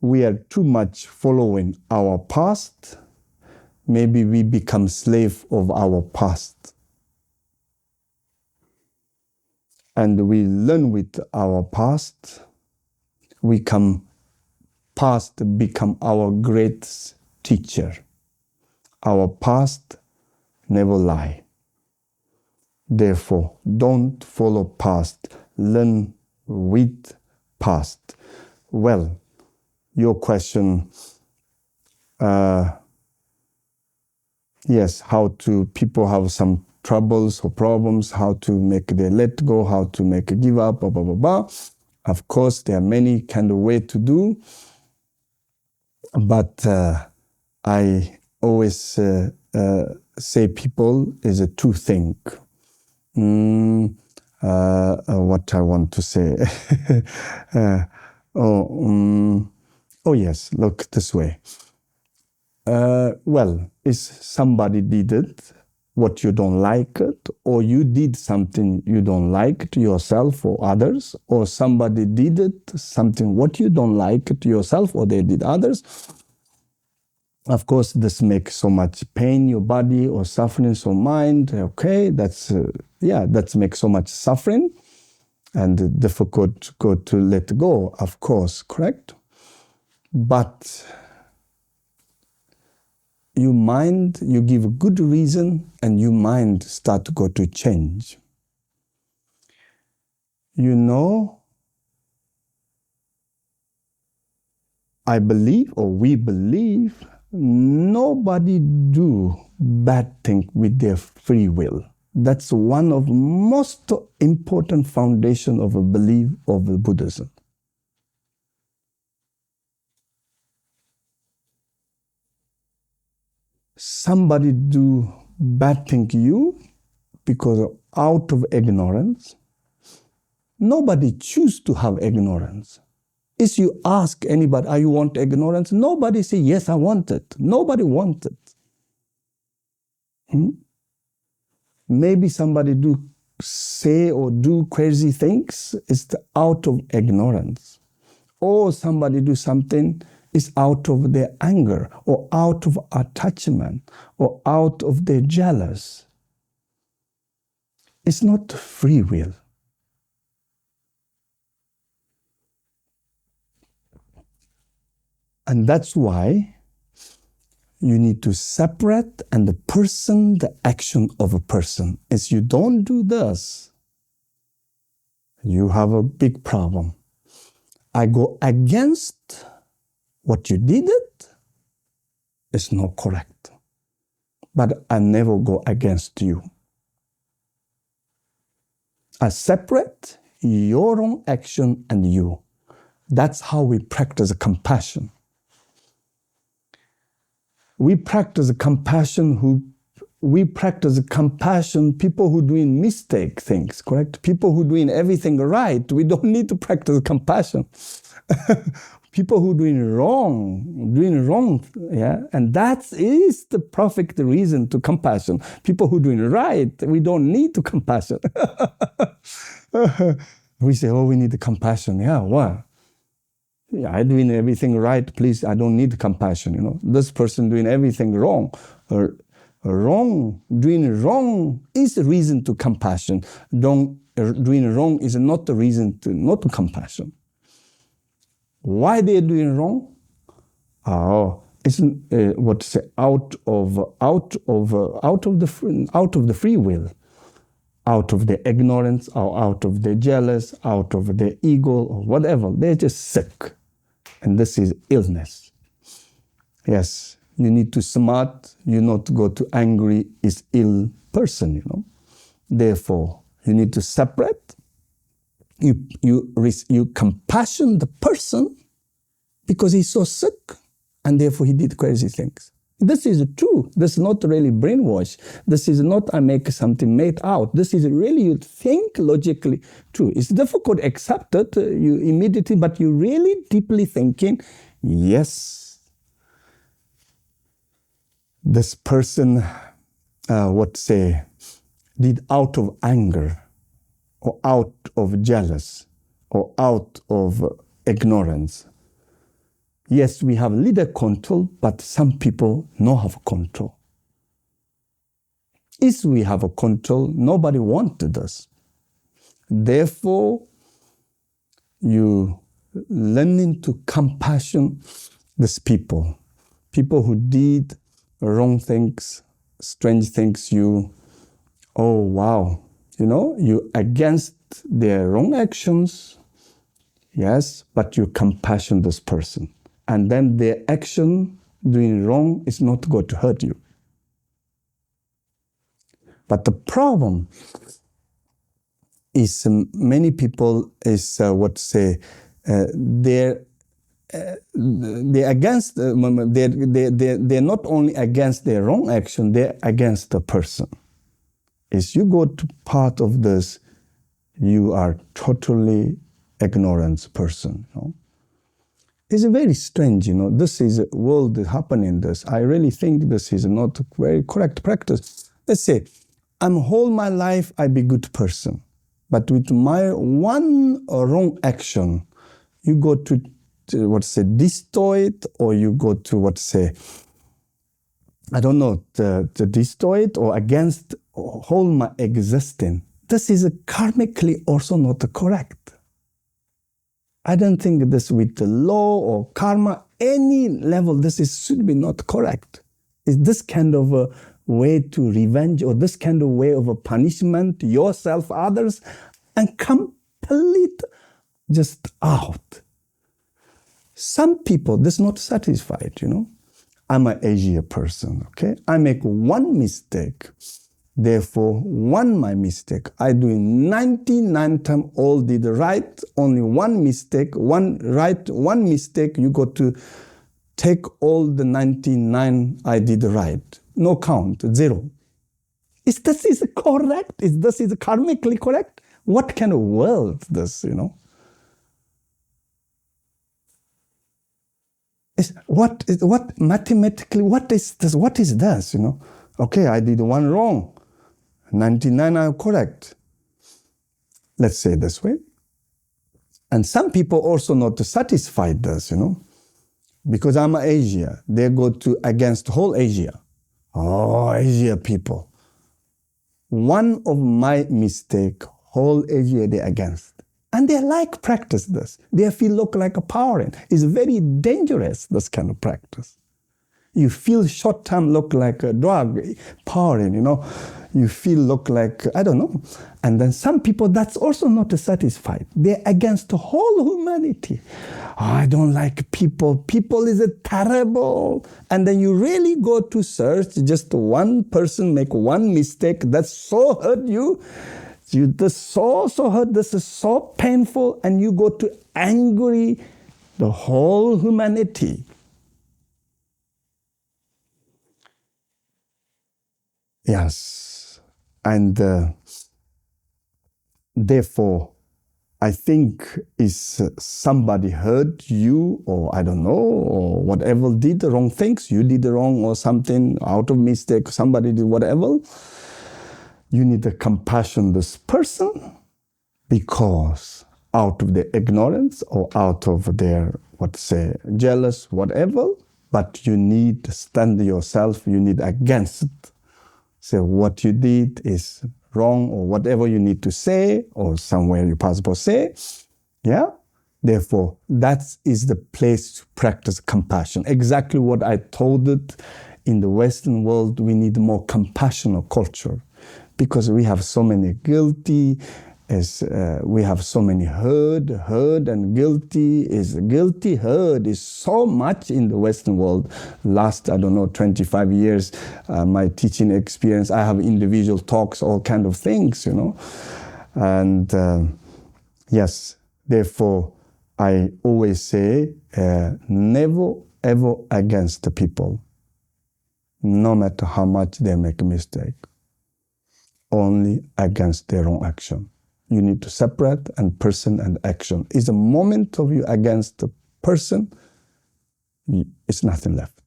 we are too much following our past. Maybe we become slave of our past. And we learn with our past. Past become our great teacher. Our past never lie. Therefore, don't follow past. Learn with past. Well, your question, yes, how to people have some troubles or problems, how to make them let go, how to make a give up, blah, blah, blah, blah. Of course, there are many kind of way to do. But I always say people is a two thing. What I want to say. Yes, look this way. Well, is somebody did it, what you don't like it, or you did something you don't like to yourself or others, or somebody did it, something what you don't like to yourself or they did others. Of course, this makes so much pain your body or suffering so mind. Okay, that makes so much suffering and difficult to let go. Of course, correct. But your mind, you give a good reason, and your mind start to go to change. I believe, or we believe, nobody do bad thing with their free will. That's one of the most important foundation of a belief of the Buddhism. Somebody do bad thing to you because out of ignorance. Nobody choose to have ignorance. If you ask anybody, you want ignorance? Nobody say, yes, I want it. Nobody want it. Maybe somebody do say or do crazy things, it's out of ignorance. Or somebody do something, it's out of their anger, or out of attachment, or out of their jealous. It's not free will. And that's why you need to separate and the person, the action of a person. If you don't do this, you have a big problem. I go against what you did, it's not correct. But I never go against you. I separate your own action and you. That's how we practice compassion. We practice compassion people who doing mistake things, correct? People who doing everything right, we don't need to practice compassion. People who doing wrong, yeah? And that is the perfect reason to compassion. People who doing right, we don't need to compassion. We say, oh, we need compassion. Yeah, what? Yeah, I'm doing everything right, please, I don't need compassion, This person doing everything wrong. Doing wrong is a reason to compassion. Doing wrong is not the reason to not to compassion. Why they're doing wrong? It's out of the free will, out of the ignorance, or out of the jealous, out of the ego, or whatever. They're just sick, and this is illness. Yes, you need to smart. You not go to angry is ill person. Therefore, you need to separate. You compassion the person because he's so sick, and therefore he did crazy things. This is true. This is not really brainwash. This is not I make something made out. This is really you think logically true. It's difficult to accept it, you immediately, but you really deeply thinking, yes, this person, did out of anger, or out of jealous, or out of ignorance. Yes, we have leader control, but some people don't have control. If we have a control, nobody wanted us. Therefore, you learning to compassion these people who did wrong things, strange things, you against their wrong actions, yes, but you compassion this person. And then their action doing wrong is not going to hurt you. But the problem is many people is they're against. They're not only against their wrong action, they're against the person. If you go to part of this, you are totally ignorant person. It's very strange, This is a world happening this. I really think this is not a very correct practice. Let's say, I'm whole my life, I be good person. But with my one wrong action, you go to destroy it, or you go to to destroy it, or against whole my existence. This is karmically also not correct. I don't think this with the law or karma, any level, should be not correct. Is this kind of a way to revenge, or this kind of way of a punishment, yourself, others, and complete just out. Some people, this not satisfied, I'm an Asia person, okay? I make one mistake. Therefore, one my mistake. I do 99 times all did right, only one mistake, one right, one mistake, you got to take all the 99 I did right. No count, 0. Is this correct? Is this karmically correct? What kind of world this, What mathematically, what is this? Okay, I did one wrong. 99 are correct. Let's say this way. And some people also not satisfied this, because I'm Asia. They go to against whole Asia. Oh, Asia people. One of my mistake, whole Asia they against. And they like practice this. They feel look like a power. It's very dangerous, this kind of practice. You feel short term look like a drug, powering, You feel look like, I don't know. And then some people, that's also not satisfied. They're against the whole humanity. Oh, I don't like people. People is terrible. And then you really go to search, just one person make one mistake, that's so hurt you. This so hurt, this is so painful, and you go to angry the whole humanity. Yes, and therefore, I think is somebody hurt you, or I don't know, or whatever, did the wrong things, you did the wrong or something out of mistake, somebody did whatever. You need to compassion this person because out of their ignorance or out of their, jealous, whatever, but you need to stand yourself, you need against it. So what you did is wrong, or whatever you need to say, or somewhere you possibly say, yeah? Therefore, that is the place to practice compassion. Exactly what I told it in the Western world, we need more compassionate culture. Because we have so many guilty, we have so many hurt and guilty. Hurt is so much in the Western world. Last, 25 years, my teaching experience, I have individual talks, all kind of things, And yes, therefore, I always say, never ever against the people, no matter how much they make a mistake. Only against their own action. You need to separate and person and action. Is a moment of you against the person, it's nothing left.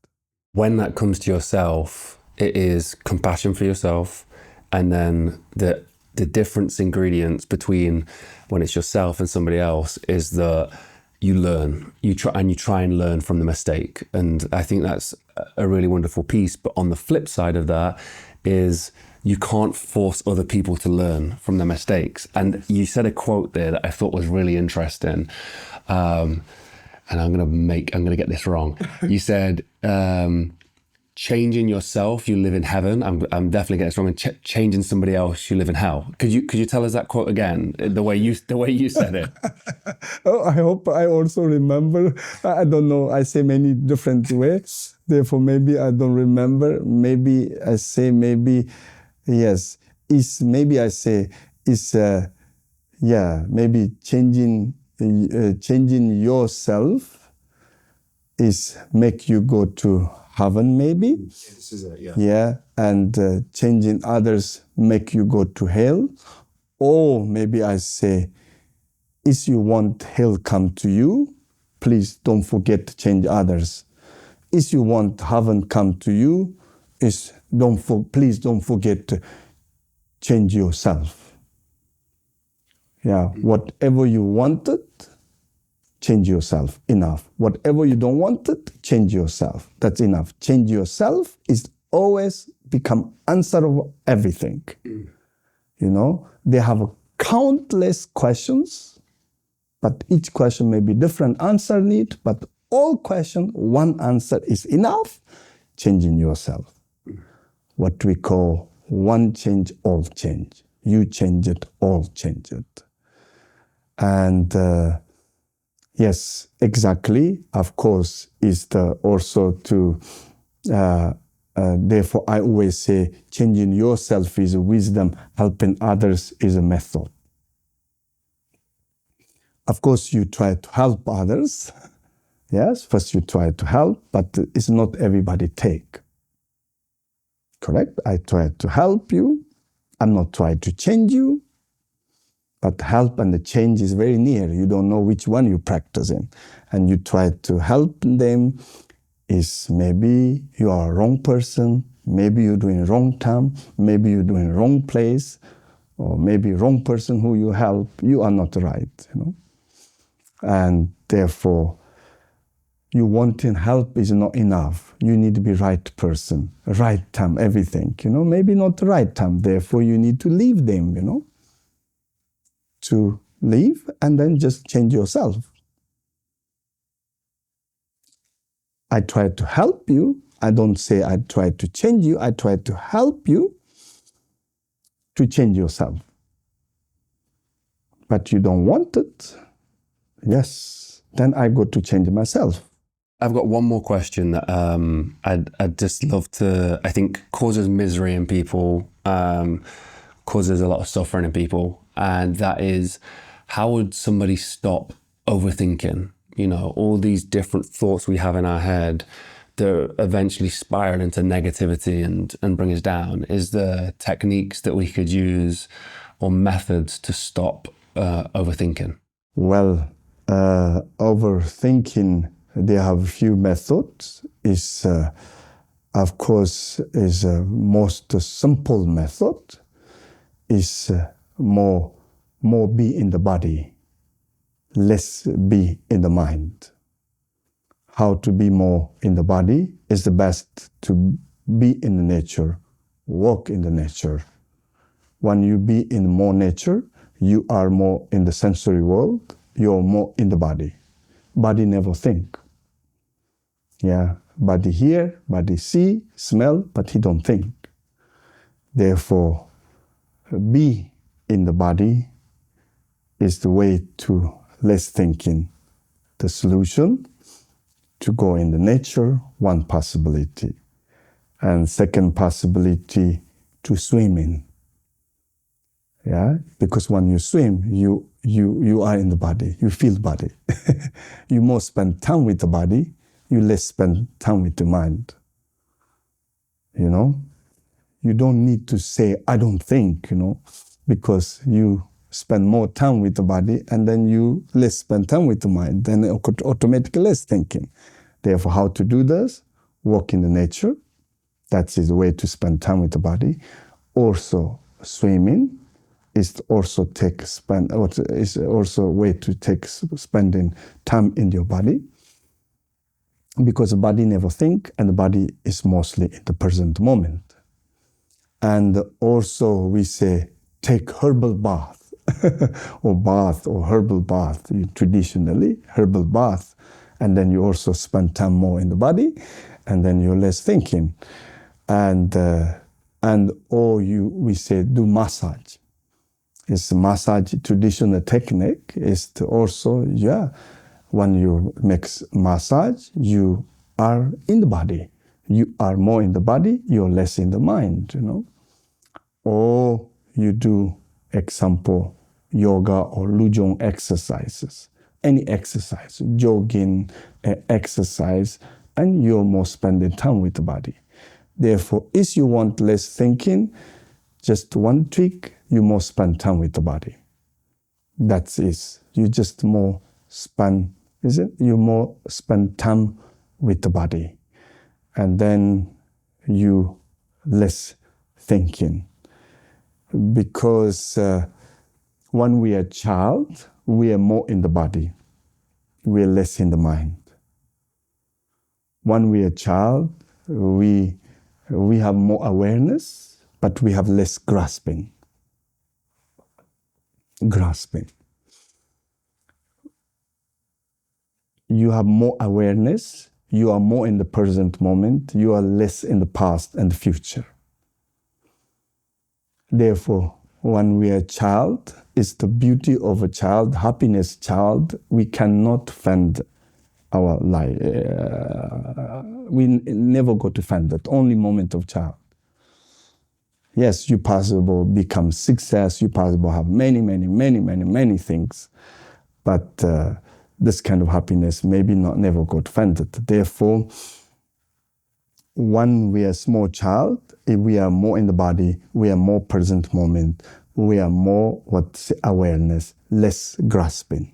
When that comes to yourself, it is compassion for yourself, and then the difference ingredients between when it's yourself and somebody else is that you learn, you try and learn from the mistake. And I think that's a really wonderful piece. But on the flip side of that is you can't force other people to learn from their mistakes. And you said a quote there that I thought was really interesting. And I'm gonna get this wrong. You said, changing yourself, you live in heaven. I'm definitely getting this wrong. And changing somebody else, you live in hell. Could you tell us that quote again, the way you said it? Oh, I hope I also remember. I don't know. I say many different ways. Therefore, maybe I don't remember. Maybe I say yes. Maybe I say maybe changing yourself is make you go to heaven, maybe. This is it, yeah. Yeah, and changing others make you go to hell. Or maybe I say, if you want hell come to you, please don't forget to change others. If you want heaven come to you, please don't forget to change yourself. Yeah, whatever you wanted, change yourself. Enough. Whatever you don't want it, change yourself. That's enough. Change yourself is always become answer of everything. They have countless questions, but each question may be different answer need, but all question, one answer is enough. Changing yourself. What we call one change, all change. You change it, all change it. And yes, exactly. Of course, is also to, therefore I always say, changing yourself is wisdom, helping others is a method. Of course, you try to help others. Yes, first you try to help, but it's not everybody take. Correct? I try to help you. I'm not trying to change you. But help and the change is very near. You don't know which one you practice in. And you try to help them is maybe you are a wrong person, maybe you're doing wrong time, maybe you're doing wrong place, or maybe wrong person who you help, you are not right, And therefore, you wanting help is not enough. You need to be right person, right time, everything, maybe not the right time. Therefore, you need to leave them, to leave and then just change yourself. I try to help you. I don't say I try to change you. I try to help you to change yourself. But you don't want it. Yes. Then I go to change myself. I've got one more question that I'd just love to, I think causes misery in people, causes a lot of suffering in people. And that is, how would somebody stop overthinking? All these different thoughts we have in our head that eventually spiral into negativity and bring us down. Is there techniques that we could use or methods to stop overthinking? Well, overthinking, they have a few methods. Of course, is most simple method is more be in the body, less be in the mind. How to be more in the body is the best to be in the nature, walk in the nature. When you be in more nature, you are more in the sensory world, you're more in the body. Body never think. Yeah, body hear, body see, smell, but he don't think. Therefore, be in the body is the way to less thinking. The solution, to go in the nature, one possibility. And second possibility, to swim in. Yeah, because when you swim, you are in the body, you feel the body. You more spend time with the body, you less spend time with the mind. You don't need to say, I don't think, because you spend more time with the body and then you less spend time with the mind, then automatically less thinking. Therefore, how to do this? Walk in the nature. That is the way to spend time with the body. Also, swimming is also a way to take spending time in your body, because the body never think and the body is mostly in the present moment. And also we say take herbal bath or herbal bath, traditionally herbal bath, and then you also spend time more in the body and then you're less thinking. We say do massage. It's massage traditional technique is to also, when you make massage, you are in the body. You are more in the body, you're less in the mind, Or you do, example, yoga or lujong exercises. Any exercise, jogging, exercise, and you're more spending time with the body. Therefore, if you want less thinking, just one trick, you more spend time with the body. That's it. You just more spend, You more spend time with the body. And then you less thinking. Because when we are a child, we are more in the body. We are less in the mind. When we are a child, we have more awareness, but we have less grasping. You have more awareness, you are more in the present moment, you are less in the past and the future. Therefore, when we are a child, it's the beauty of a child, happiness child, we cannot fend our life. We never go to fend that, only moment of child. Yes, you possible become success, you possible have many things, but this kind of happiness maybe never got offended. Therefore, when we are a small child, if we are more in the body, we are more present moment, we are more awareness, less grasping.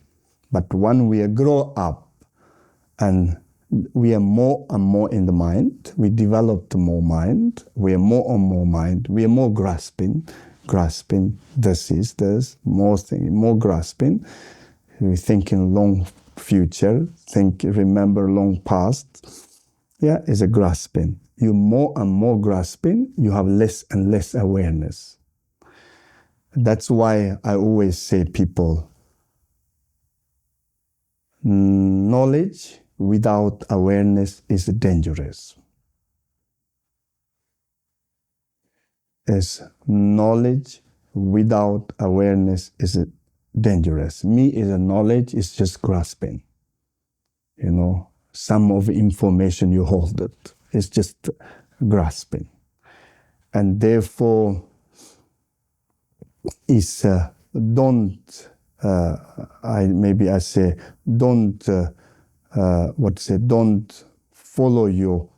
But when we grow up and we are more and more in the mind, we develop more mind, we are more and more mind, we are more grasping, grasping. This is this, more grasping. We're thinking long future, remember long past. Yeah, is a grasping. You more and more grasping, you have less and less awareness. That's why I always say people, knowledge without awareness is dangerous. As knowledge without awareness is dangerous. Me is a knowledge, is just grasping. You know, some of the information you hold it. It's just grasping. And therefore, is don't follow your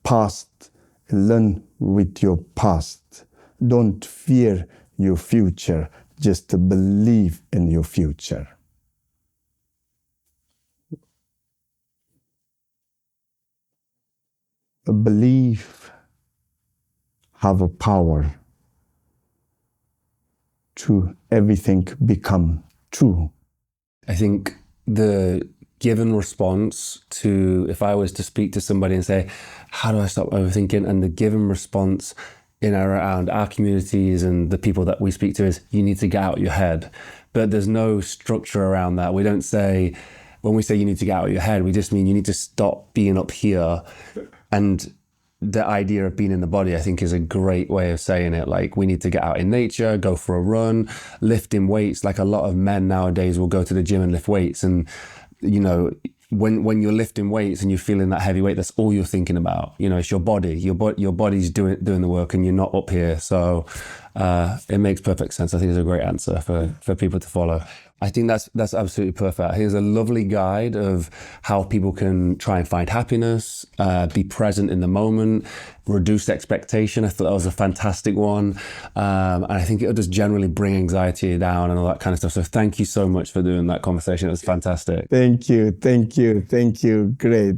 past, learn with your past. Don't fear your future, just believe in your future. Belief have a power to everything become true. I think the given response to, if I was to speak to somebody and say, how do I stop overthinking? And the given response in and around our communities and the people that we speak to is, you need to get out of your head. But there's no structure around that. We don't say, when we say you need to get out of your head, we just mean you need to stop being up here. And the idea of being in the body, I think, is a great way of saying it. Like, we need to get out in nature, go for a run, lifting weights. Like, a lot of men nowadays will go to the gym and lift weights. And, you know, when you're lifting weights and you're feeling that heavy weight, that's all you're thinking about. You know, it's your body. Your body's doing the work, and you're not up here. So it makes perfect sense. I think it's a great answer for people to follow. I think that's absolutely perfect. Here's a lovely guide of how people can try and find happiness, be present in the moment, reduce expectation. I thought that was a fantastic one. And I think it'll just generally bring anxiety down and all that kind of stuff. So thank you so much for doing that conversation. It was fantastic. Thank you. Great.